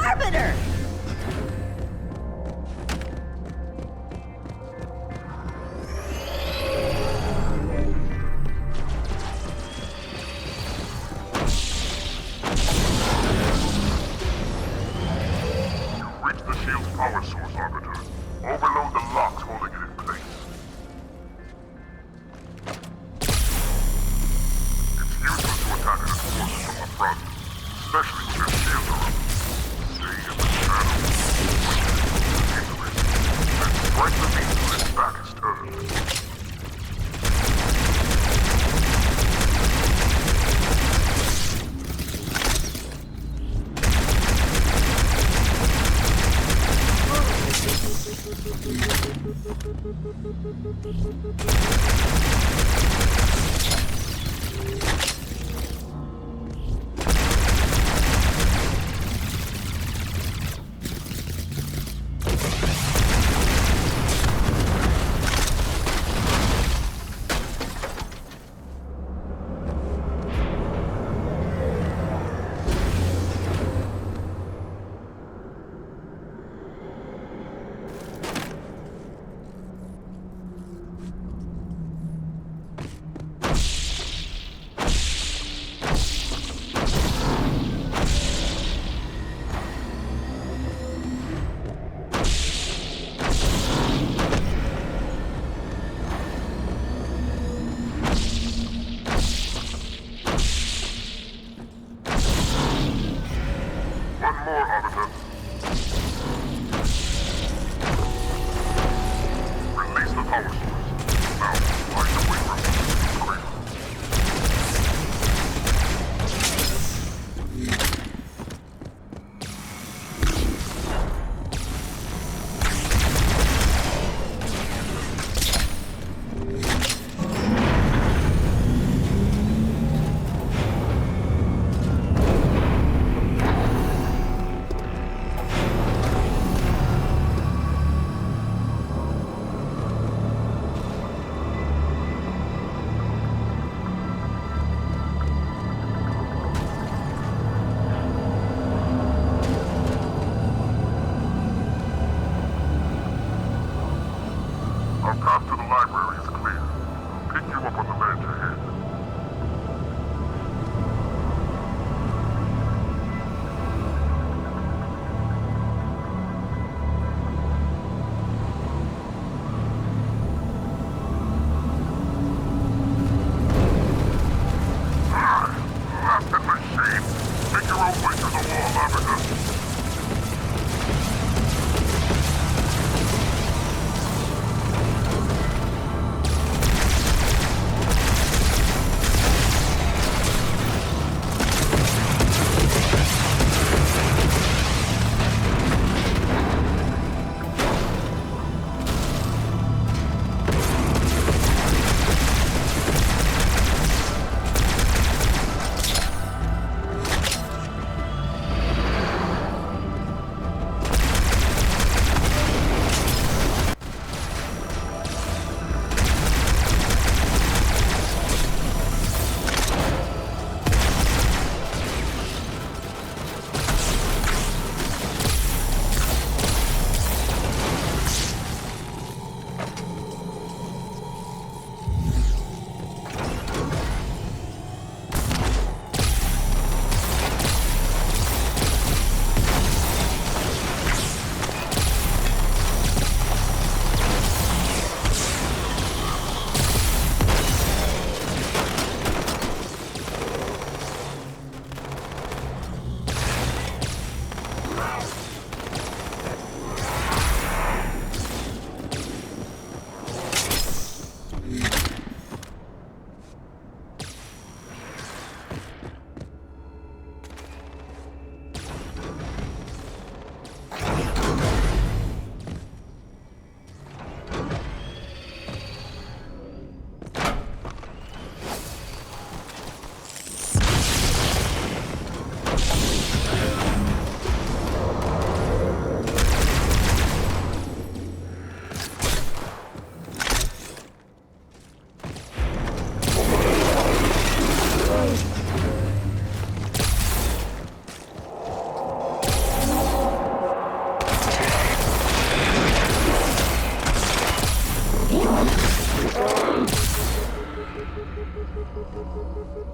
Arbiter! You've reached the shield's power source, Arbiter. Overload the locks holding it in place. It's useless to attack it as forces from the front, especially when their shields are up. Stay in the shadows. Into it. And strike the beast when its back is turned.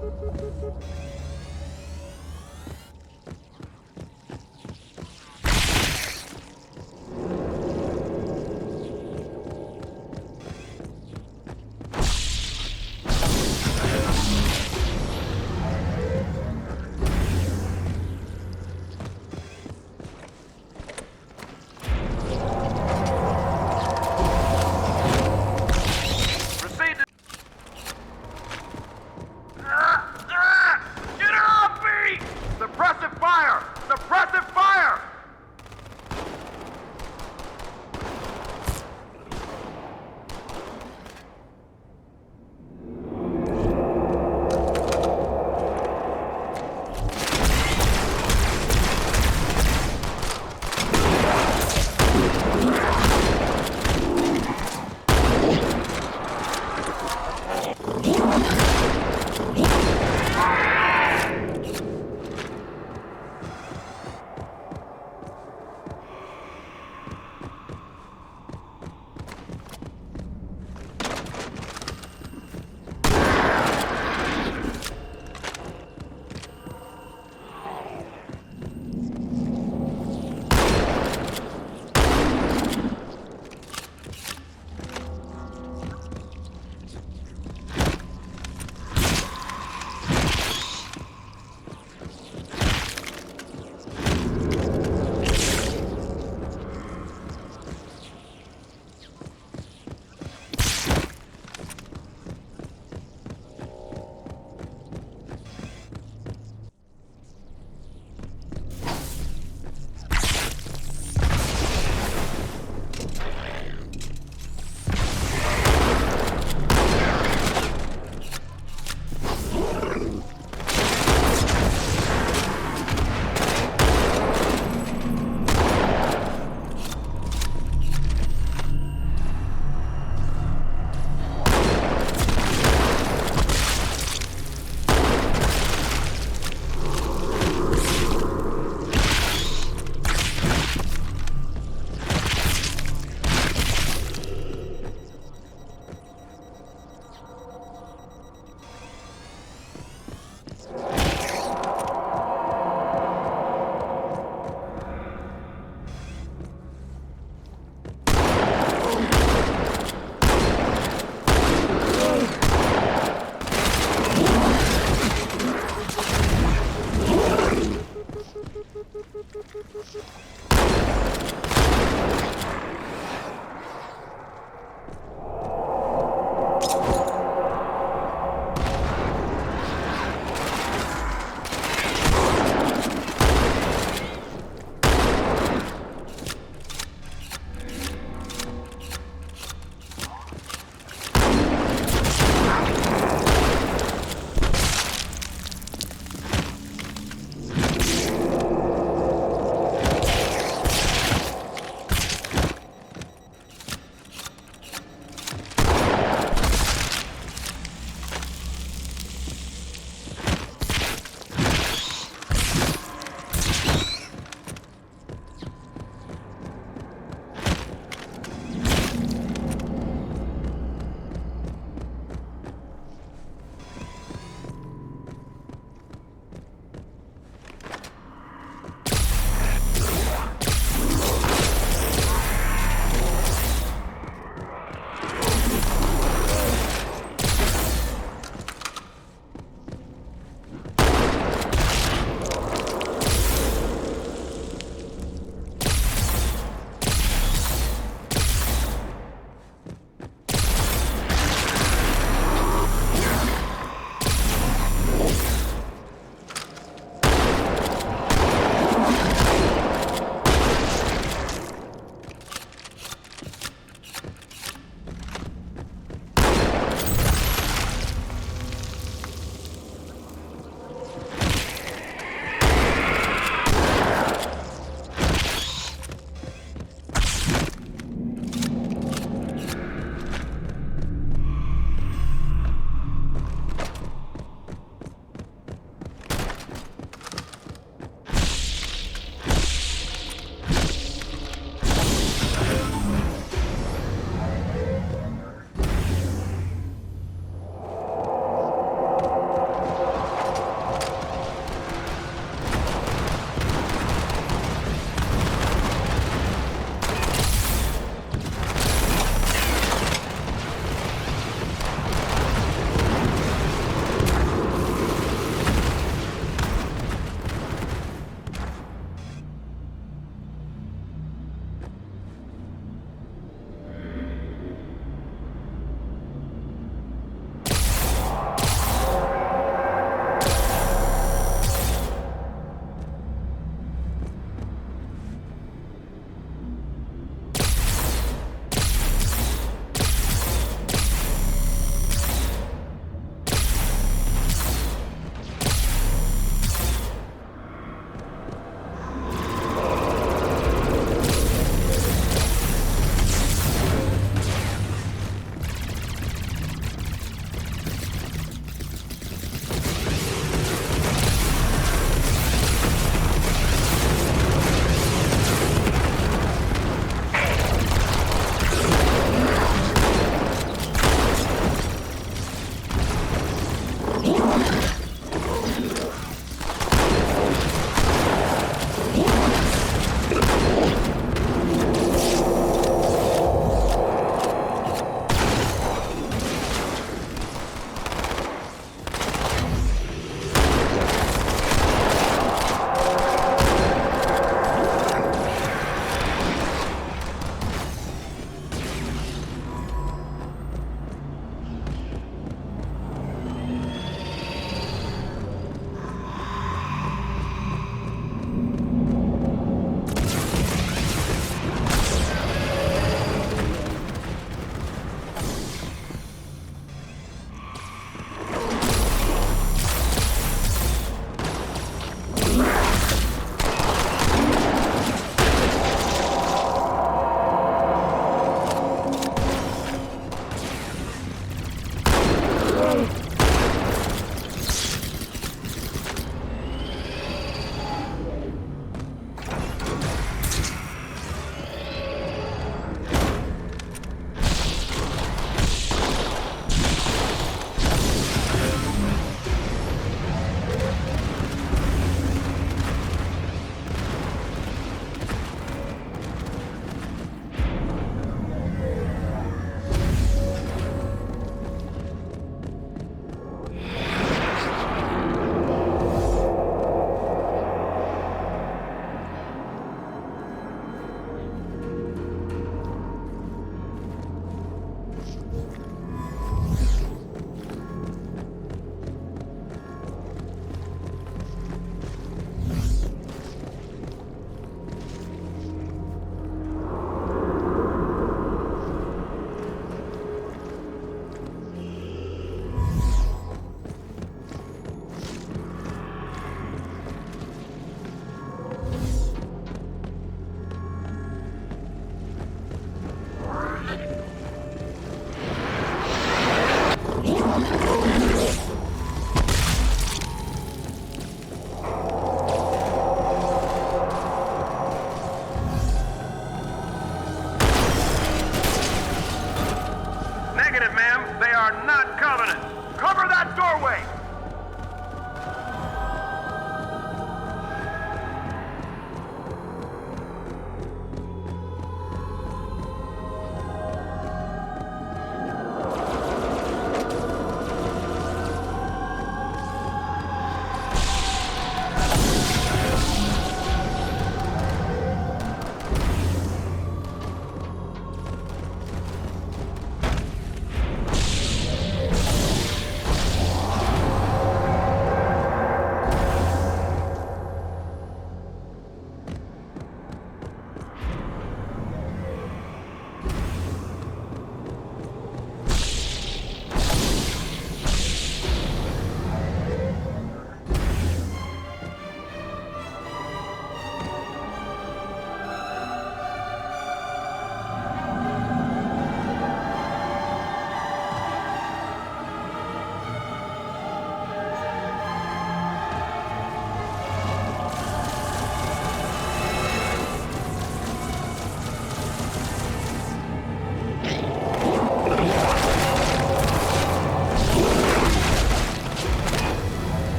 Get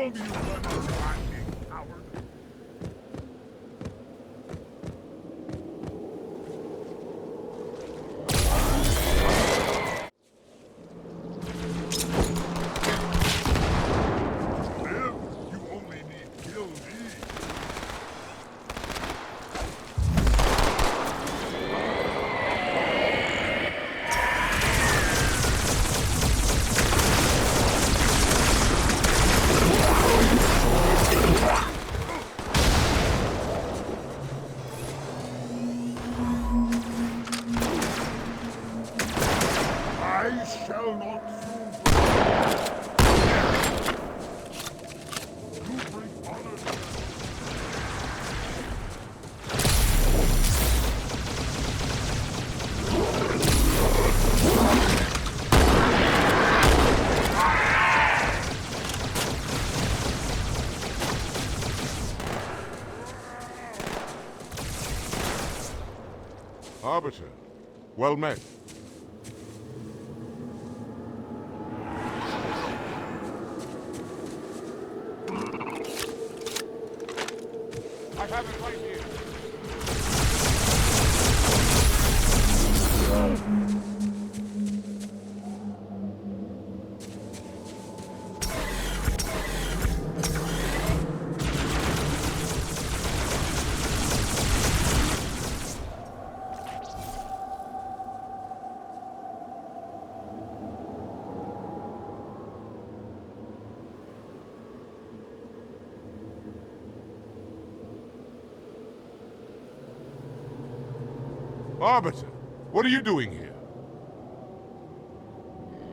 long do you plan on hiding, coward? Arbiter, well met. I have it right here. Arbiter, what are you doing here?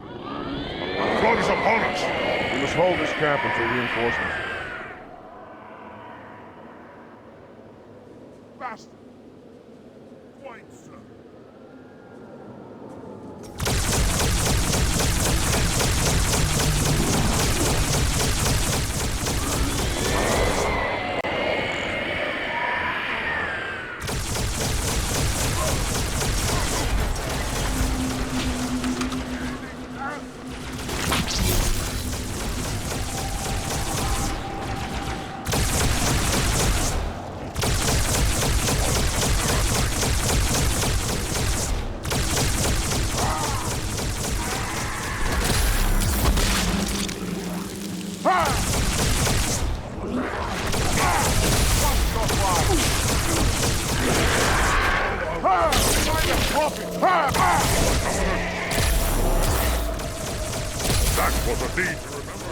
Flood is upon us! We must hold this camp until reinforcements. Faster! Quite so. That was a deed to remember.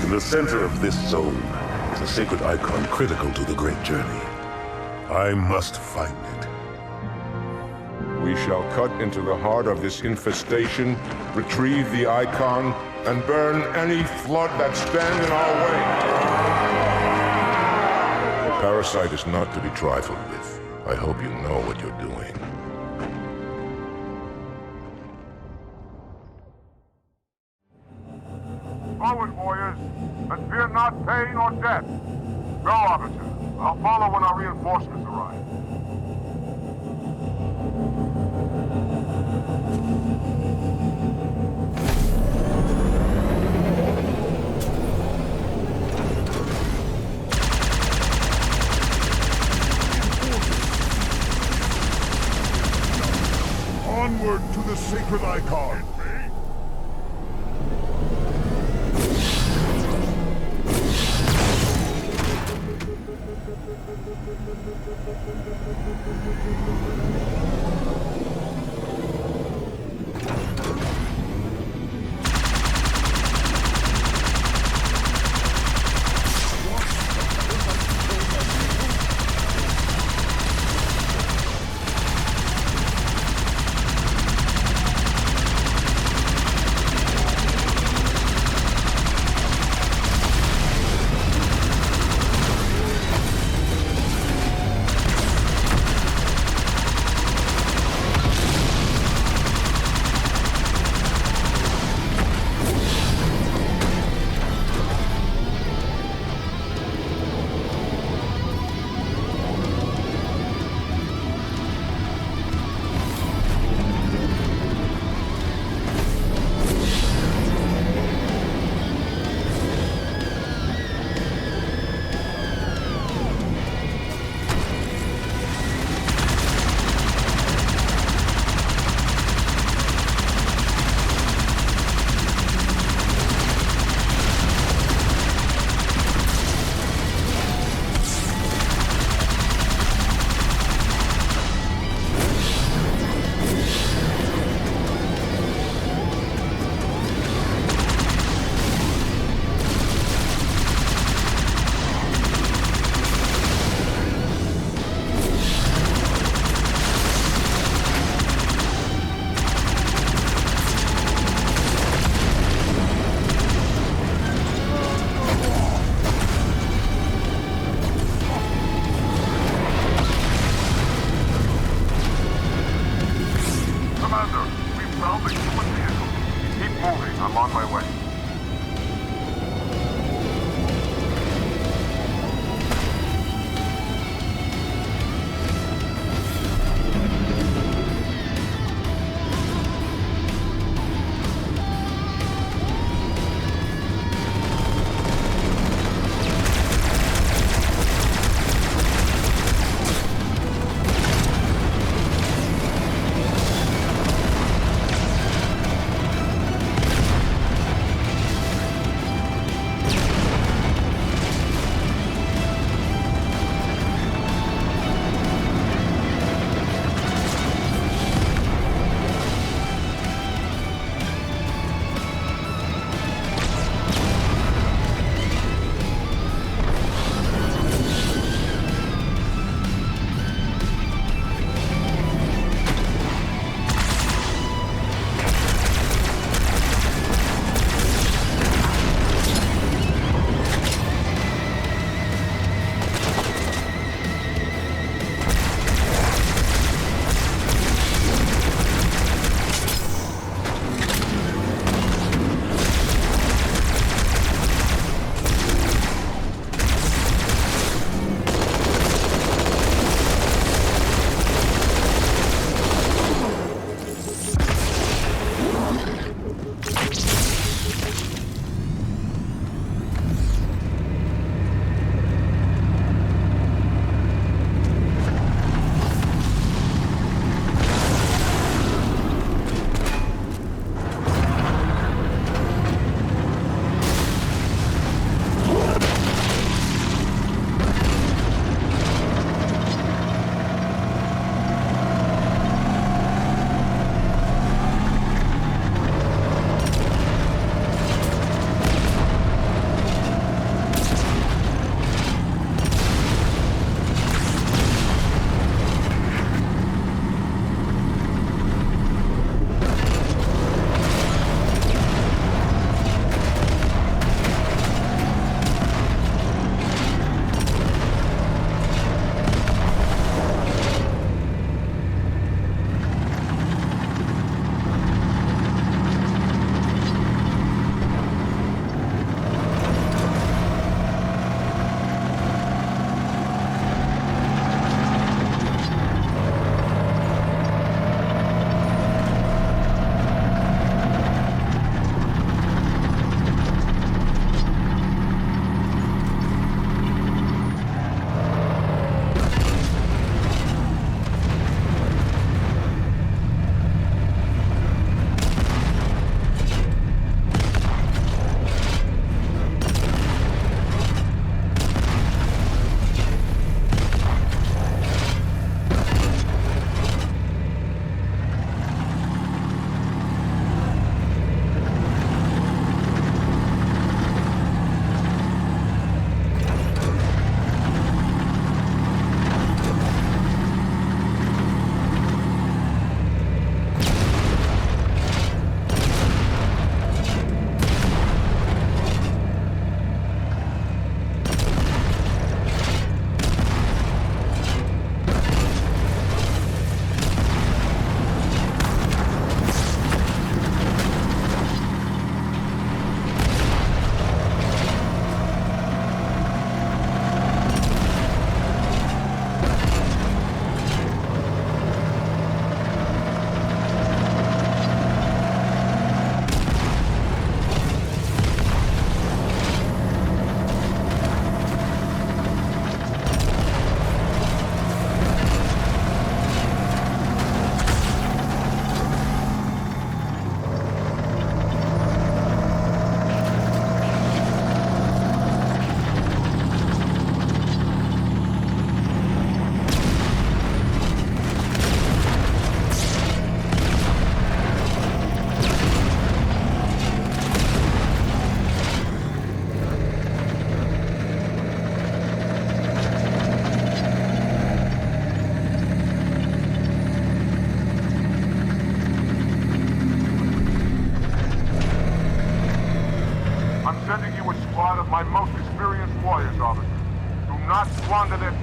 In the center of this zone is a sacred icon critical to the Great Journey. I must find it. We shall cut into the heart of this infestation, retrieve the icon, and burn any flood that stand in our way. The parasite is not to be trifled with. I hope you know what you're doing. Forward, warriors, and fear not pain or death. Go, Arbiter. I'll follow when our reinforcements arrive. Onward to the sacred icon.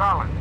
solid.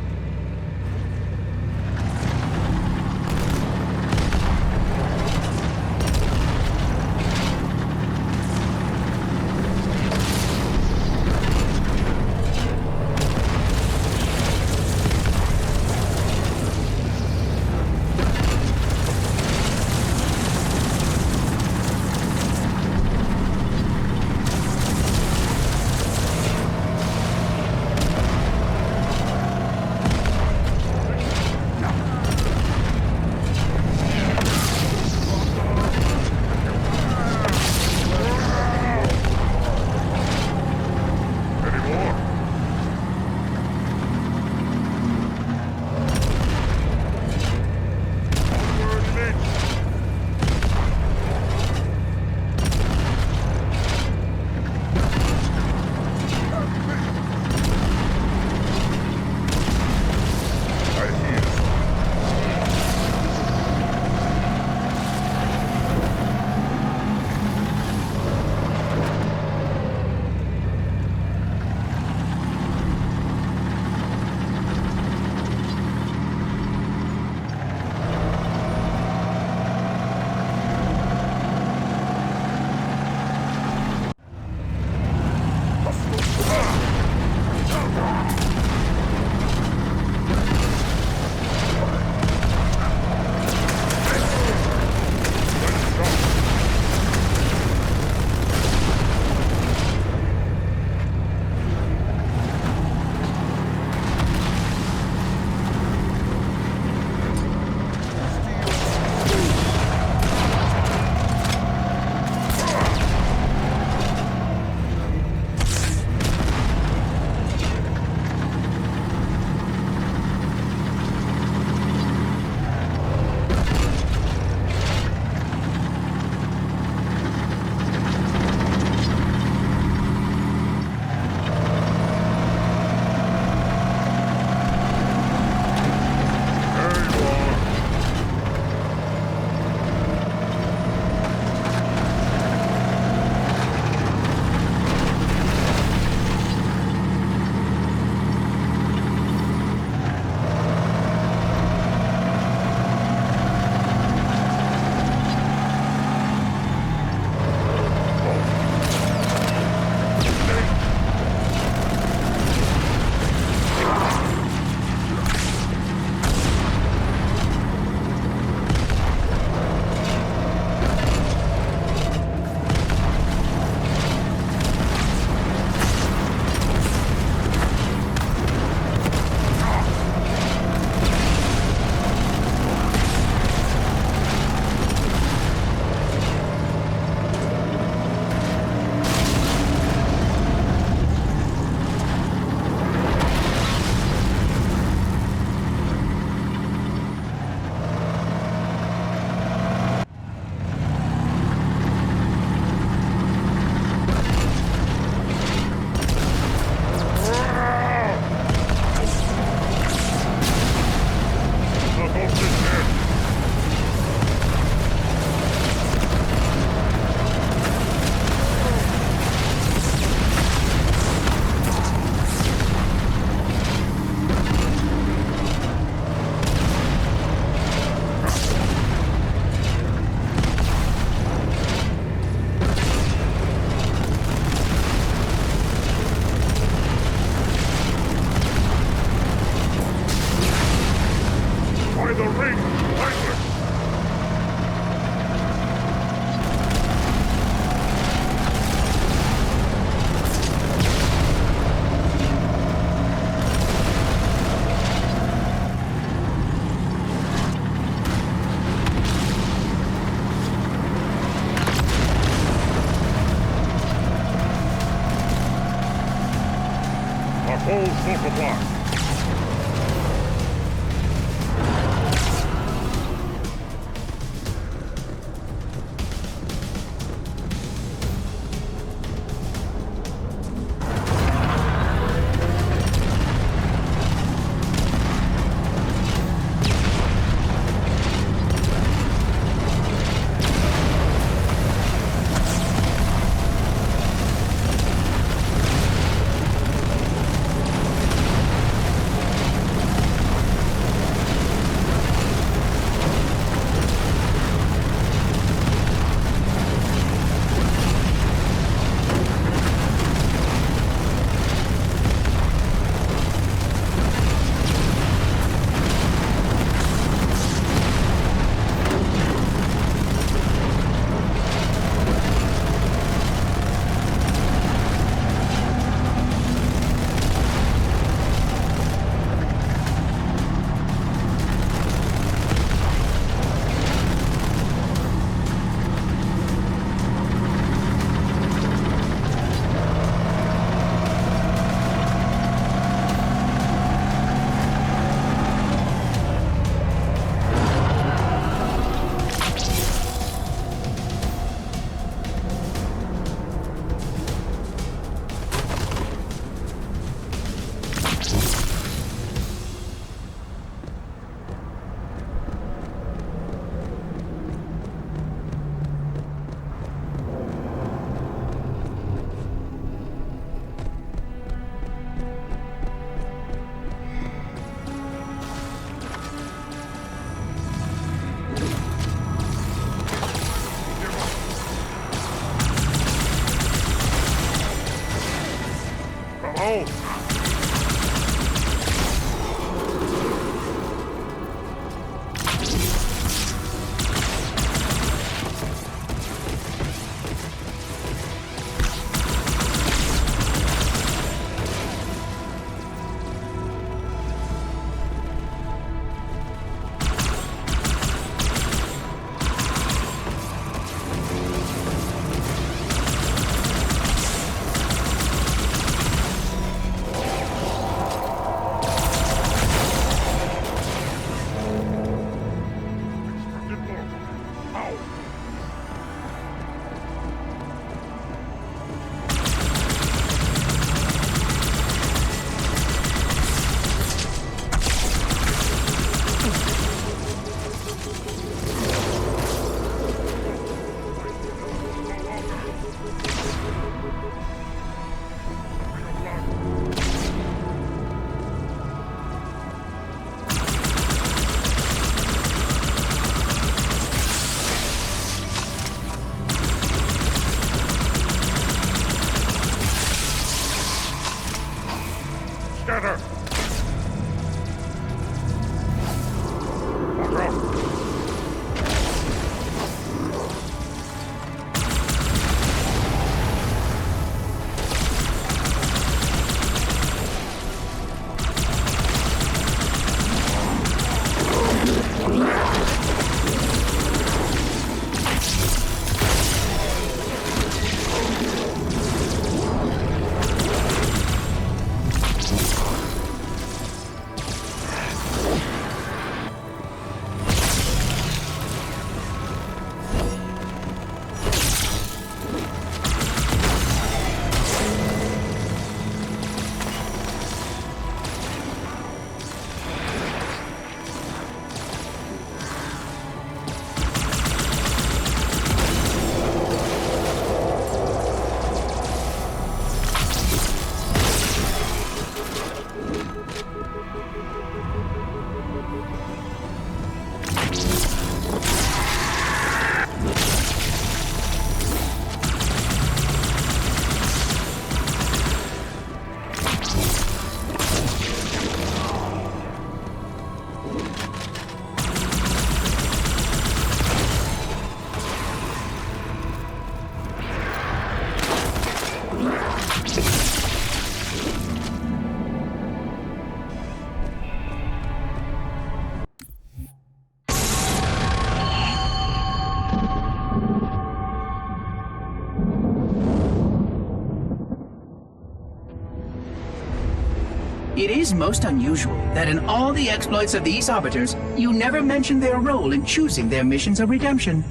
It is most unusual that in all the exploits of these Arbiters, you never mention their role in choosing their missions of redemption.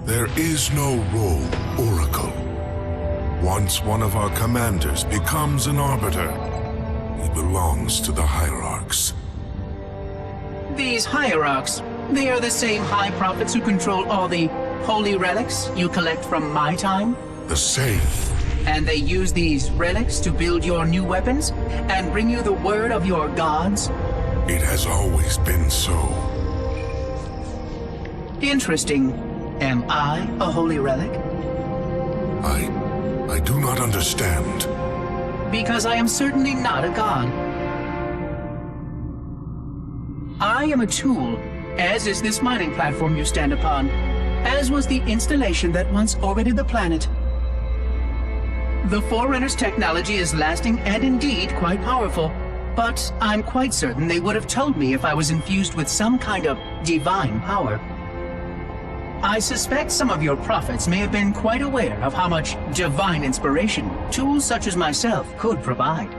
There is no role, Oracle. Once one of our commanders becomes an Arbiter, he belongs to the Hierarchs. These Hierarchs, they are the same High Prophets who control all the holy relics you collect from my time? The same. And they use these relics to build your new weapons and bring you the word of your gods? It has always been so. Interesting. Am I a holy relic? I do not understand. Because I am certainly not a god. I am a tool, as is this mining platform you stand upon, as was the installation that once orbited the planet. The Forerunner's technology is lasting and indeed quite powerful, but I'm quite certain they would have told me if I was infused with some kind of divine power. I suspect some of your prophets may have been quite aware of how much divine inspiration tools such as myself could provide.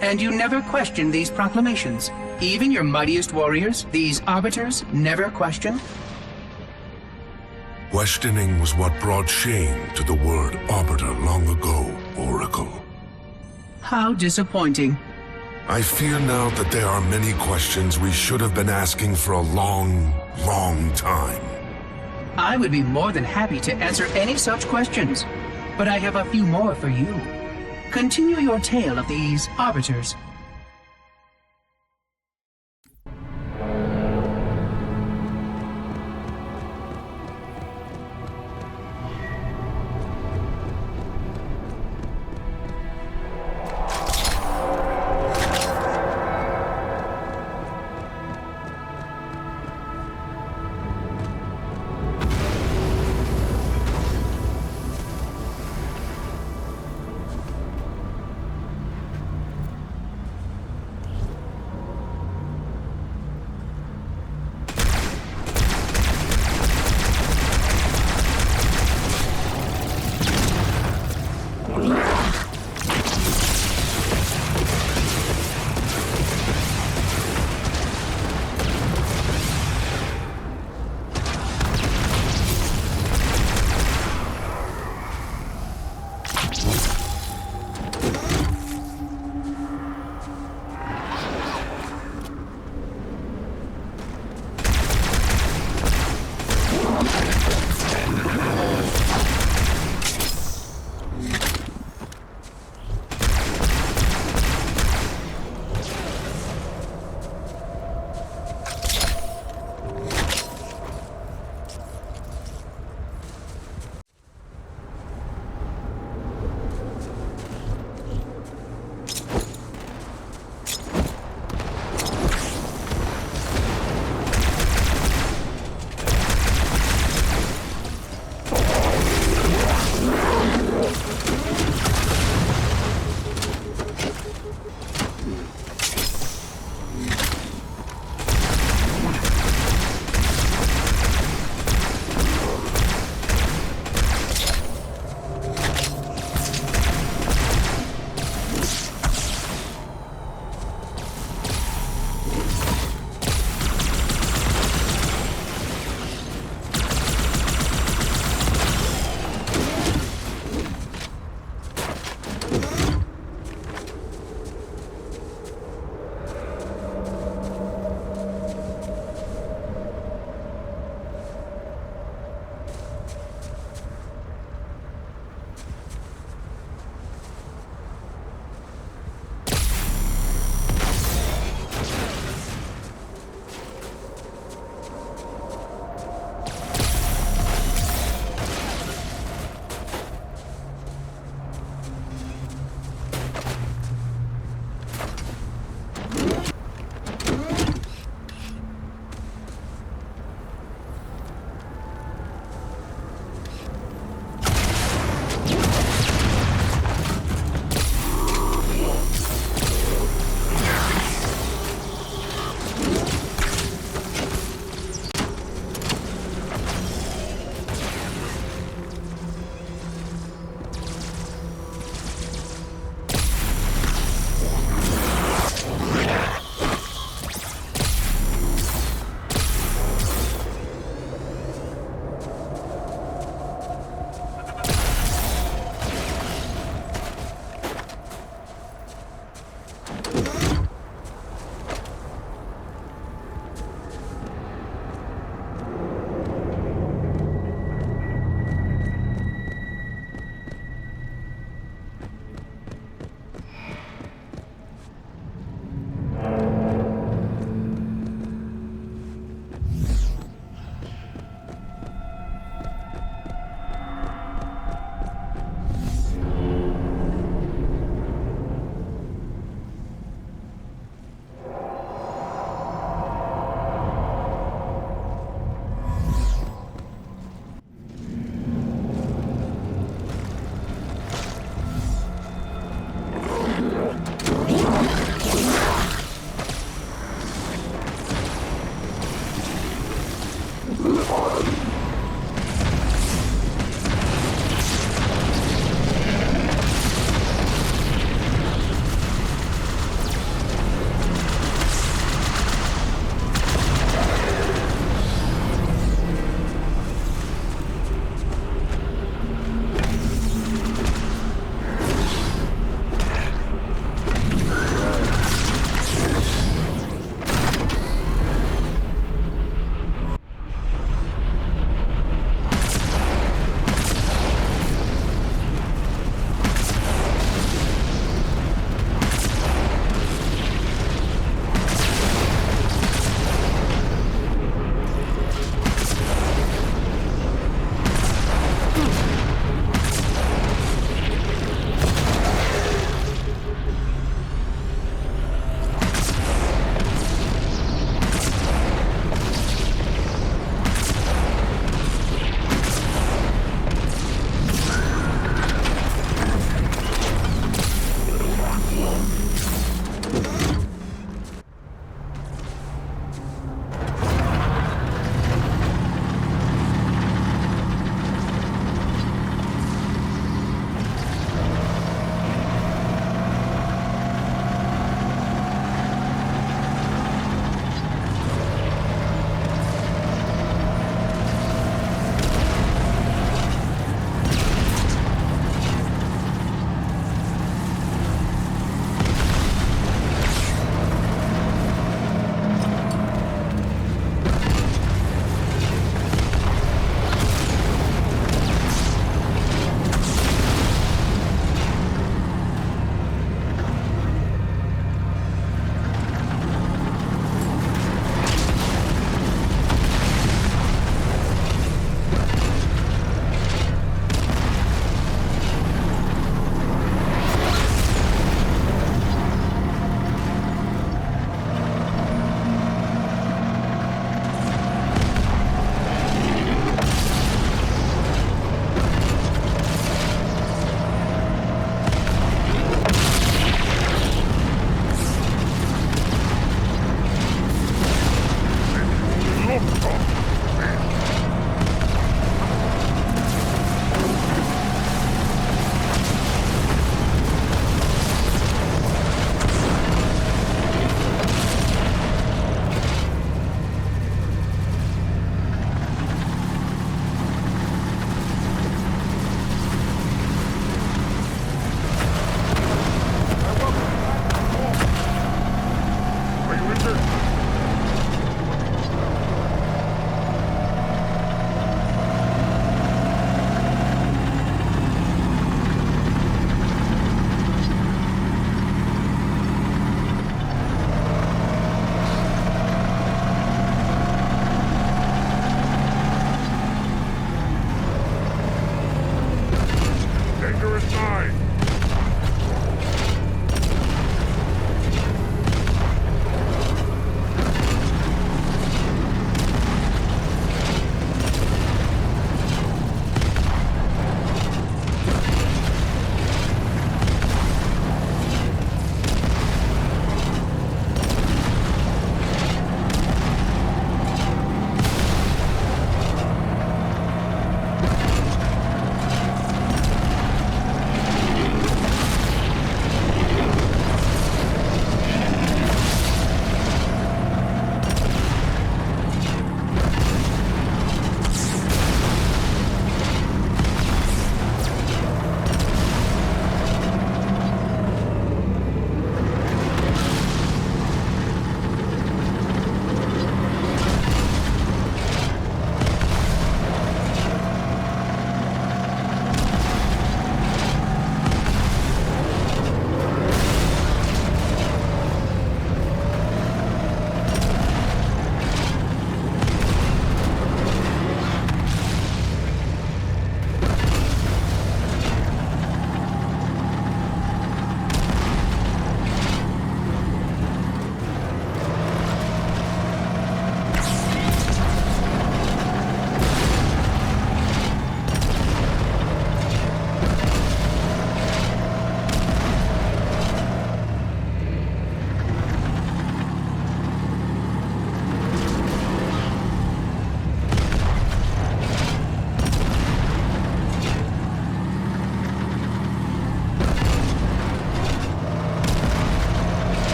And you never questioned these proclamations. Even your mightiest warriors, these Arbiters, never questioned? Questioning was what brought shame to the word Arbiter long ago, Oracle. How disappointing. I fear now that there are many questions we should have been asking for a long, long time. I would be more than happy to answer any such questions, but I have a few more for you. Continue your tale of these Arbiters.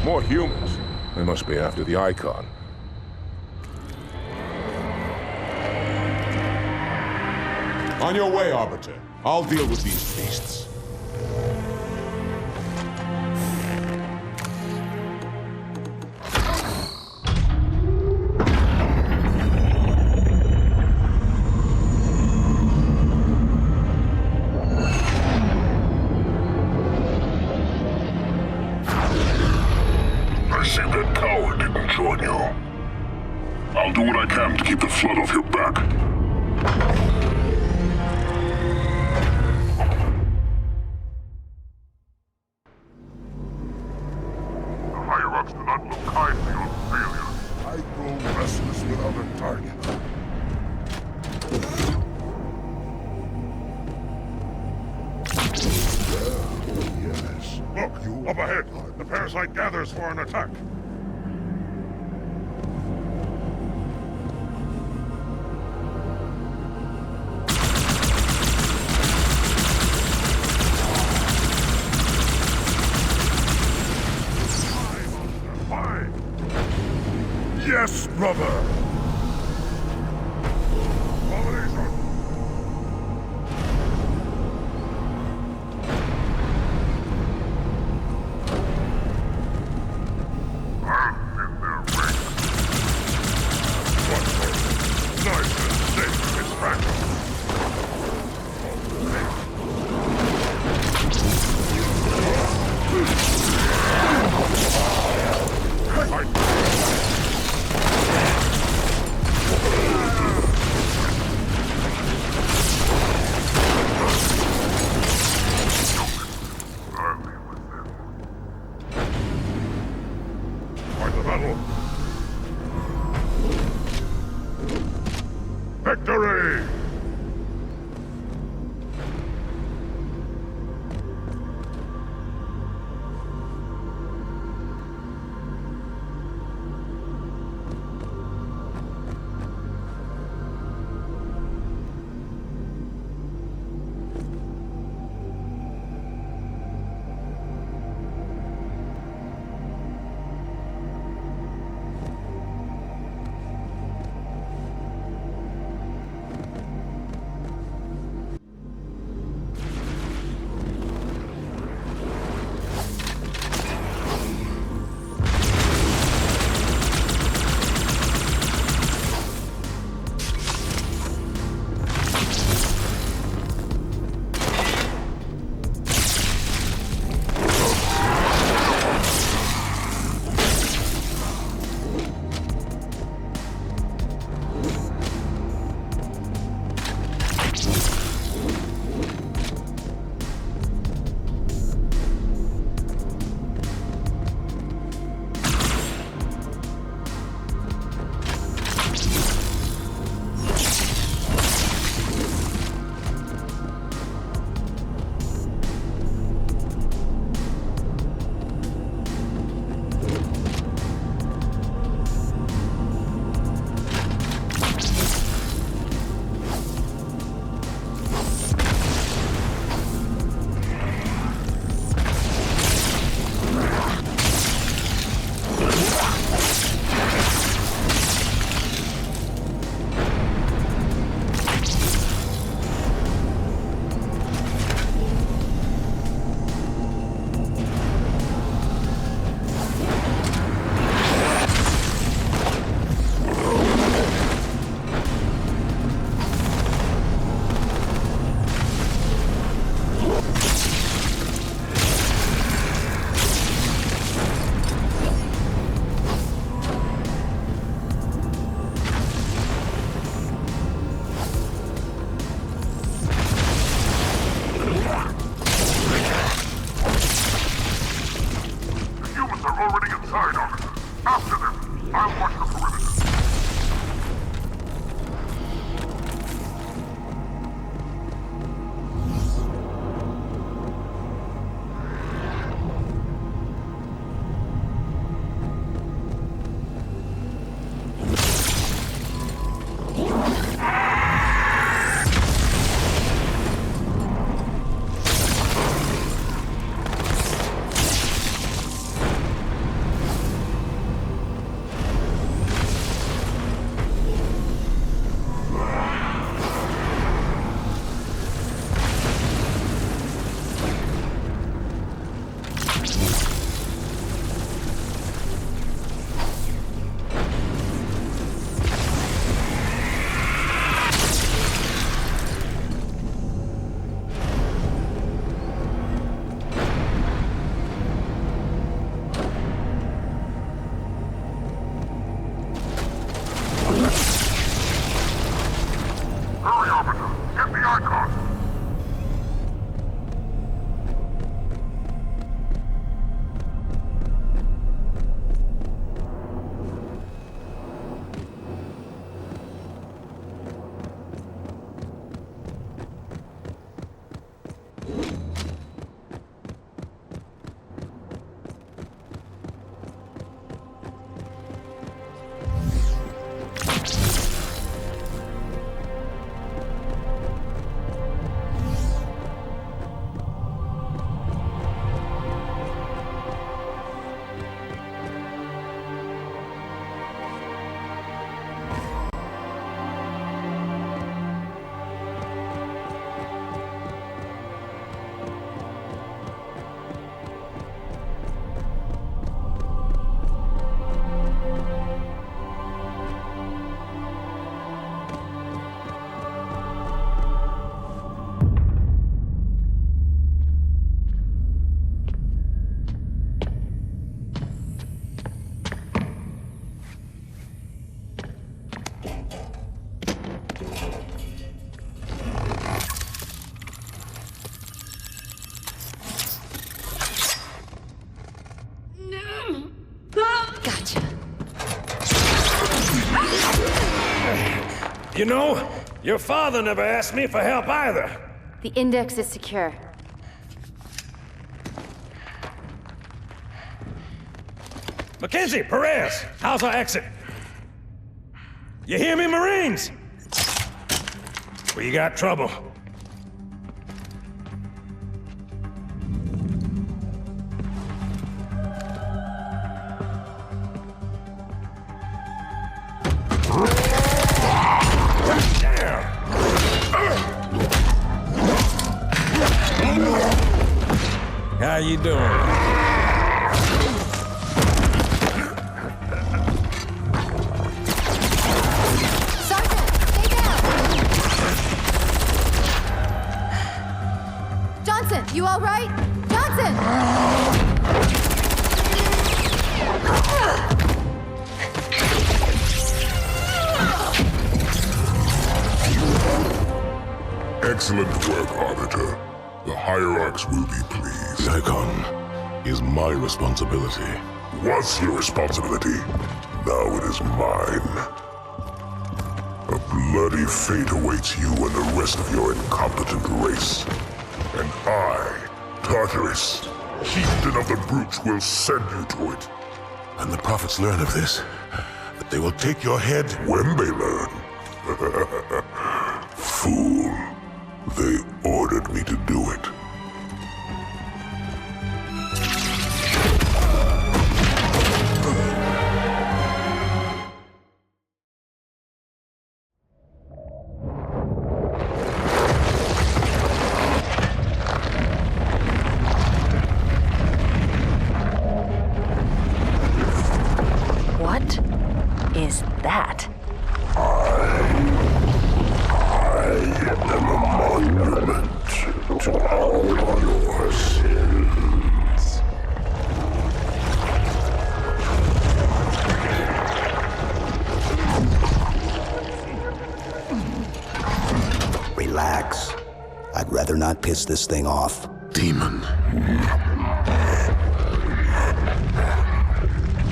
More humans. They must be after the icon. On your way, Arbiter. I'll deal with these beasts. I see that coward didn't join you. I'll do what I can to keep the flood off your back. The higher-ups do not look kindly on failure. I grow restless without a target. Yes. Look, you up ahead. The parasite gathers for an attack. Yes, brother! Abomination! I'm in their ranks. One person, nice and safe, is fragile. Victory! You know, your father never asked me for help either. The index is secure. Mackenzie, Perez, how's our exit? You hear me, Marines? We got trouble. How you doing? You all right? Johnson! Excellent work, Arbiter. The hierarchs will be pleased. Nikon is my responsibility. Was your responsibility. Now it is mine. A bloody fate awaits you and the rest of your incompetent race. And I, Tartarus, chieftain of the brutes, will send you to it. And the prophets learn of this, that they will take your head when they learn. Fool. They ordered me to do it. Is that? I am a monument to all your sins. Relax. I'd rather not piss this thing off. Demon.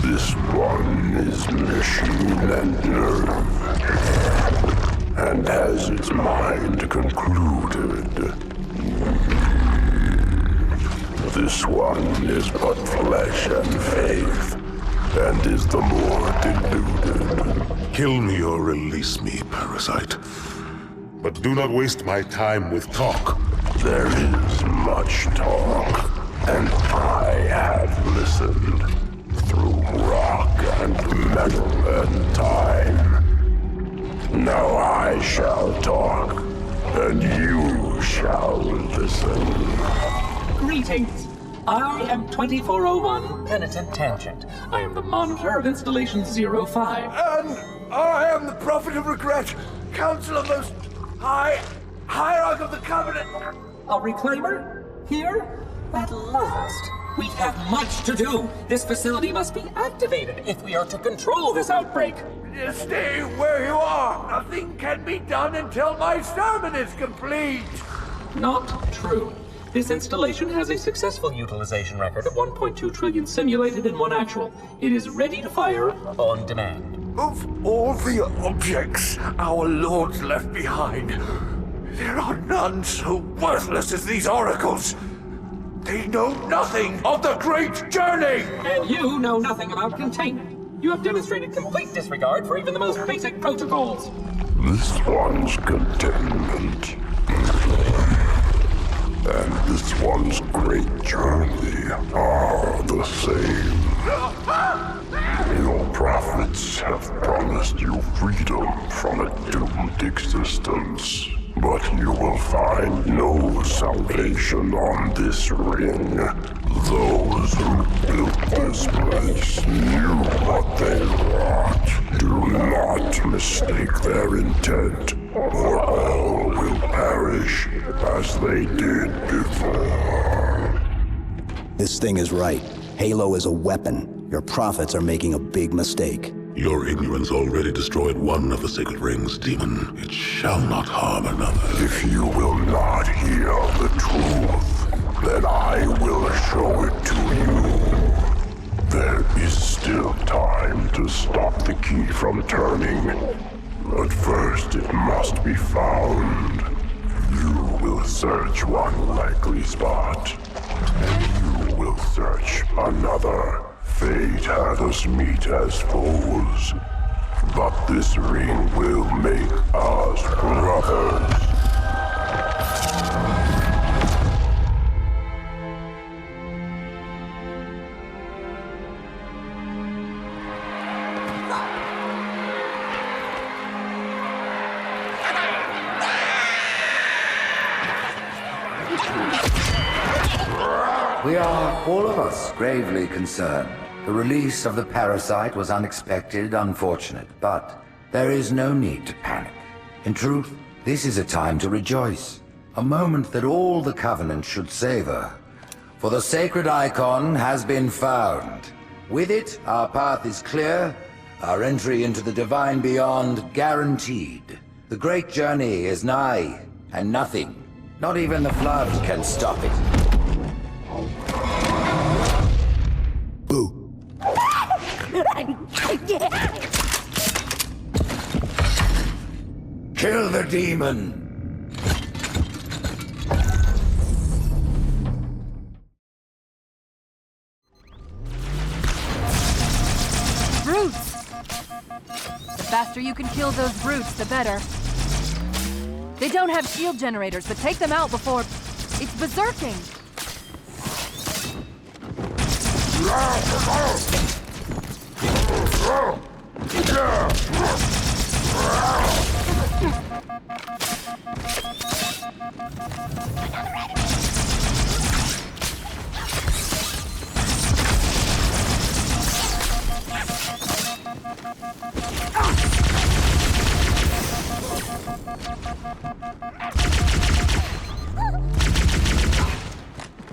This one is machine and nerve, and has its mind concluded. This one is but flesh and faith, and is the more deluded. Kill me or release me, parasite. But do not waste my time with talk. There is much talk, and I have listened. Through rock and metal and time. Now I shall talk, and you shall listen. Greetings. I am 2401 Penitent Tangent. I am the monitor of Installation 05. And I am the Prophet of Regret, Counselor Most High, Hierarch of the Covenant. A reclaimer? Here? At last. We have much to do. This facility must be activated if we are to control this outbreak. Stay where you are. Nothing can be done until my sermon is complete. Not true. This installation has a successful utilization record of 1.2 trillion simulated and 1 actual. It is ready to fire on demand. Of all the objects our lords left behind, there are none so worthless as these oracles. They know nothing of the great journey! And you know nothing about containment. You have demonstrated complete disregard for even the most basic protocols. This one's containment. And this one's great journey are the same. Your prophets have promised you freedom from a doomed existence. But you will find no salvation on this ring. Those who built this place knew what they wrought. Do not mistake their intent, or all will perish as they did before. This thing is right. Halo is a weapon. Your prophets are making a big mistake. Your ignorance already destroyed one of the sacred rings, demon. It shall not harm another. If you will not hear the truth, then I will show it to you. There is still time to stop the key from turning. But first it must be found. You will search one likely spot, and you will search another. Fate had us meet as foes, but this ring will make us brothers. We are, all of us, gravely concerned. The release of the parasite was unexpected, unfortunate, but there is no need to panic. In truth, this is a time to rejoice. A moment that all the Covenant should savor. For the sacred icon has been found. With it, our path is clear, our entry into the divine beyond guaranteed. The great journey is nigh, and nothing, not even the flood, can stop it. Kill the demon! Brutes! The faster you can kill those brutes, the better. They don't have shield generators, but take them out before... It's berserking!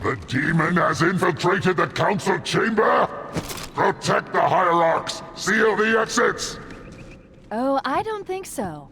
The demon has infiltrated the council chamber? Protect the hierarchs! Seal the exits! Oh, I don't think so.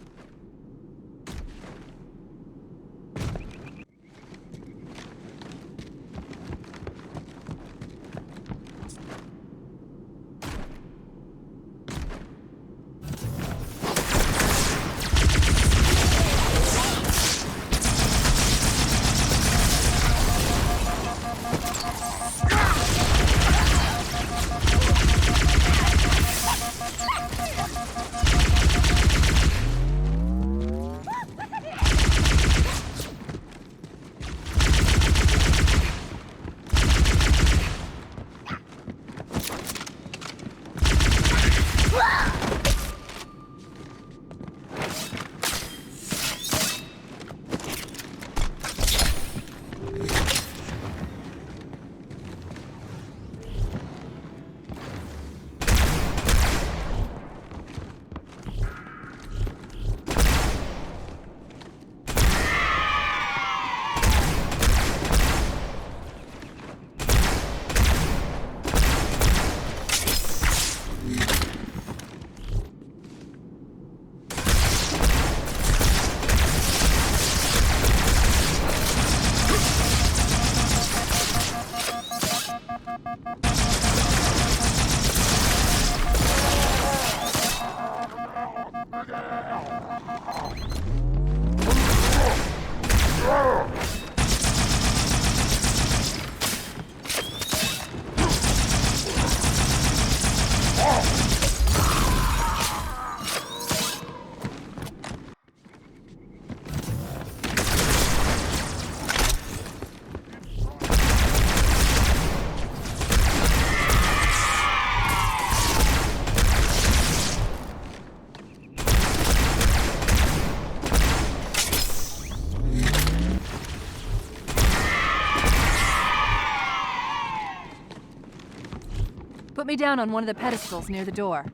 Put me down on one of the pedestals near the door.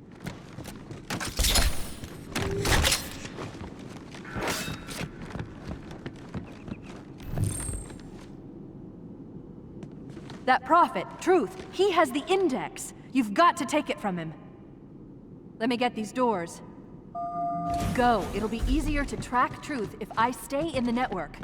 That prophet, Truth, he has the index. You've got to take it from him. Let me get these doors. Go. It'll be easier to track Truth if I stay in the network.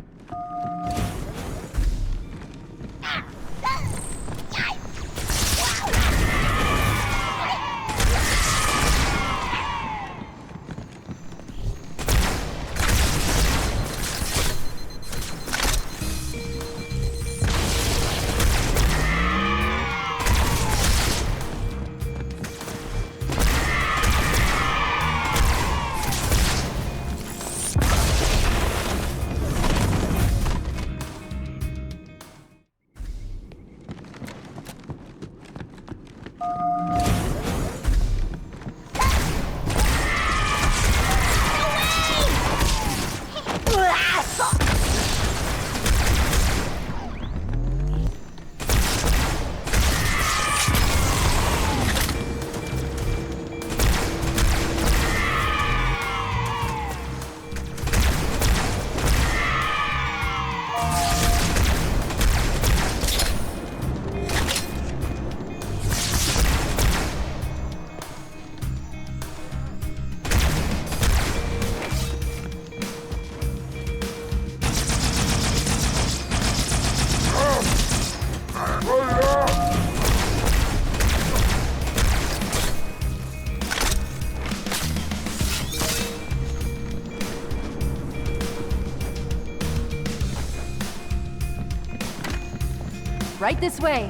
Right this way.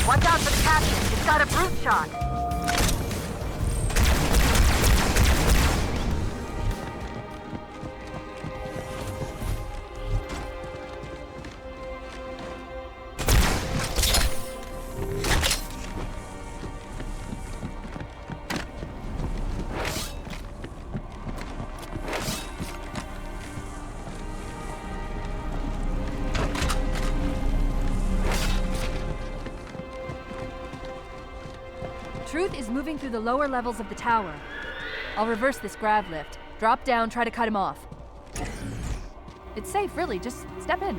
Watch out for the captain. It's got a brute shot. Truth is moving through the lower levels of the tower. I'll reverse this grav lift. Drop down, try to cut him off. It's safe, really. Just step in.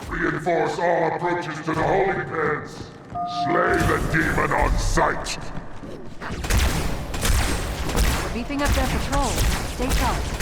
Reinforce all approaches to the holding pens. Slay the demon on sight. We're beefing up their patrol. Stay sharp.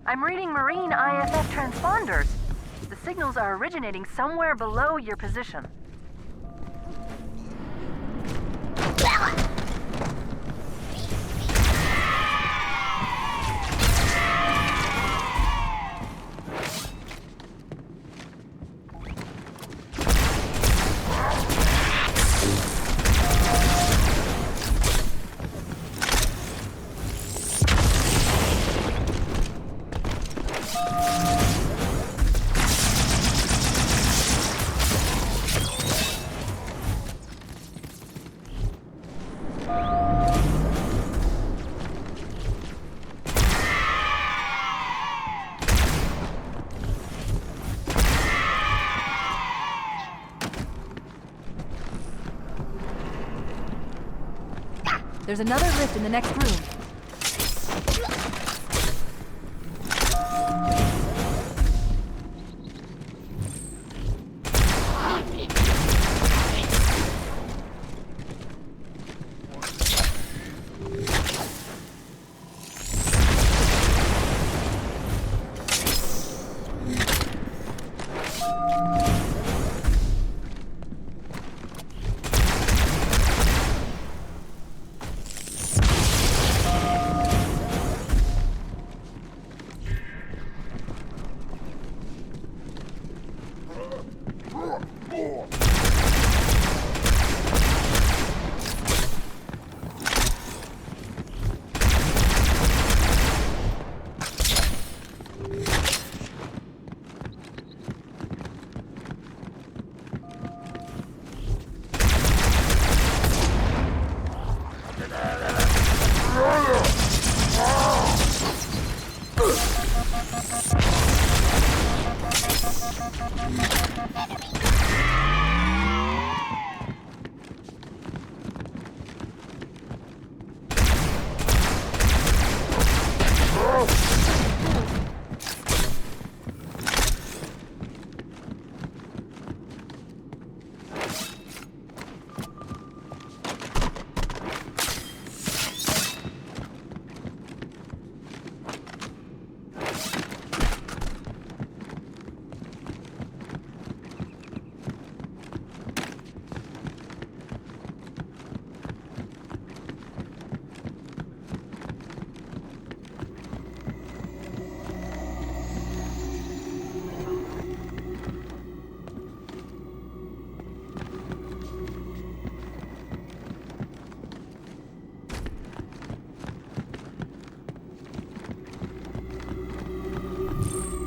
I'm reading marine IFF transponders. The signals are originating somewhere below your position. There's another lift in the next room.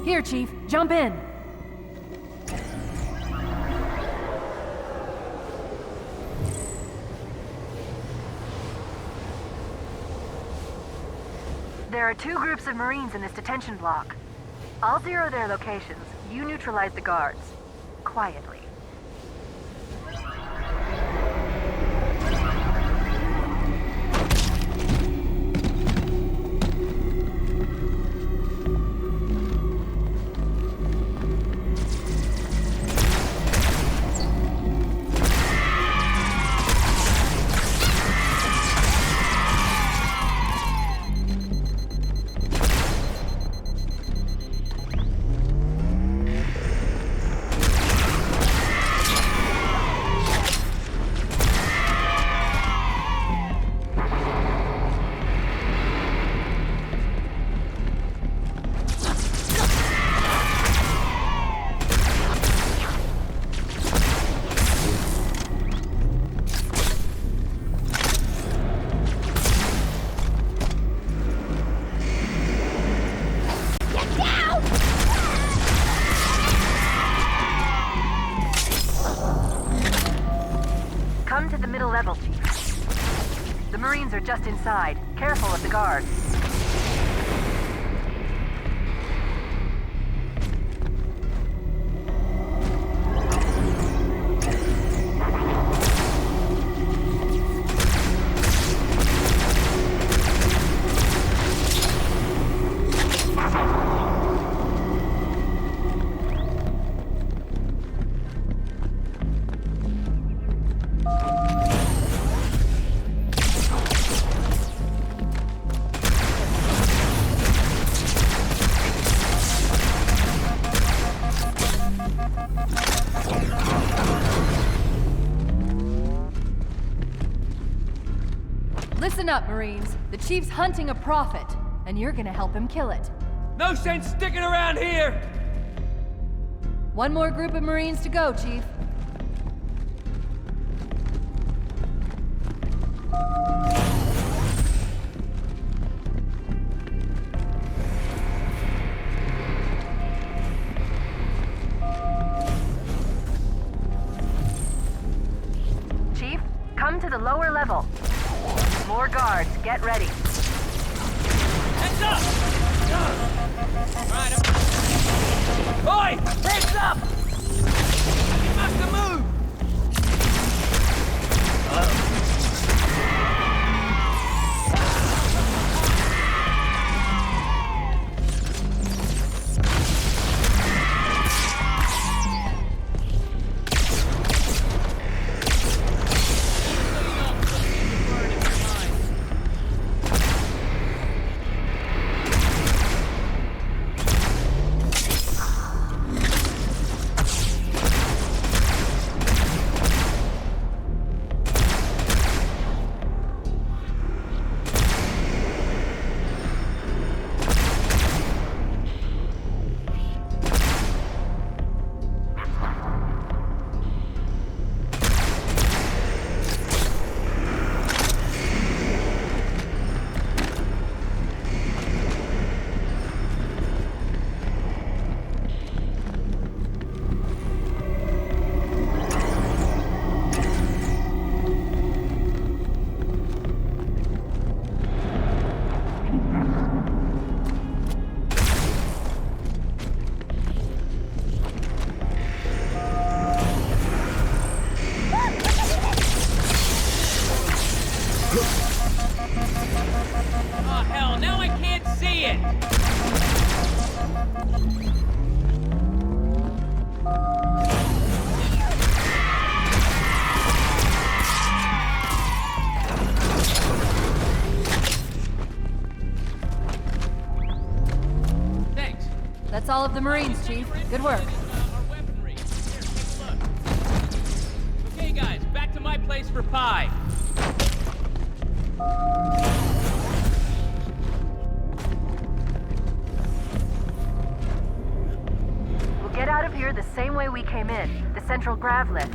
Here, Chief. Jump in. There are 2 groups of Marines in this detention block. I'll zero their locations. You neutralize the guards. Quietly. Level, Chief. The Marines are just inside. Careful of the guards. Listen up, Marines. The Chief's hunting a prophet, and you're gonna help him kill it. No sense sticking around here! One more group of Marines to go, Chief. Chief, come to the lower level. More guards, get ready. Heads up! Right up. Oi! Heads up! You must have moved! That's all of the Marines, Chief. Good work. Okay, guys, back to my place for pie. We'll get out of here the same way we came in, the central grav lift.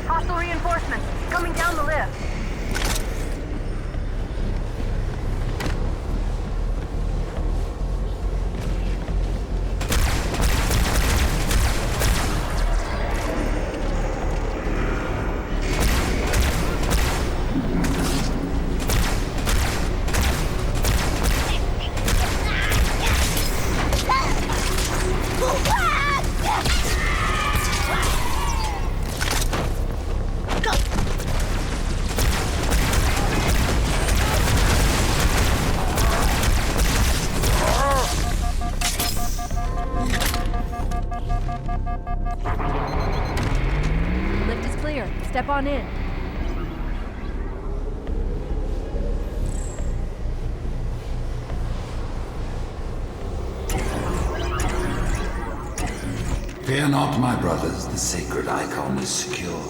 Hostile reinforcements coming down the lift. Lift is clear. Step on in. Fear not, my brothers, the sacred icon is secure.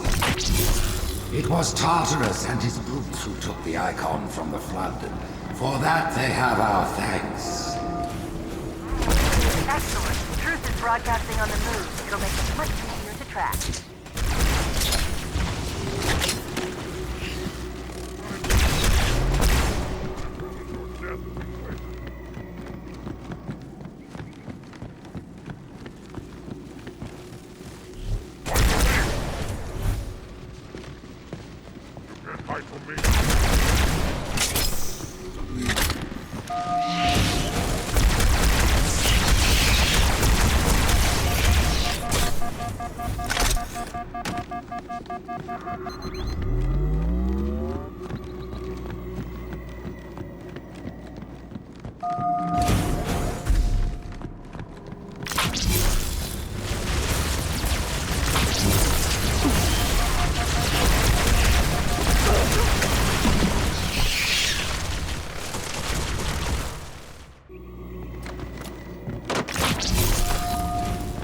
It was Tartarus and his brutes who took the icon from the flood, and for that they have our thanks. Excellent. Truth is broadcasting on the move. It'll make it much easier to track.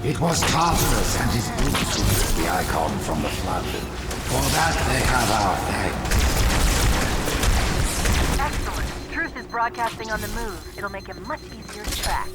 It was Tartarus and his brutes who took the icon from the flood, and for that they have our thanks. Excellent. Truth is broadcasting on the move. It'll make it much easier to track.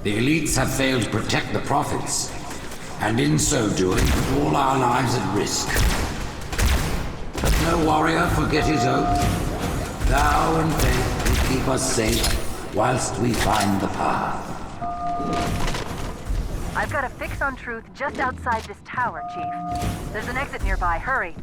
The elites have failed to protect the prophets, and in so doing put all our lives at risk. Let no warrior forget his oath. Thou and faith will keep us safe whilst we find the path. I've got a fix on Truth just outside this tower, Chief. There's an exit nearby. Hurry.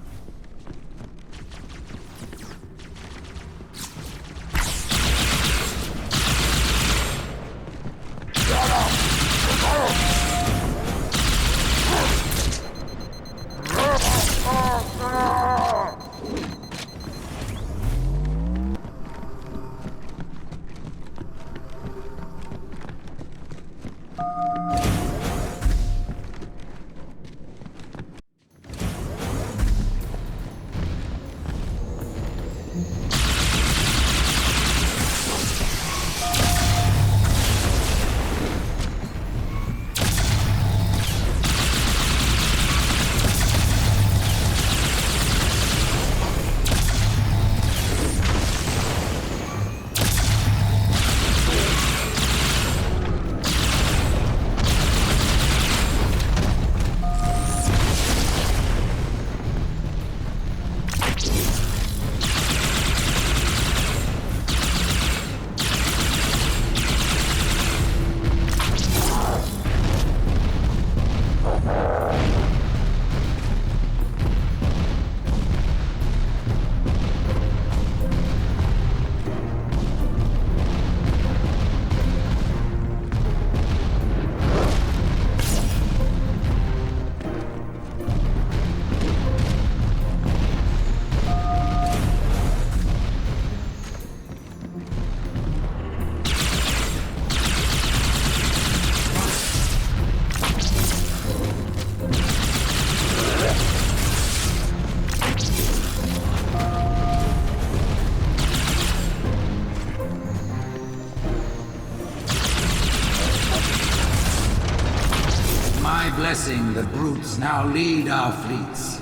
Blessing, the brutes now lead our fleets.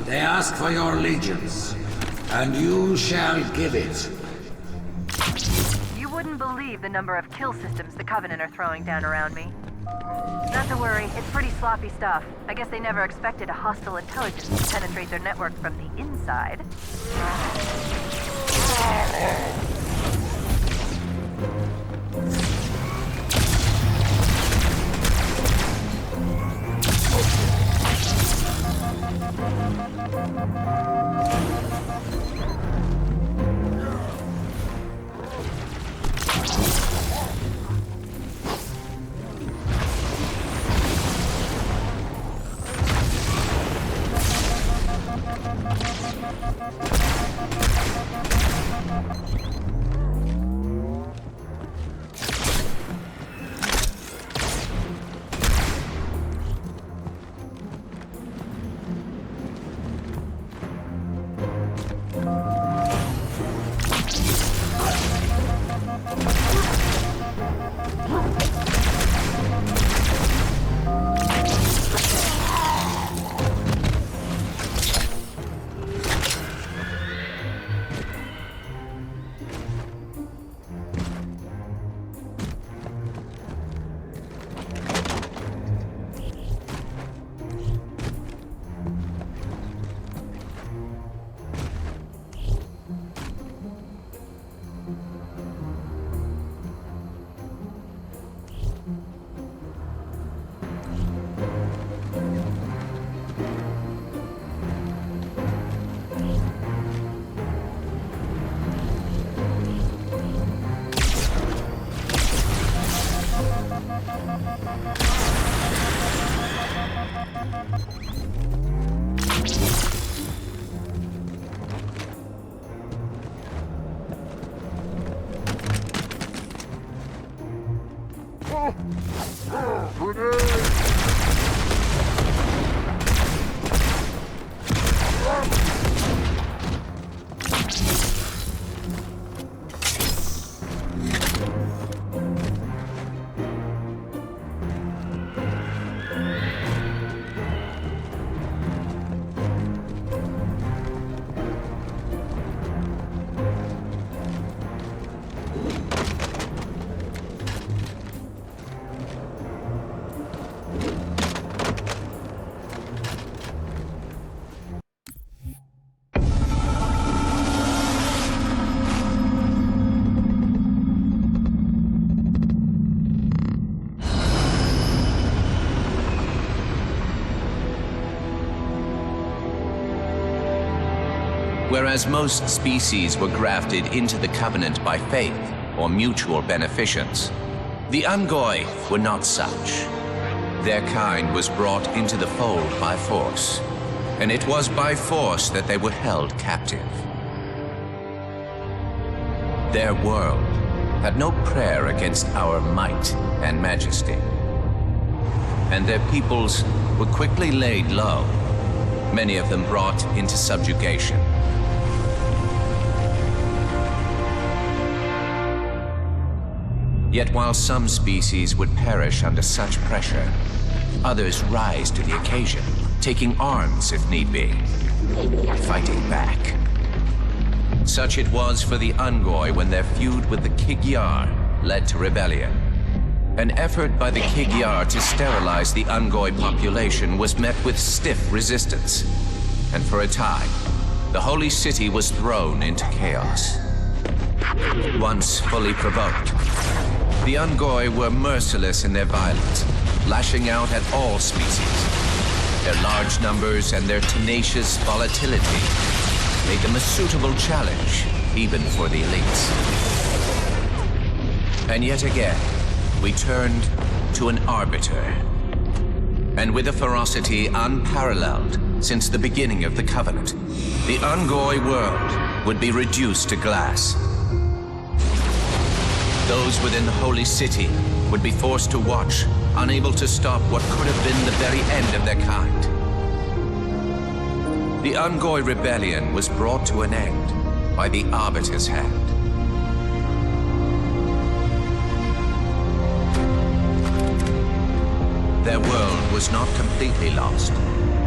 They ask for your allegiance, and you shall give it. You wouldn't believe the number of kill systems the Covenant are throwing down around me. Not to worry, it's pretty sloppy stuff. I guess they never expected a hostile intelligence to penetrate their network from the inside. Whereas most species were grafted into the Covenant by faith or mutual beneficence, the Ungoi were not such. Their kind was brought into the fold by force, and it was by force that they were held captive. Their world had no prayer against our might and majesty, and their peoples were quickly laid low, many of them brought into subjugation. Yet while some species would perish under such pressure, others rise to the occasion, taking arms if need be, fighting back. Such it was for the Ungoi when their feud with the Kig-Yar led to rebellion. An effort by the Kig-Yar to sterilize the Ungoi population was met with stiff resistance, and for a time, the holy city was thrown into chaos. Once fully provoked, the Ungoi were merciless in their violence, lashing out at all species. Their large numbers and their tenacious volatility made them a suitable challenge, even for the elites. And yet again, we turned to an Arbiter. And with a ferocity unparalleled since the beginning of the Covenant, the Ungoi world would be reduced to glass. Those within the Holy City would be forced to watch, unable to stop what could have been the very end of their kind. The Ungoi rebellion was brought to an end by the Arbiter's hand. Their world was not completely lost,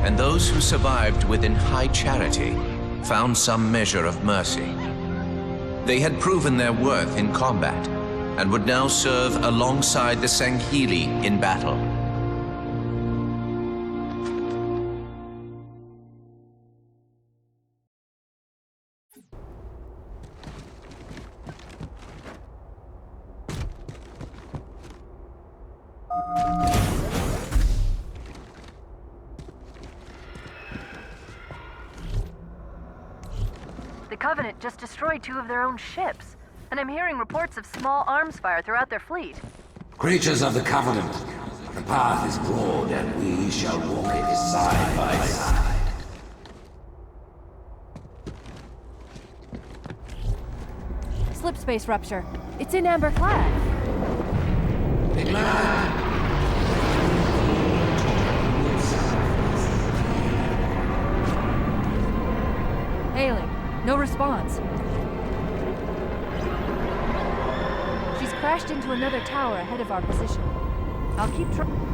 and those who survived within High Charity found some measure of mercy. They had proven their worth in combat, and would now serve alongside the Sanghili in battle. The Covenant just destroyed 2 of their own ships, and I'm hearing reports of small arms fire throughout their fleet. Creatures of the Covenant, the path is broad and we shall walk it side by side. Slip space rupture. It's in amber clad. Hailing. No response. She's crashed into another tower ahead of our position. I'll keep trying.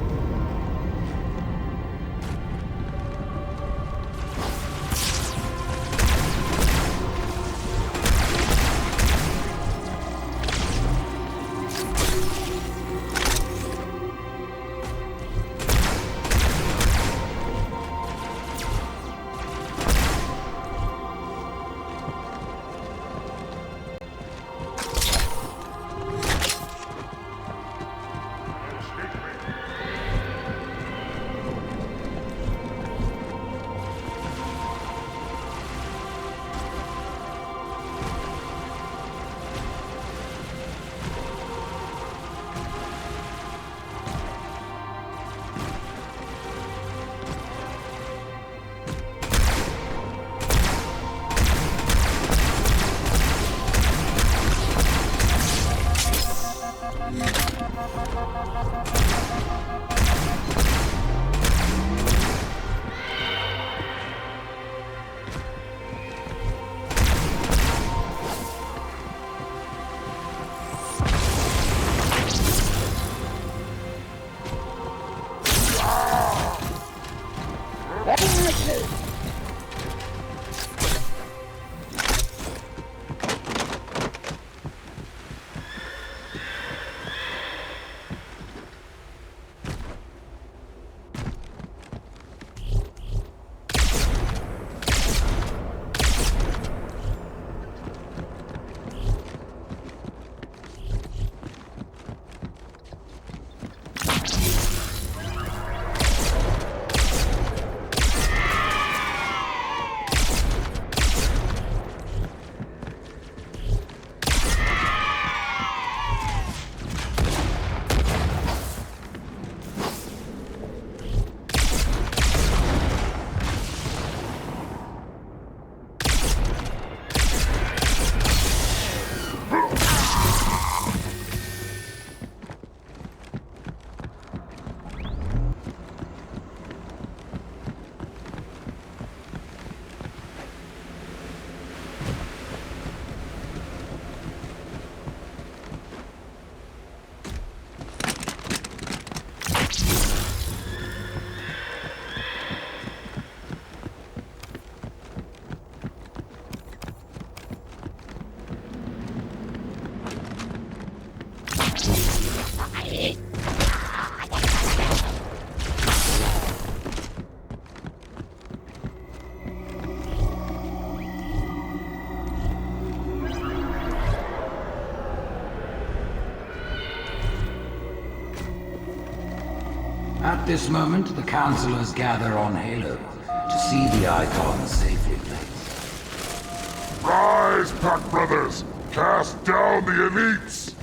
At this moment, the Councilors gather on Halo to see the icon safely placed. Rise, Pack Brothers! Cast down the elites!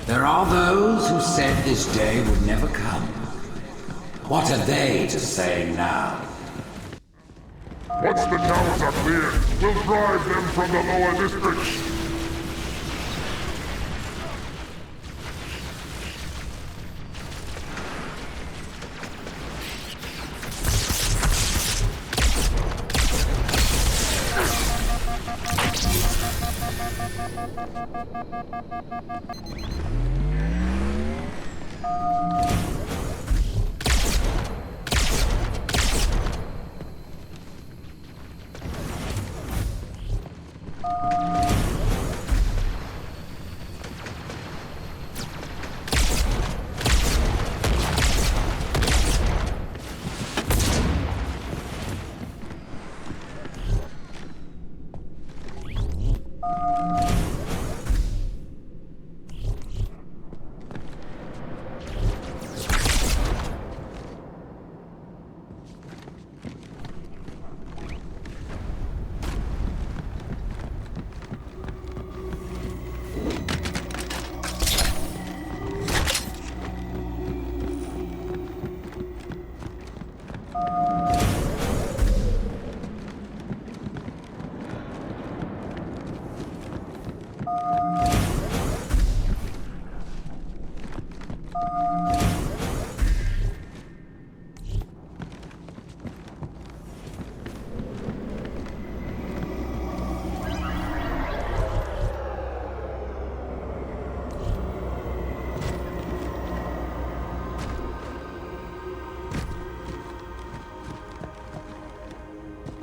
There are those who said this day would never come. What are they to say now? Once the towers are cleared, we'll drive them from the lower districts.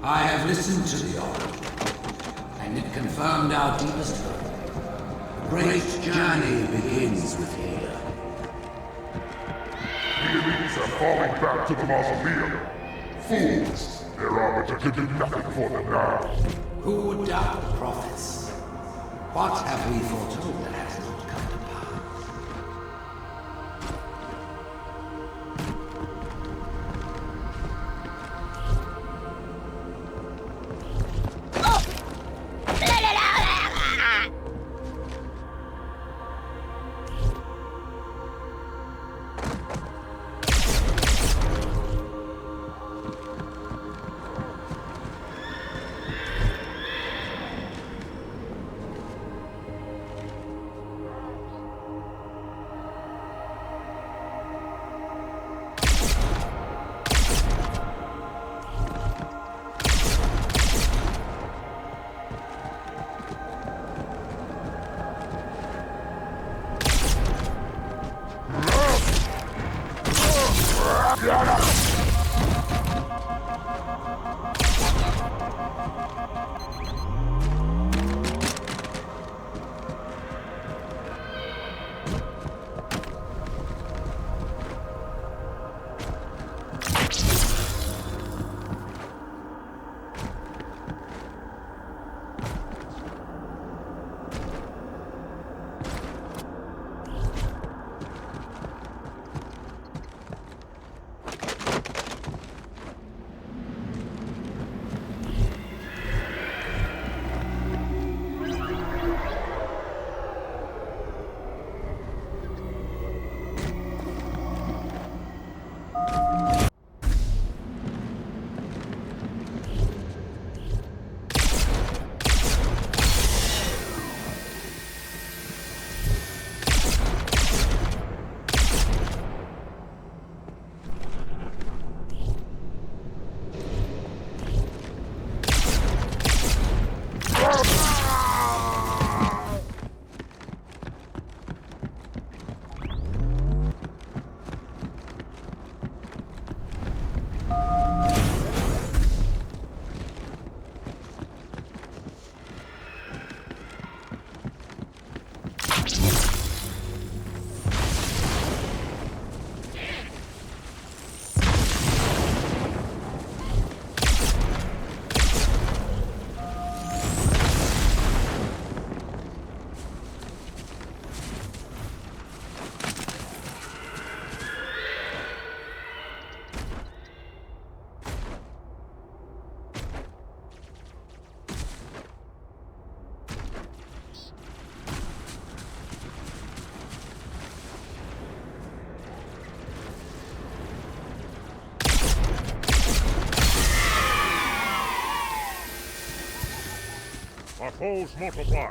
I have listened to the oracle, and it confirmed our deepest hope. A great journey begins with here. The elites are falling back to the mausoleum. Fools! Their Arbiter can do nothing for them now. Who would doubt the prophets? What have we foretold that has not come to pass? Foes multiply.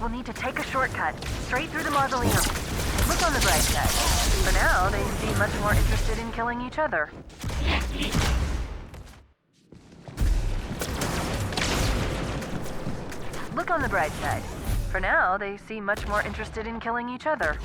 We'll need to take a shortcut, straight through the mausoleum. Look on the bright side. For now, they seem much more interested in killing each other. Look on the bright side. For now, they seem much more interested in killing each other.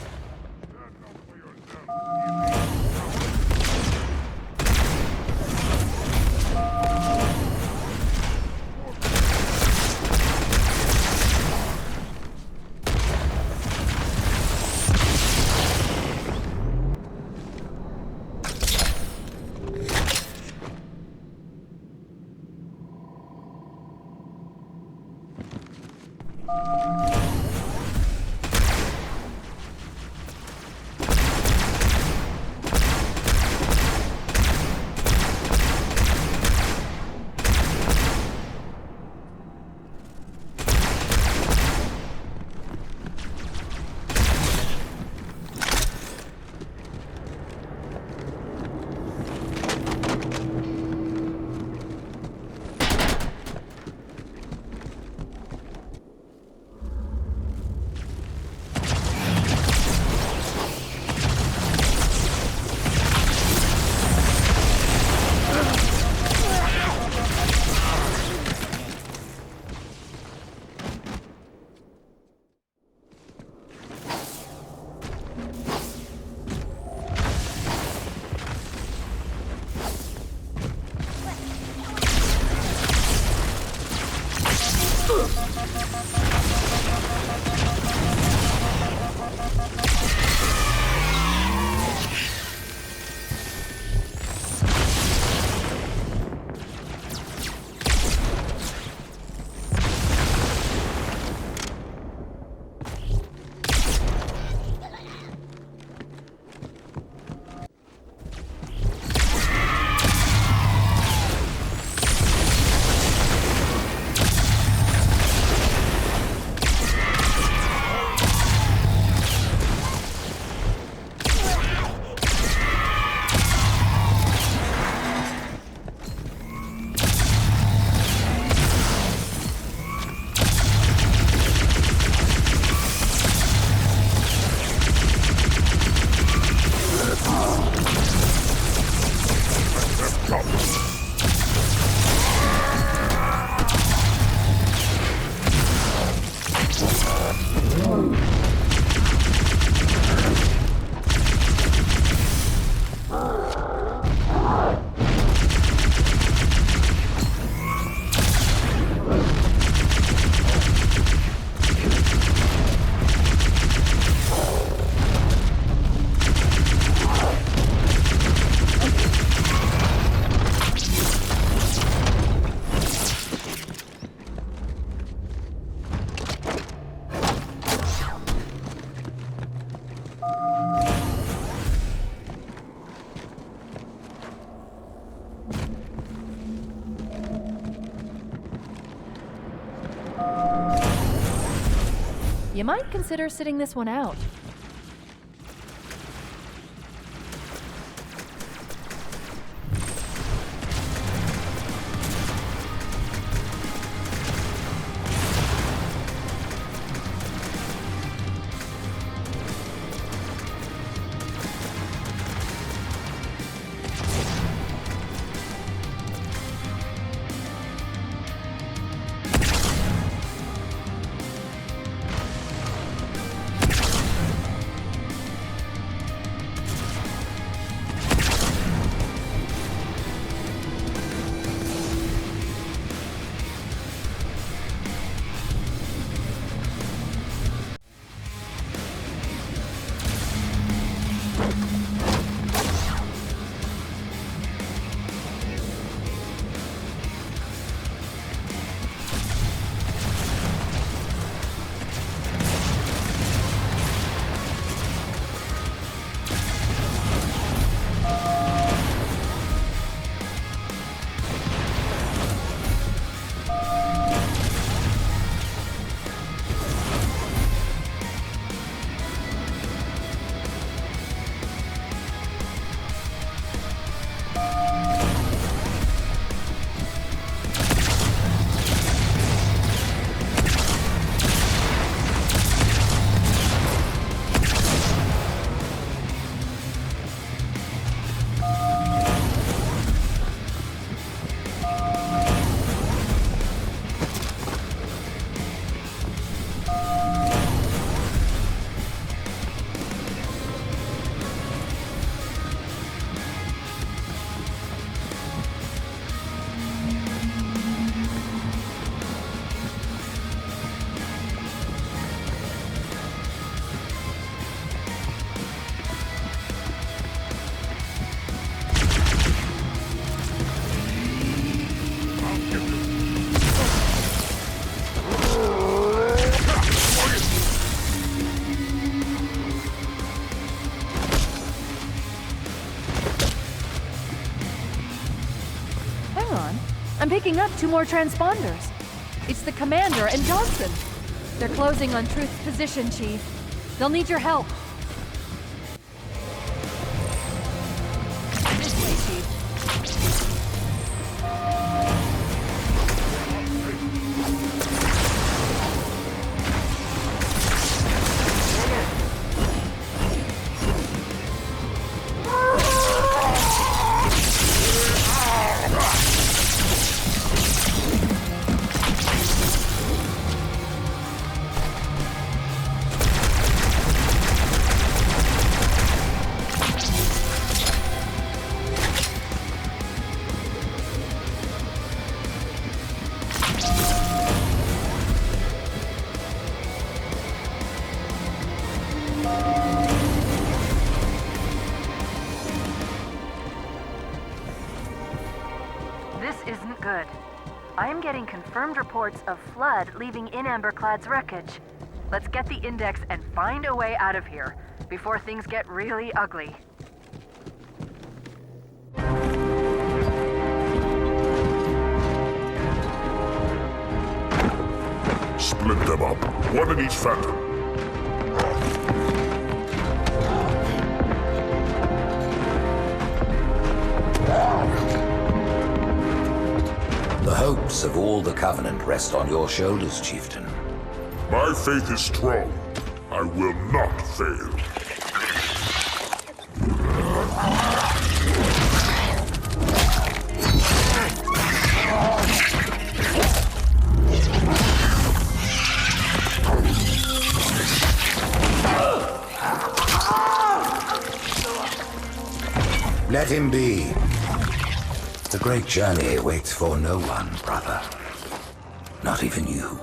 You might consider sitting this one out. I'm picking up 2 more transponders. It's the Commander and Johnson. They're closing on Truth's position, Chief. They'll need your help. This way, Chief. I'm getting confirmed reports of flood leaving in Amberclad's wreckage. Let's get the index and find a way out of here before things get really ugly. Split them up, one in each phantom. The hopes of all the Covenant rest on your shoulders, Chieftain. My faith is strong. I will not fail. Let him be. The great journey waits for no one, brother. Not even you.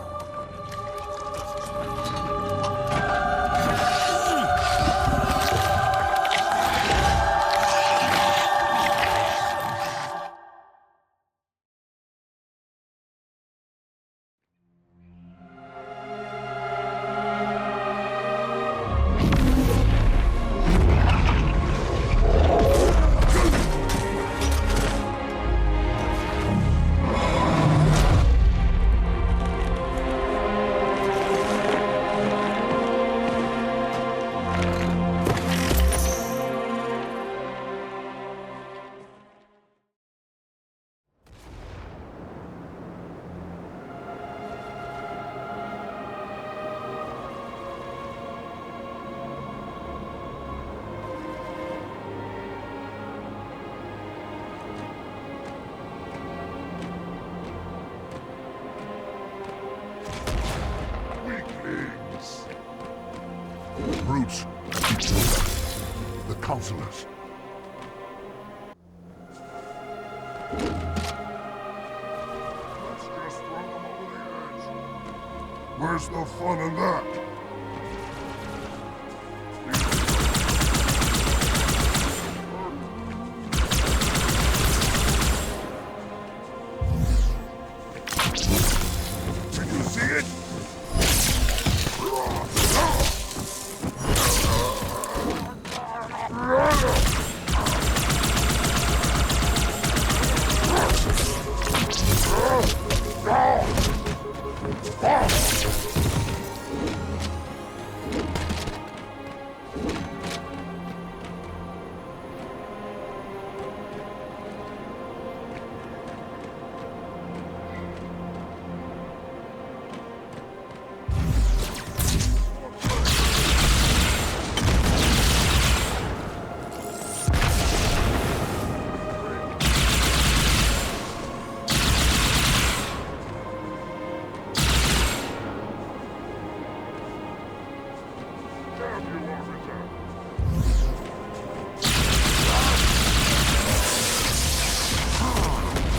counselors. Let's just throw them over the edge. Where's the fun in that? Did you see it?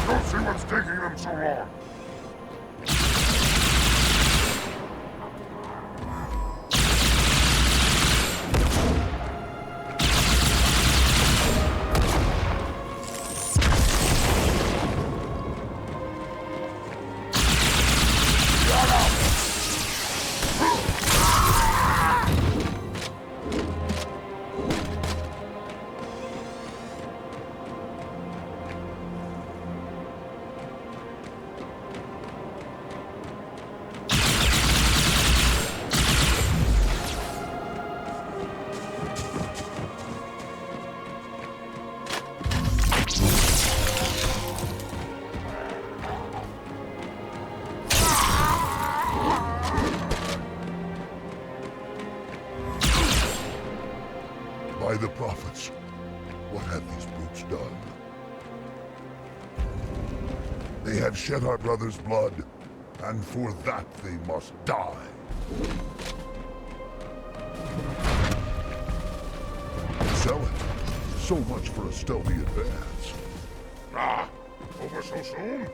Don't see what's taking them so long. By the prophets, what have these brutes done? They have shed our brother's blood, and for that they must die. Sell it. So much for a stealthy advance. Ah, over so soon?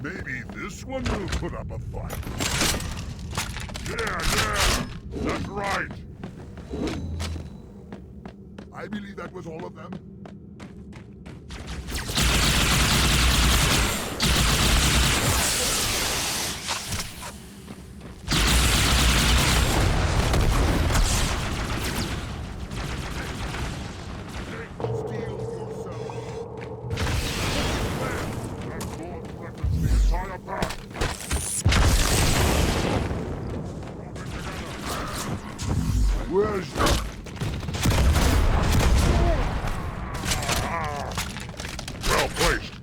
Maybe this one will put up a fight. Yeah, that's right. I believe that was all of them. Where's the... Well placed.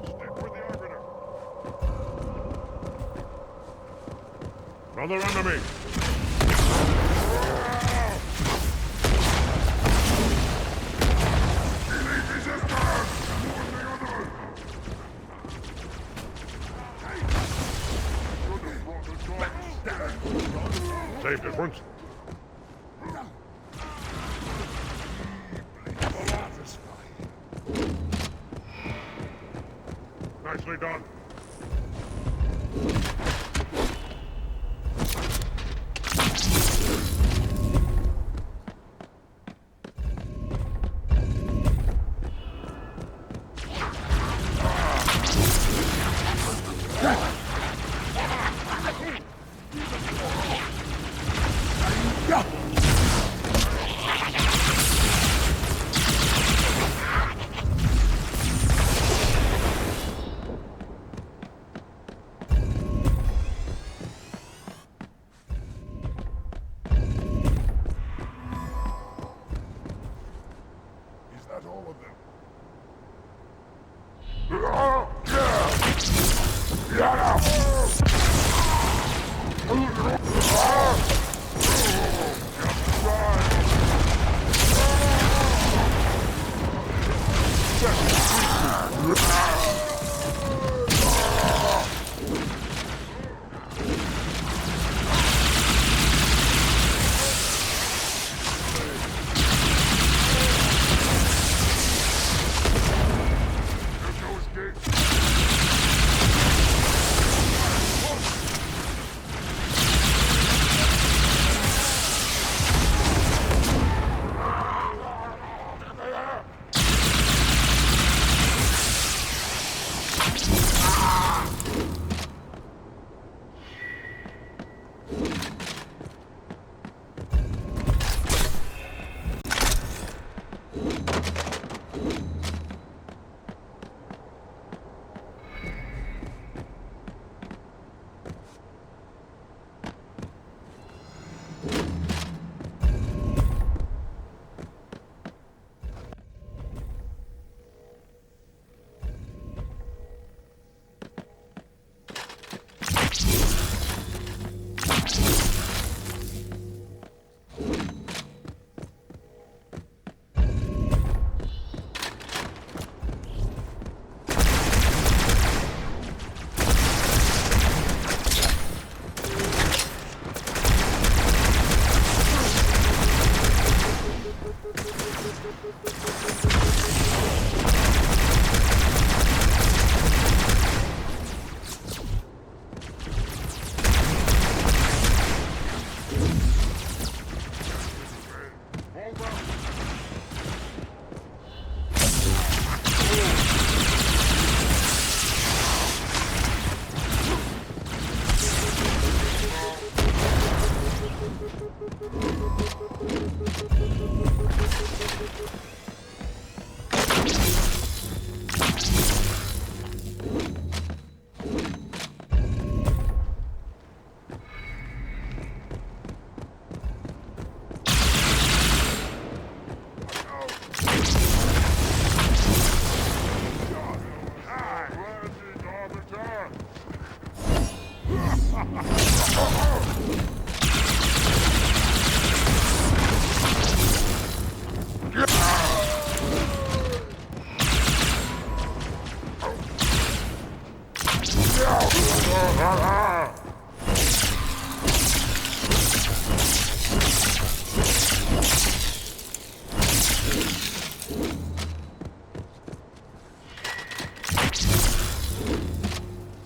Stick with the Arbiter. Another enemy. Safe difference. Nicely done.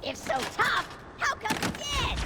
If so tough, how come dead?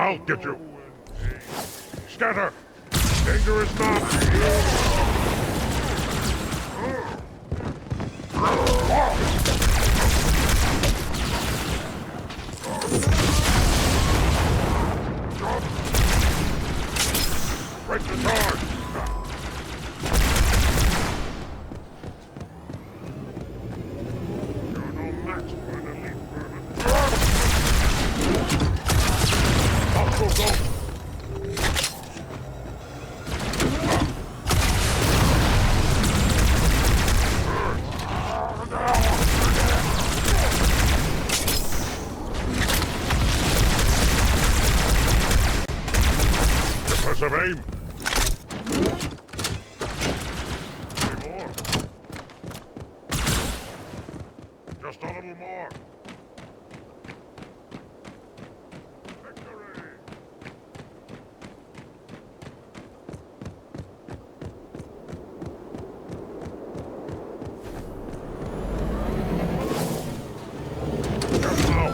I'll get you. Scatter! Danger is not! Break the charge! You're no match for an elite vermin. Up, go! Of aim. Any more? Just a little more. Victory! Just now.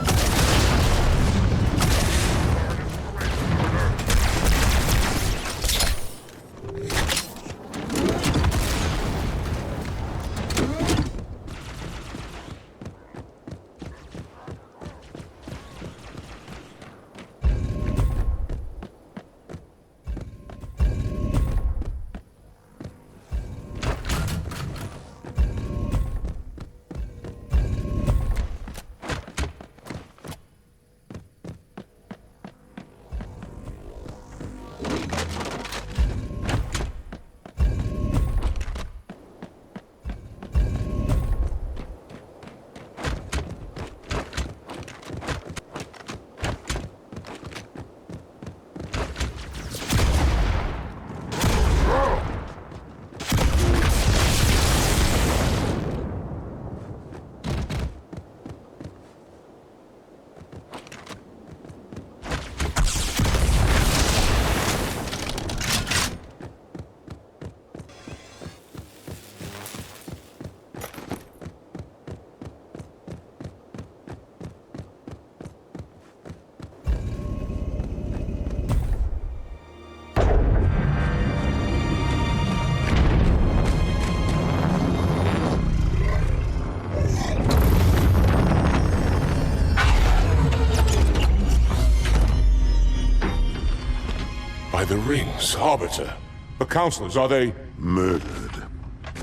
By the rings, Arbiter. The counselors, are they... Murdered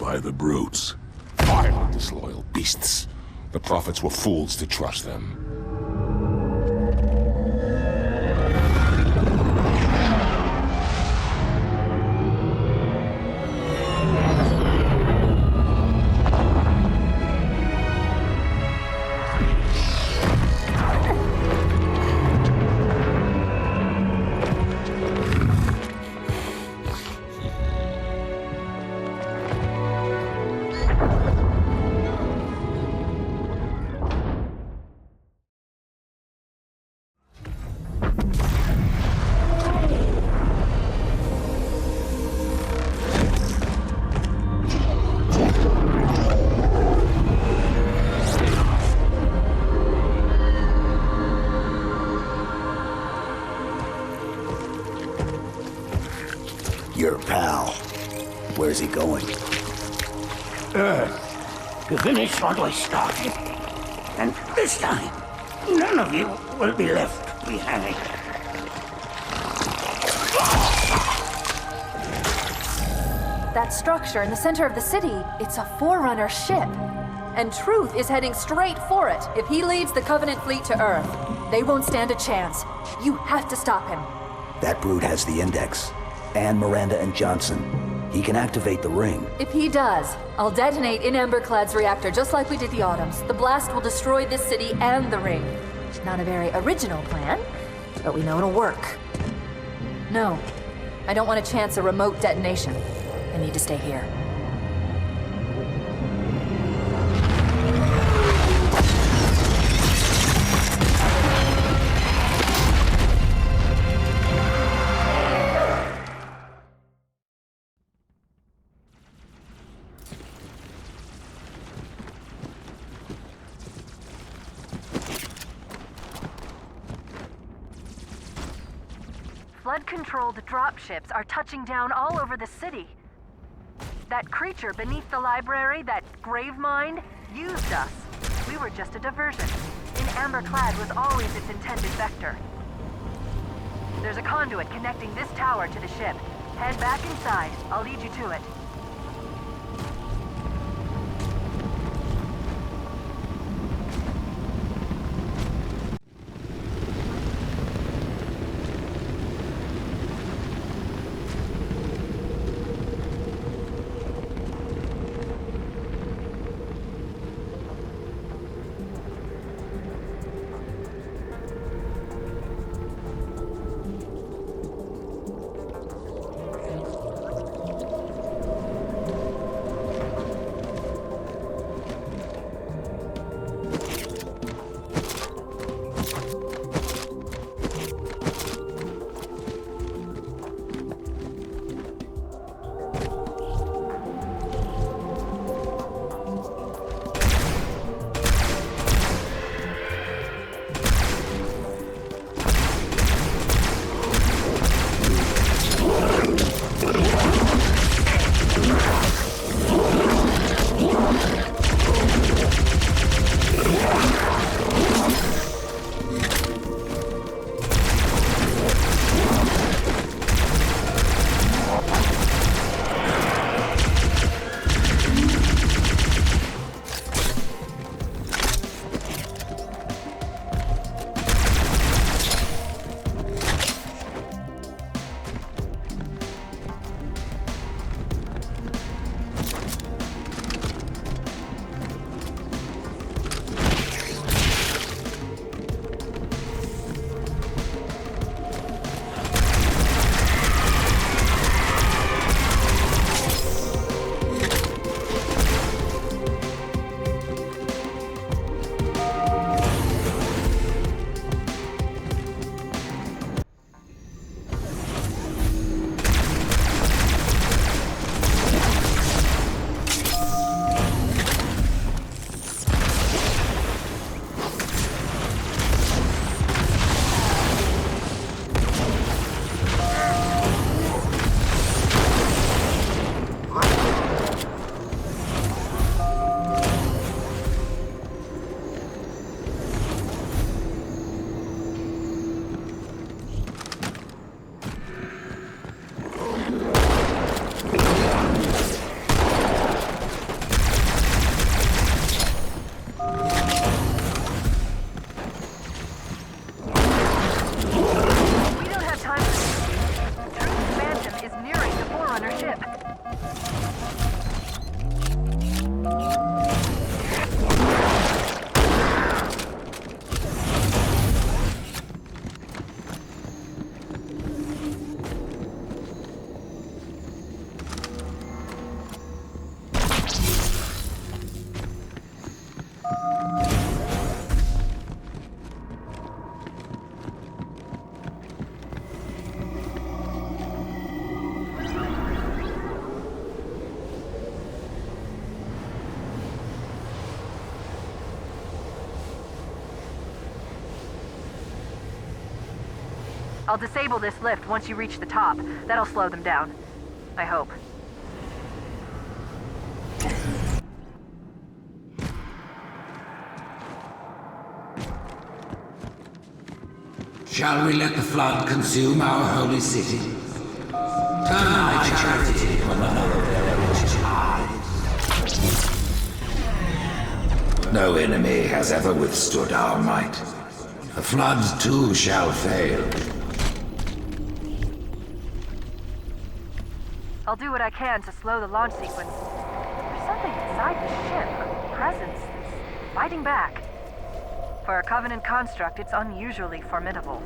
by the brutes. Vile, disloyal beasts. The prophets were fools to trust them. Your pal. Where's he going? Earth, to finish what I started. And this time, none of you will be left behind. That structure in the center of the city, it's a Forerunner ship. And Truth is heading straight for it. If he leads the Covenant fleet to Earth, they won't stand a chance. You have to stop him. That brute has the Index. And Miranda and Johnson. He can activate the ring. If he does, I'll detonate in Emberclad's reactor just like we did the Autumn's. The blast will destroy this city and the ring. Not a very original plan, but we know it'll work. No, I don't want to chance a remote detonation. I need to stay here. Flood-controlled dropships are touching down all over the city. That creature beneath the library, that grave mind, used us. We were just a diversion. In amber clad was always its intended vector. There's a conduit connecting this tower to the ship. Head back inside. I'll lead you to it. I'll disable this lift once you reach the top. That'll slow them down. I hope. Shall we let the flood consume our holy city? Turn thy charity from another their righteous eyes. No enemy has ever withstood our might. The floods too shall fail. I'll do what I can to slow the launch sequence. There's something inside the ship, a presence that's fighting back. For a Covenant construct, it's unusually formidable.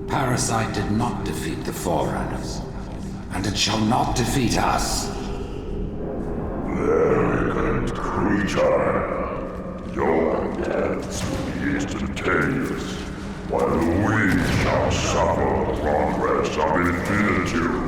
Parasite did not defeat the Forerunners, and it shall not defeat us. Arrogant creature. Your deaths will be instantaneous, while we shall suffer progress of infinitude.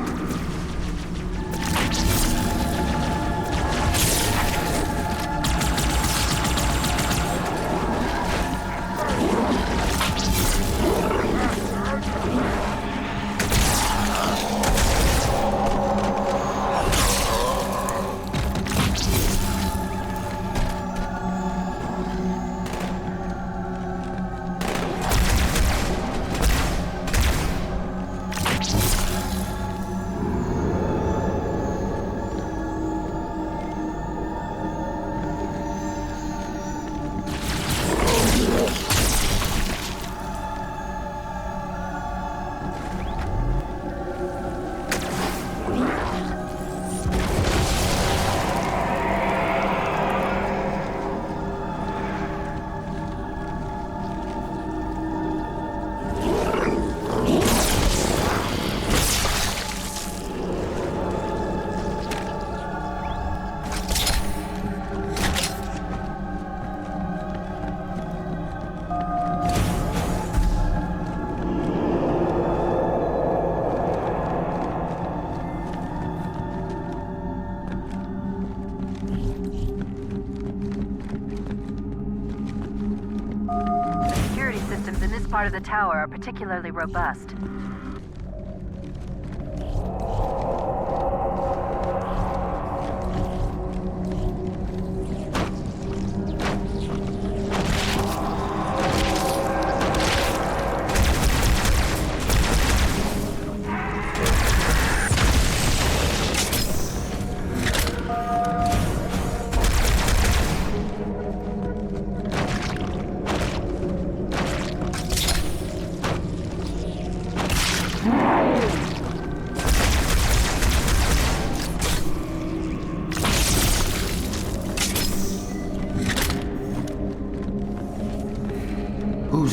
Part of the tower are particularly robust.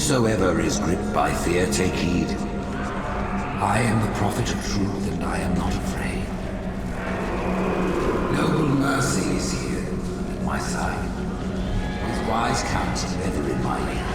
Whosoever is gripped by fear, take heed. I am the prophet of truth, and I am not afraid. Noble mercy is here at my side, with wise counsel ever in my hand.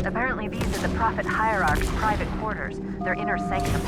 Apparently these are the Prophet Hierarch's private quarters, their inner sanctum.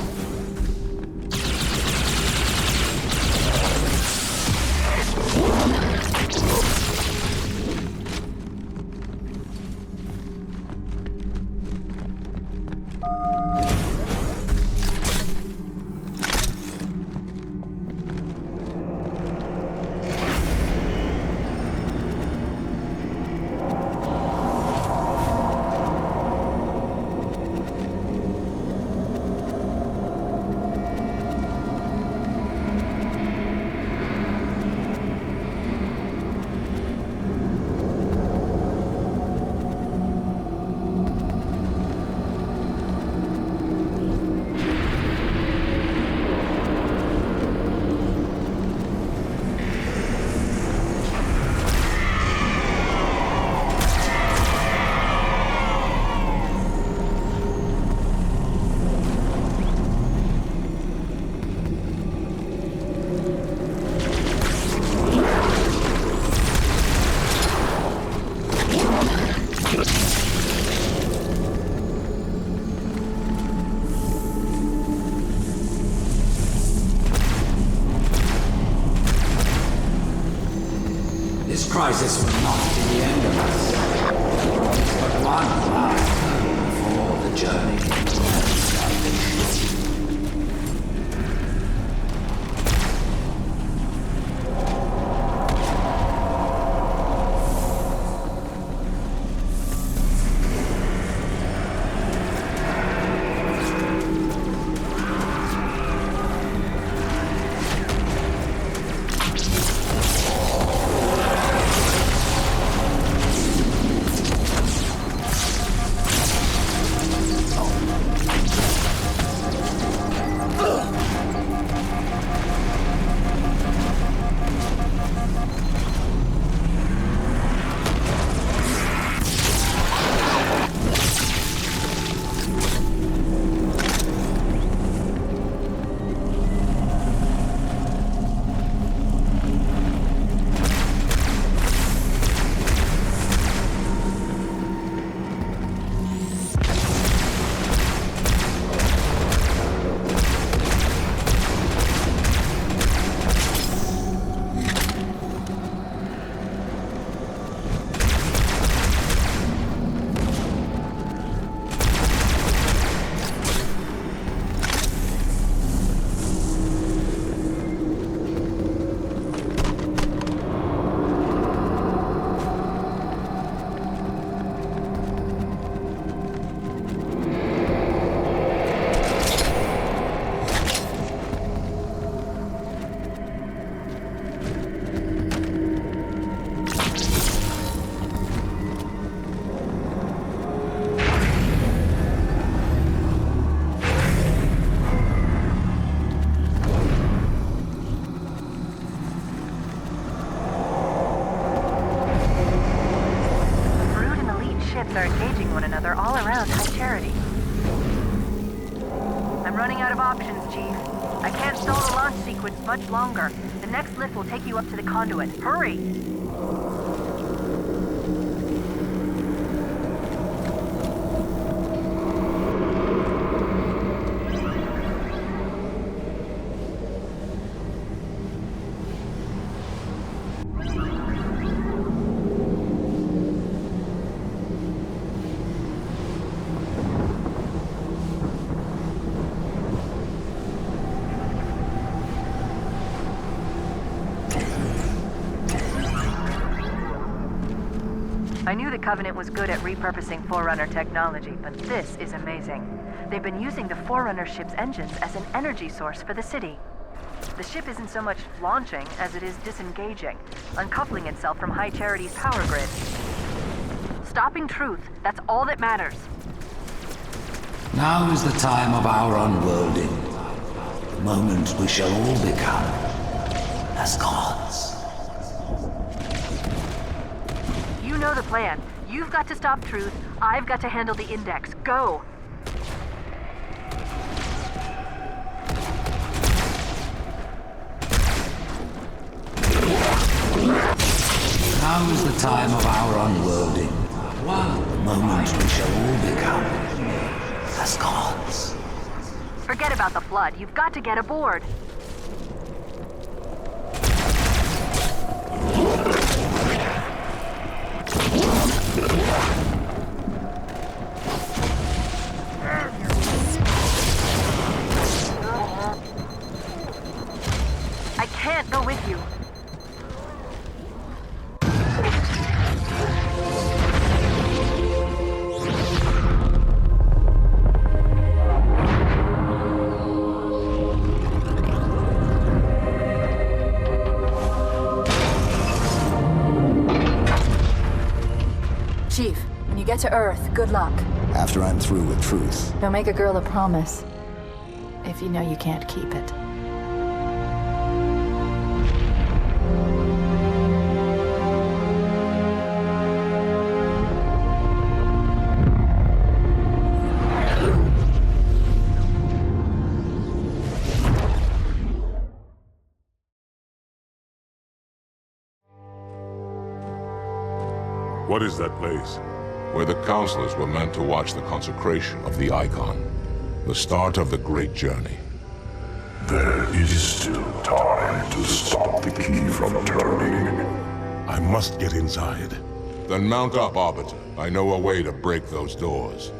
This crisis will not be the end of us. It's but one last hurdle before the journey to salvation. Are engaging one another all around High Charity. I'm running out of options, Chief. I can't stall the launch sequence much longer. The next lift will take you up to the conduit. Hurry! I knew the Covenant was good at repurposing Forerunner technology, but this is amazing. They've been using the Forerunner ship's engines as an energy source for the city. The ship isn't so much launching as it is disengaging, uncoupling itself from High Charity's power grid. Stopping Truth, that's all that matters. Now is the time of our unworlding. The moment we shall all become as gods. You know the plan. You've got to stop Truth. I've got to handle the Index. Go! Now is the time of our unworlding. The moment we shall all become as gods. Forget about the Flood. You've got to get aboard. I can't go with you. Chief, when you get to Earth, good luck. After I'm through with Truth. Don't make a girl a promise if you know you can't keep it. What is that place? Where the counselors were meant to watch the consecration of the Icon. The start of the great journey. There is still time to stop the key from turning. I must get inside. Then mount up, Arbiter. I know a way to break those doors.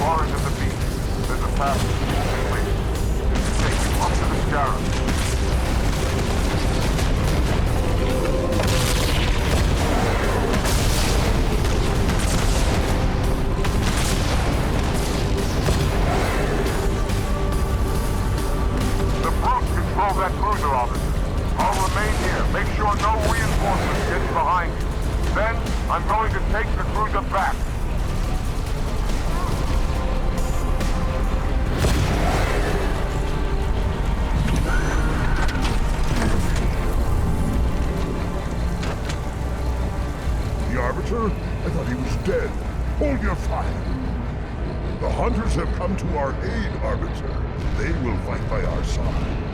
far into the beach, there's a path to take you up to the scarab. Control that cruiser, officer. I'll remain here. Make sure no reinforcements get behind you. Then, I'm going to take the cruiser back. The Arbiter? I thought he was dead. Hold your fire. The Hunters have come to our aid, Arbiter. They will fight by our side.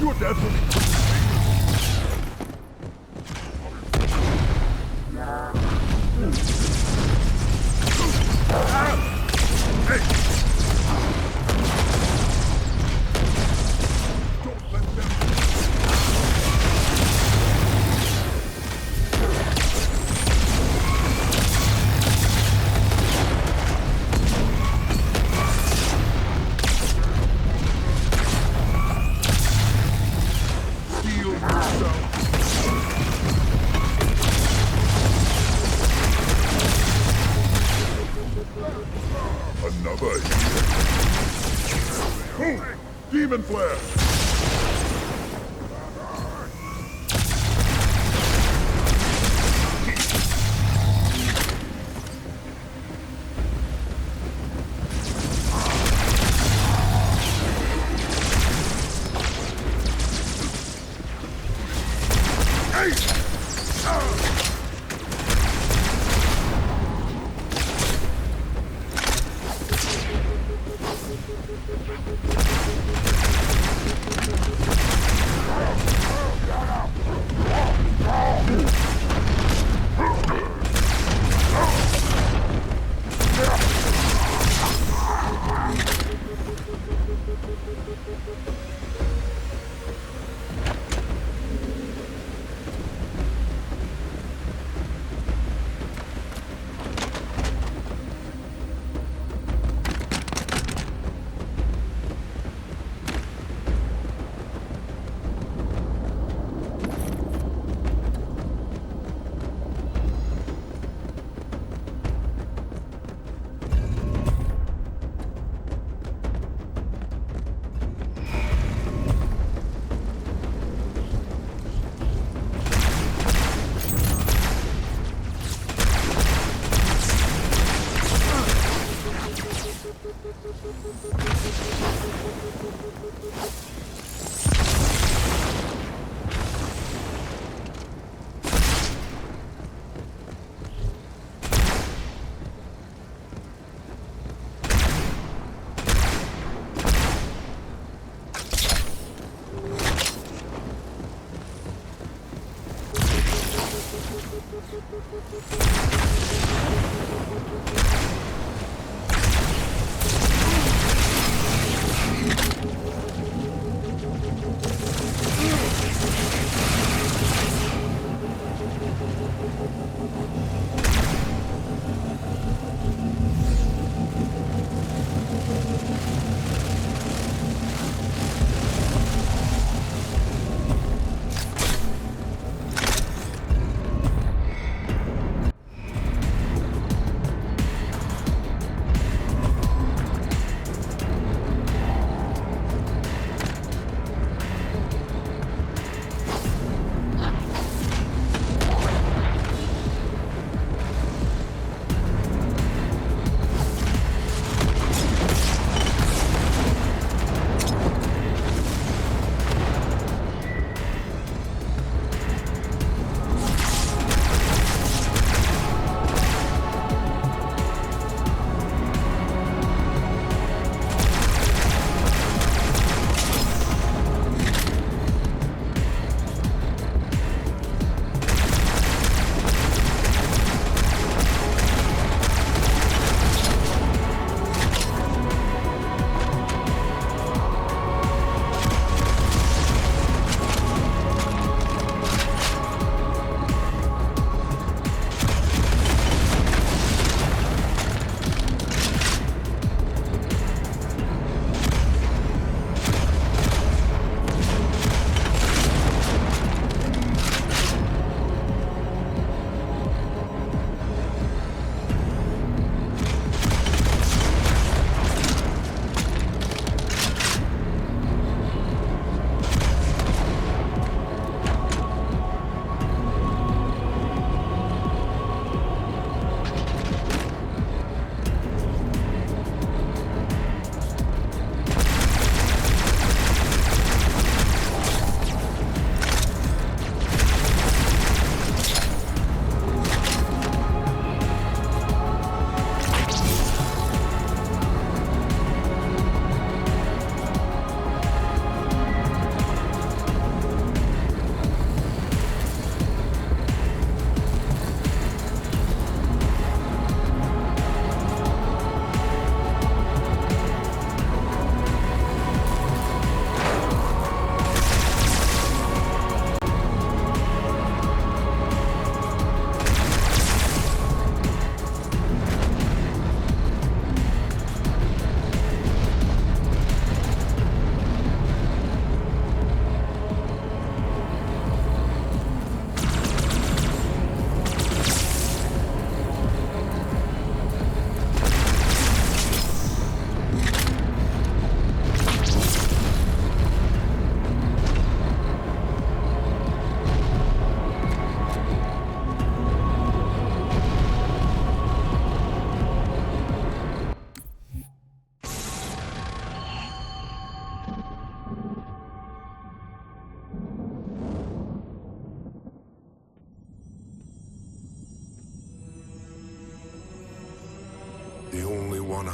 Your death will be... Another hero. Oh, demon flare.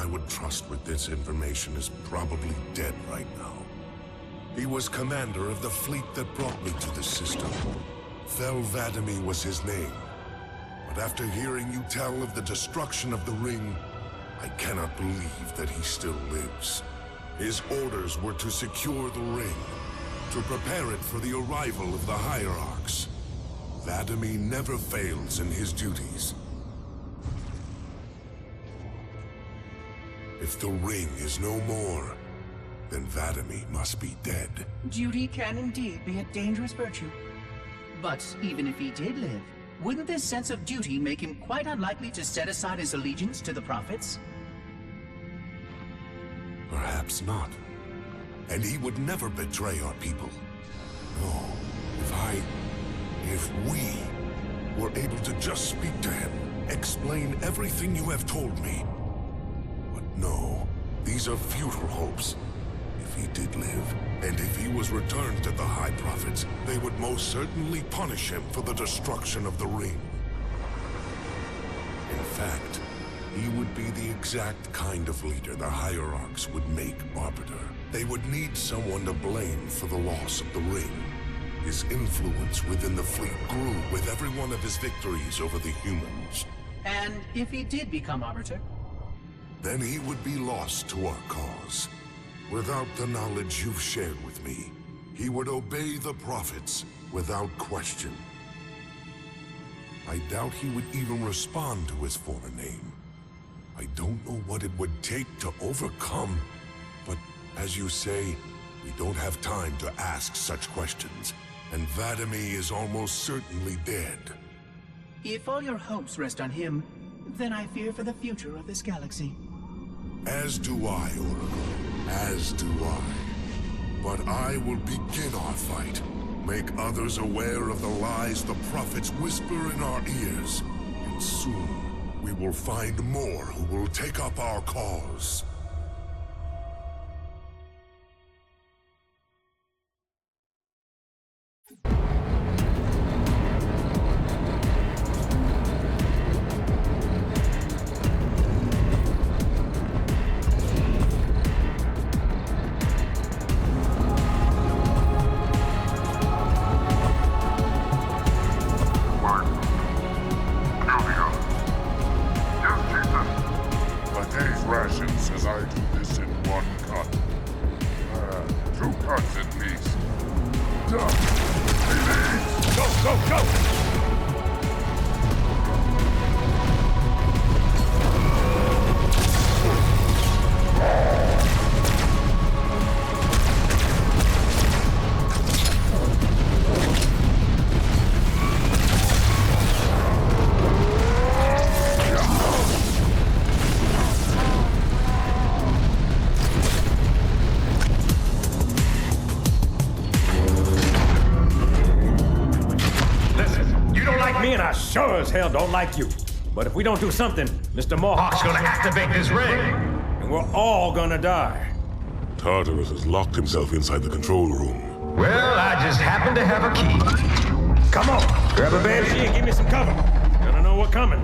I would trust with this information is probably dead right now. He was commander of the fleet that brought me to this system. Fel Vadami was his name. But after hearing you tell of the destruction of the ring, I cannot believe that he still lives. His orders were to secure the ring, to prepare it for the arrival of the Hierarchs. Vadami never fails in his duties. If the ring is no more, then Vadami must be dead. Duty can indeed be a dangerous virtue. But even if he did live, wouldn't this sense of duty make him quite unlikely to set aside his allegiance to the Prophets? Perhaps not. And he would never betray our people. No, if we were able to just speak to him, explain everything you have told me. But no, these are futile hopes. If he did live, and if he was returned to the High Prophets, they would most certainly punish him for the destruction of the ring. In fact, he would be the exact kind of leader the Hierarchs would make Arbiter. They would need someone to blame for the loss of the ring. His influence within the fleet grew with every one of his victories over the humans. And if he did become Arbiter? Then he would be lost to our cause. Without the knowledge you've shared with me, he would obey the Prophets without question. I doubt he would even respond to his former name. I don't know what it would take to overcome, but as you say, we don't have time to ask such questions, and Vadami is almost certainly dead. If all your hopes rest on him, then I fear for the future of this galaxy. As do I, Oracle. As do I. But I will begin our fight. Make others aware of the lies the Prophets whisper in our ears. And soon, we will find more who will take up our cause. Sure as hell don't like you. But if we don't do something, Mr. Mohawk's gonna activate this ring. And we're all gonna die. Tartarus has locked himself inside the control room. Well, I just happen to have a key. Come on, grab a banshee and give me some cover. Gonna know what's coming.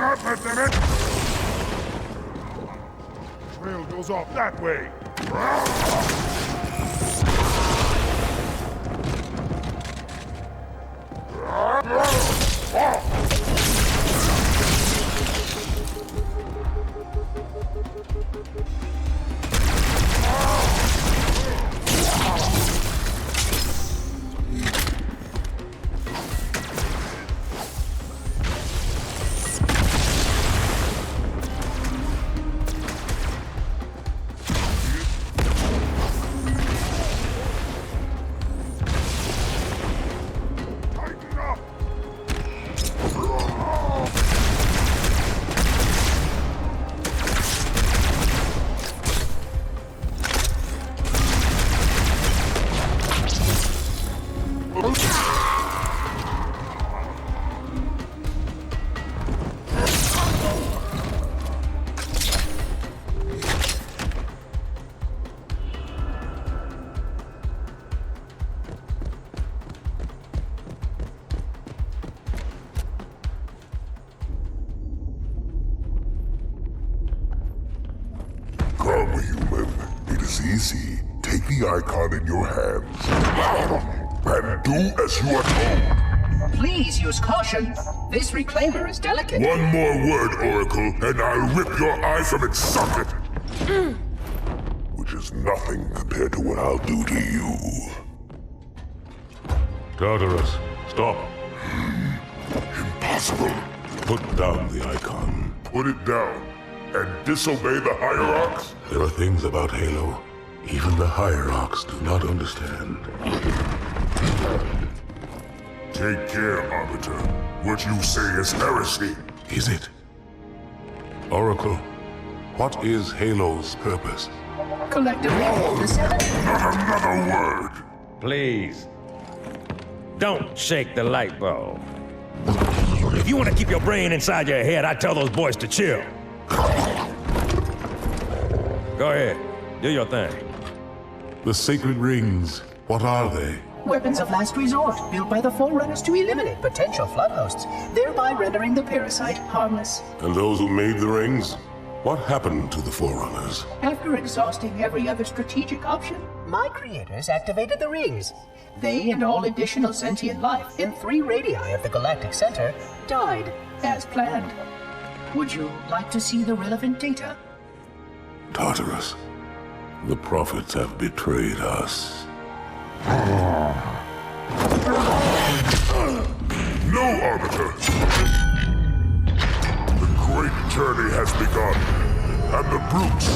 not let them in! Trail goes off that way! Easy. Take the icon in your hands and do as you are told. Please use caution. This reclaimer is delicate. One more word, Oracle, and I'll rip your eye from its socket. Which is nothing compared to what I'll do to you. Tartarus, stop. Impossible. Put down the icon. Put it down and disobey the Hierarchs? There are things about Halo even the Hierarchs do not understand. Take care, Arbiter. What you say is heresy. Is it? Oracle, what is Halo's purpose? Collectively, the seven... Not another word! Please. Don't shake the light bulb. If you want to keep your brain inside your head, I tell those boys to chill. Go ahead. Do your thing. The sacred rings, what are they? Weapons of last resort, built by the Forerunners to eliminate potential flood hosts, thereby rendering the parasite harmless. And those who made the rings? What happened to the Forerunners? After exhausting every other strategic option, my creators activated the rings. They and all additional sentient life in 3 radii of the galactic center died as planned. Would you like to see the relevant data? Tartarus, the prophets have betrayed us. No, Arbiter! The great journey has begun, and the brutes,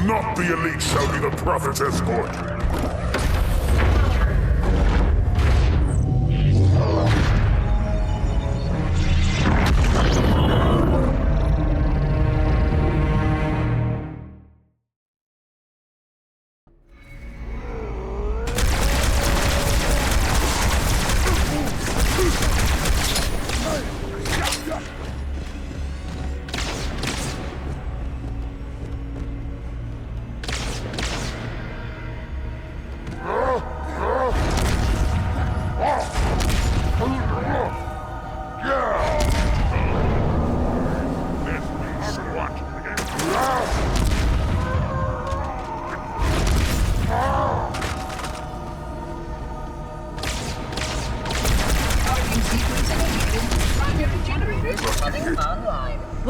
not the elite, shall be the prophet's escort.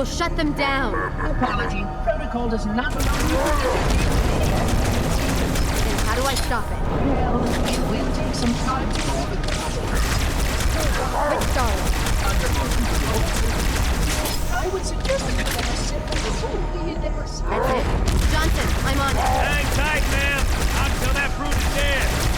We'll shut them down. Apology. Protocol does not allow you. Then how do I stop it? Well, it will take some time to overcome. Which Starling? I would suggest that you simply remove the endeavor side. That's it. Johnson, I'm on it. Hang tight, ma'am. Until that brute is dead.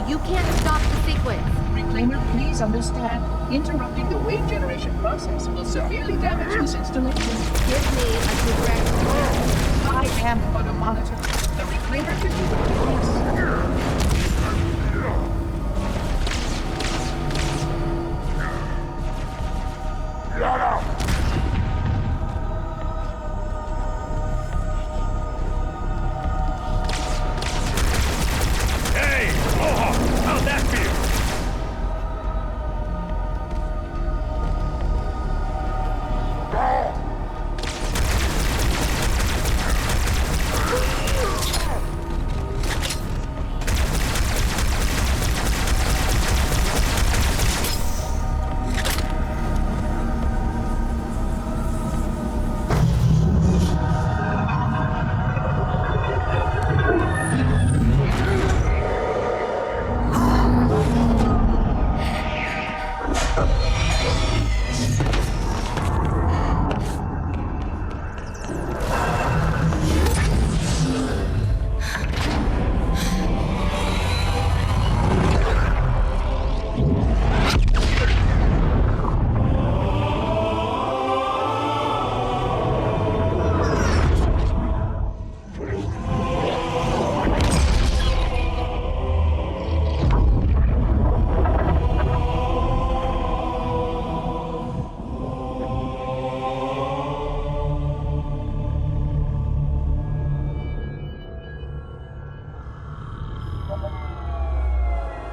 me, you can't stop the sequence. Reclaimer, please understand. Interrupting the wave generation process will severely damage this installation. Give me a direct path. I am but a monitor. The Reclaimer can do what it Shut up! Hey, Mohawk, how'd that feel?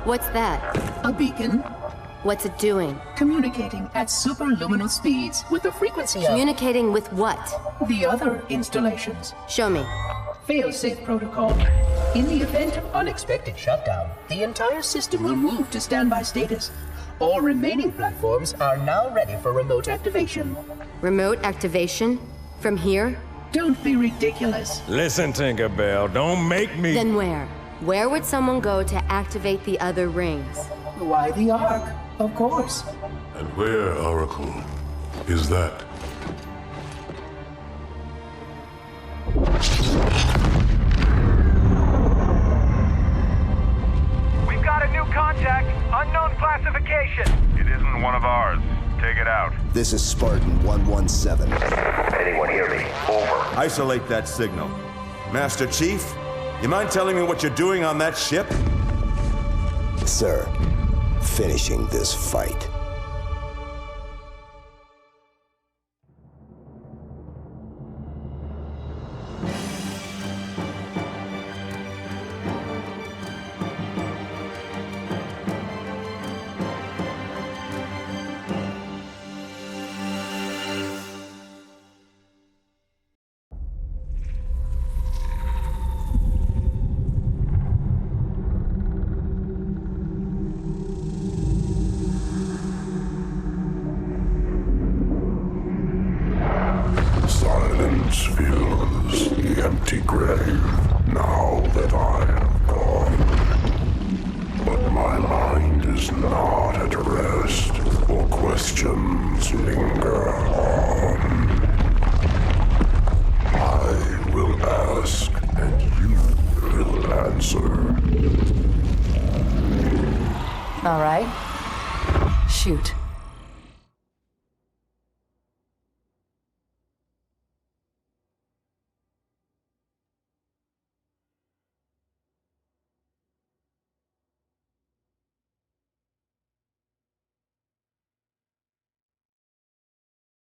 What's that? A beacon. What's it doing? Communicating at superluminal speeds with the frequency of... Communicating with what? The other installations. Show me. Fail-safe protocol. In the event of unexpected shutdown, the entire system will move to standby status. All remaining platforms are now ready for remote activation. Remote activation? From here? Don't be ridiculous. Listen, Tinkerbell, don't make me... Then where? Where would someone go to activate the other rings? Why the Ark? Of course. And where, Oracle, is that? We've got a new contact, unknown classification. It isn't one of ours. Take it out. This is Spartan 117. Anyone hear me? Over. Isolate that signal. Master Chief, you mind telling me what you're doing on that ship? Sir, finishing this fight. Silence fills the empty grave now that I am gone. But my mind is not at rest, for questions linger.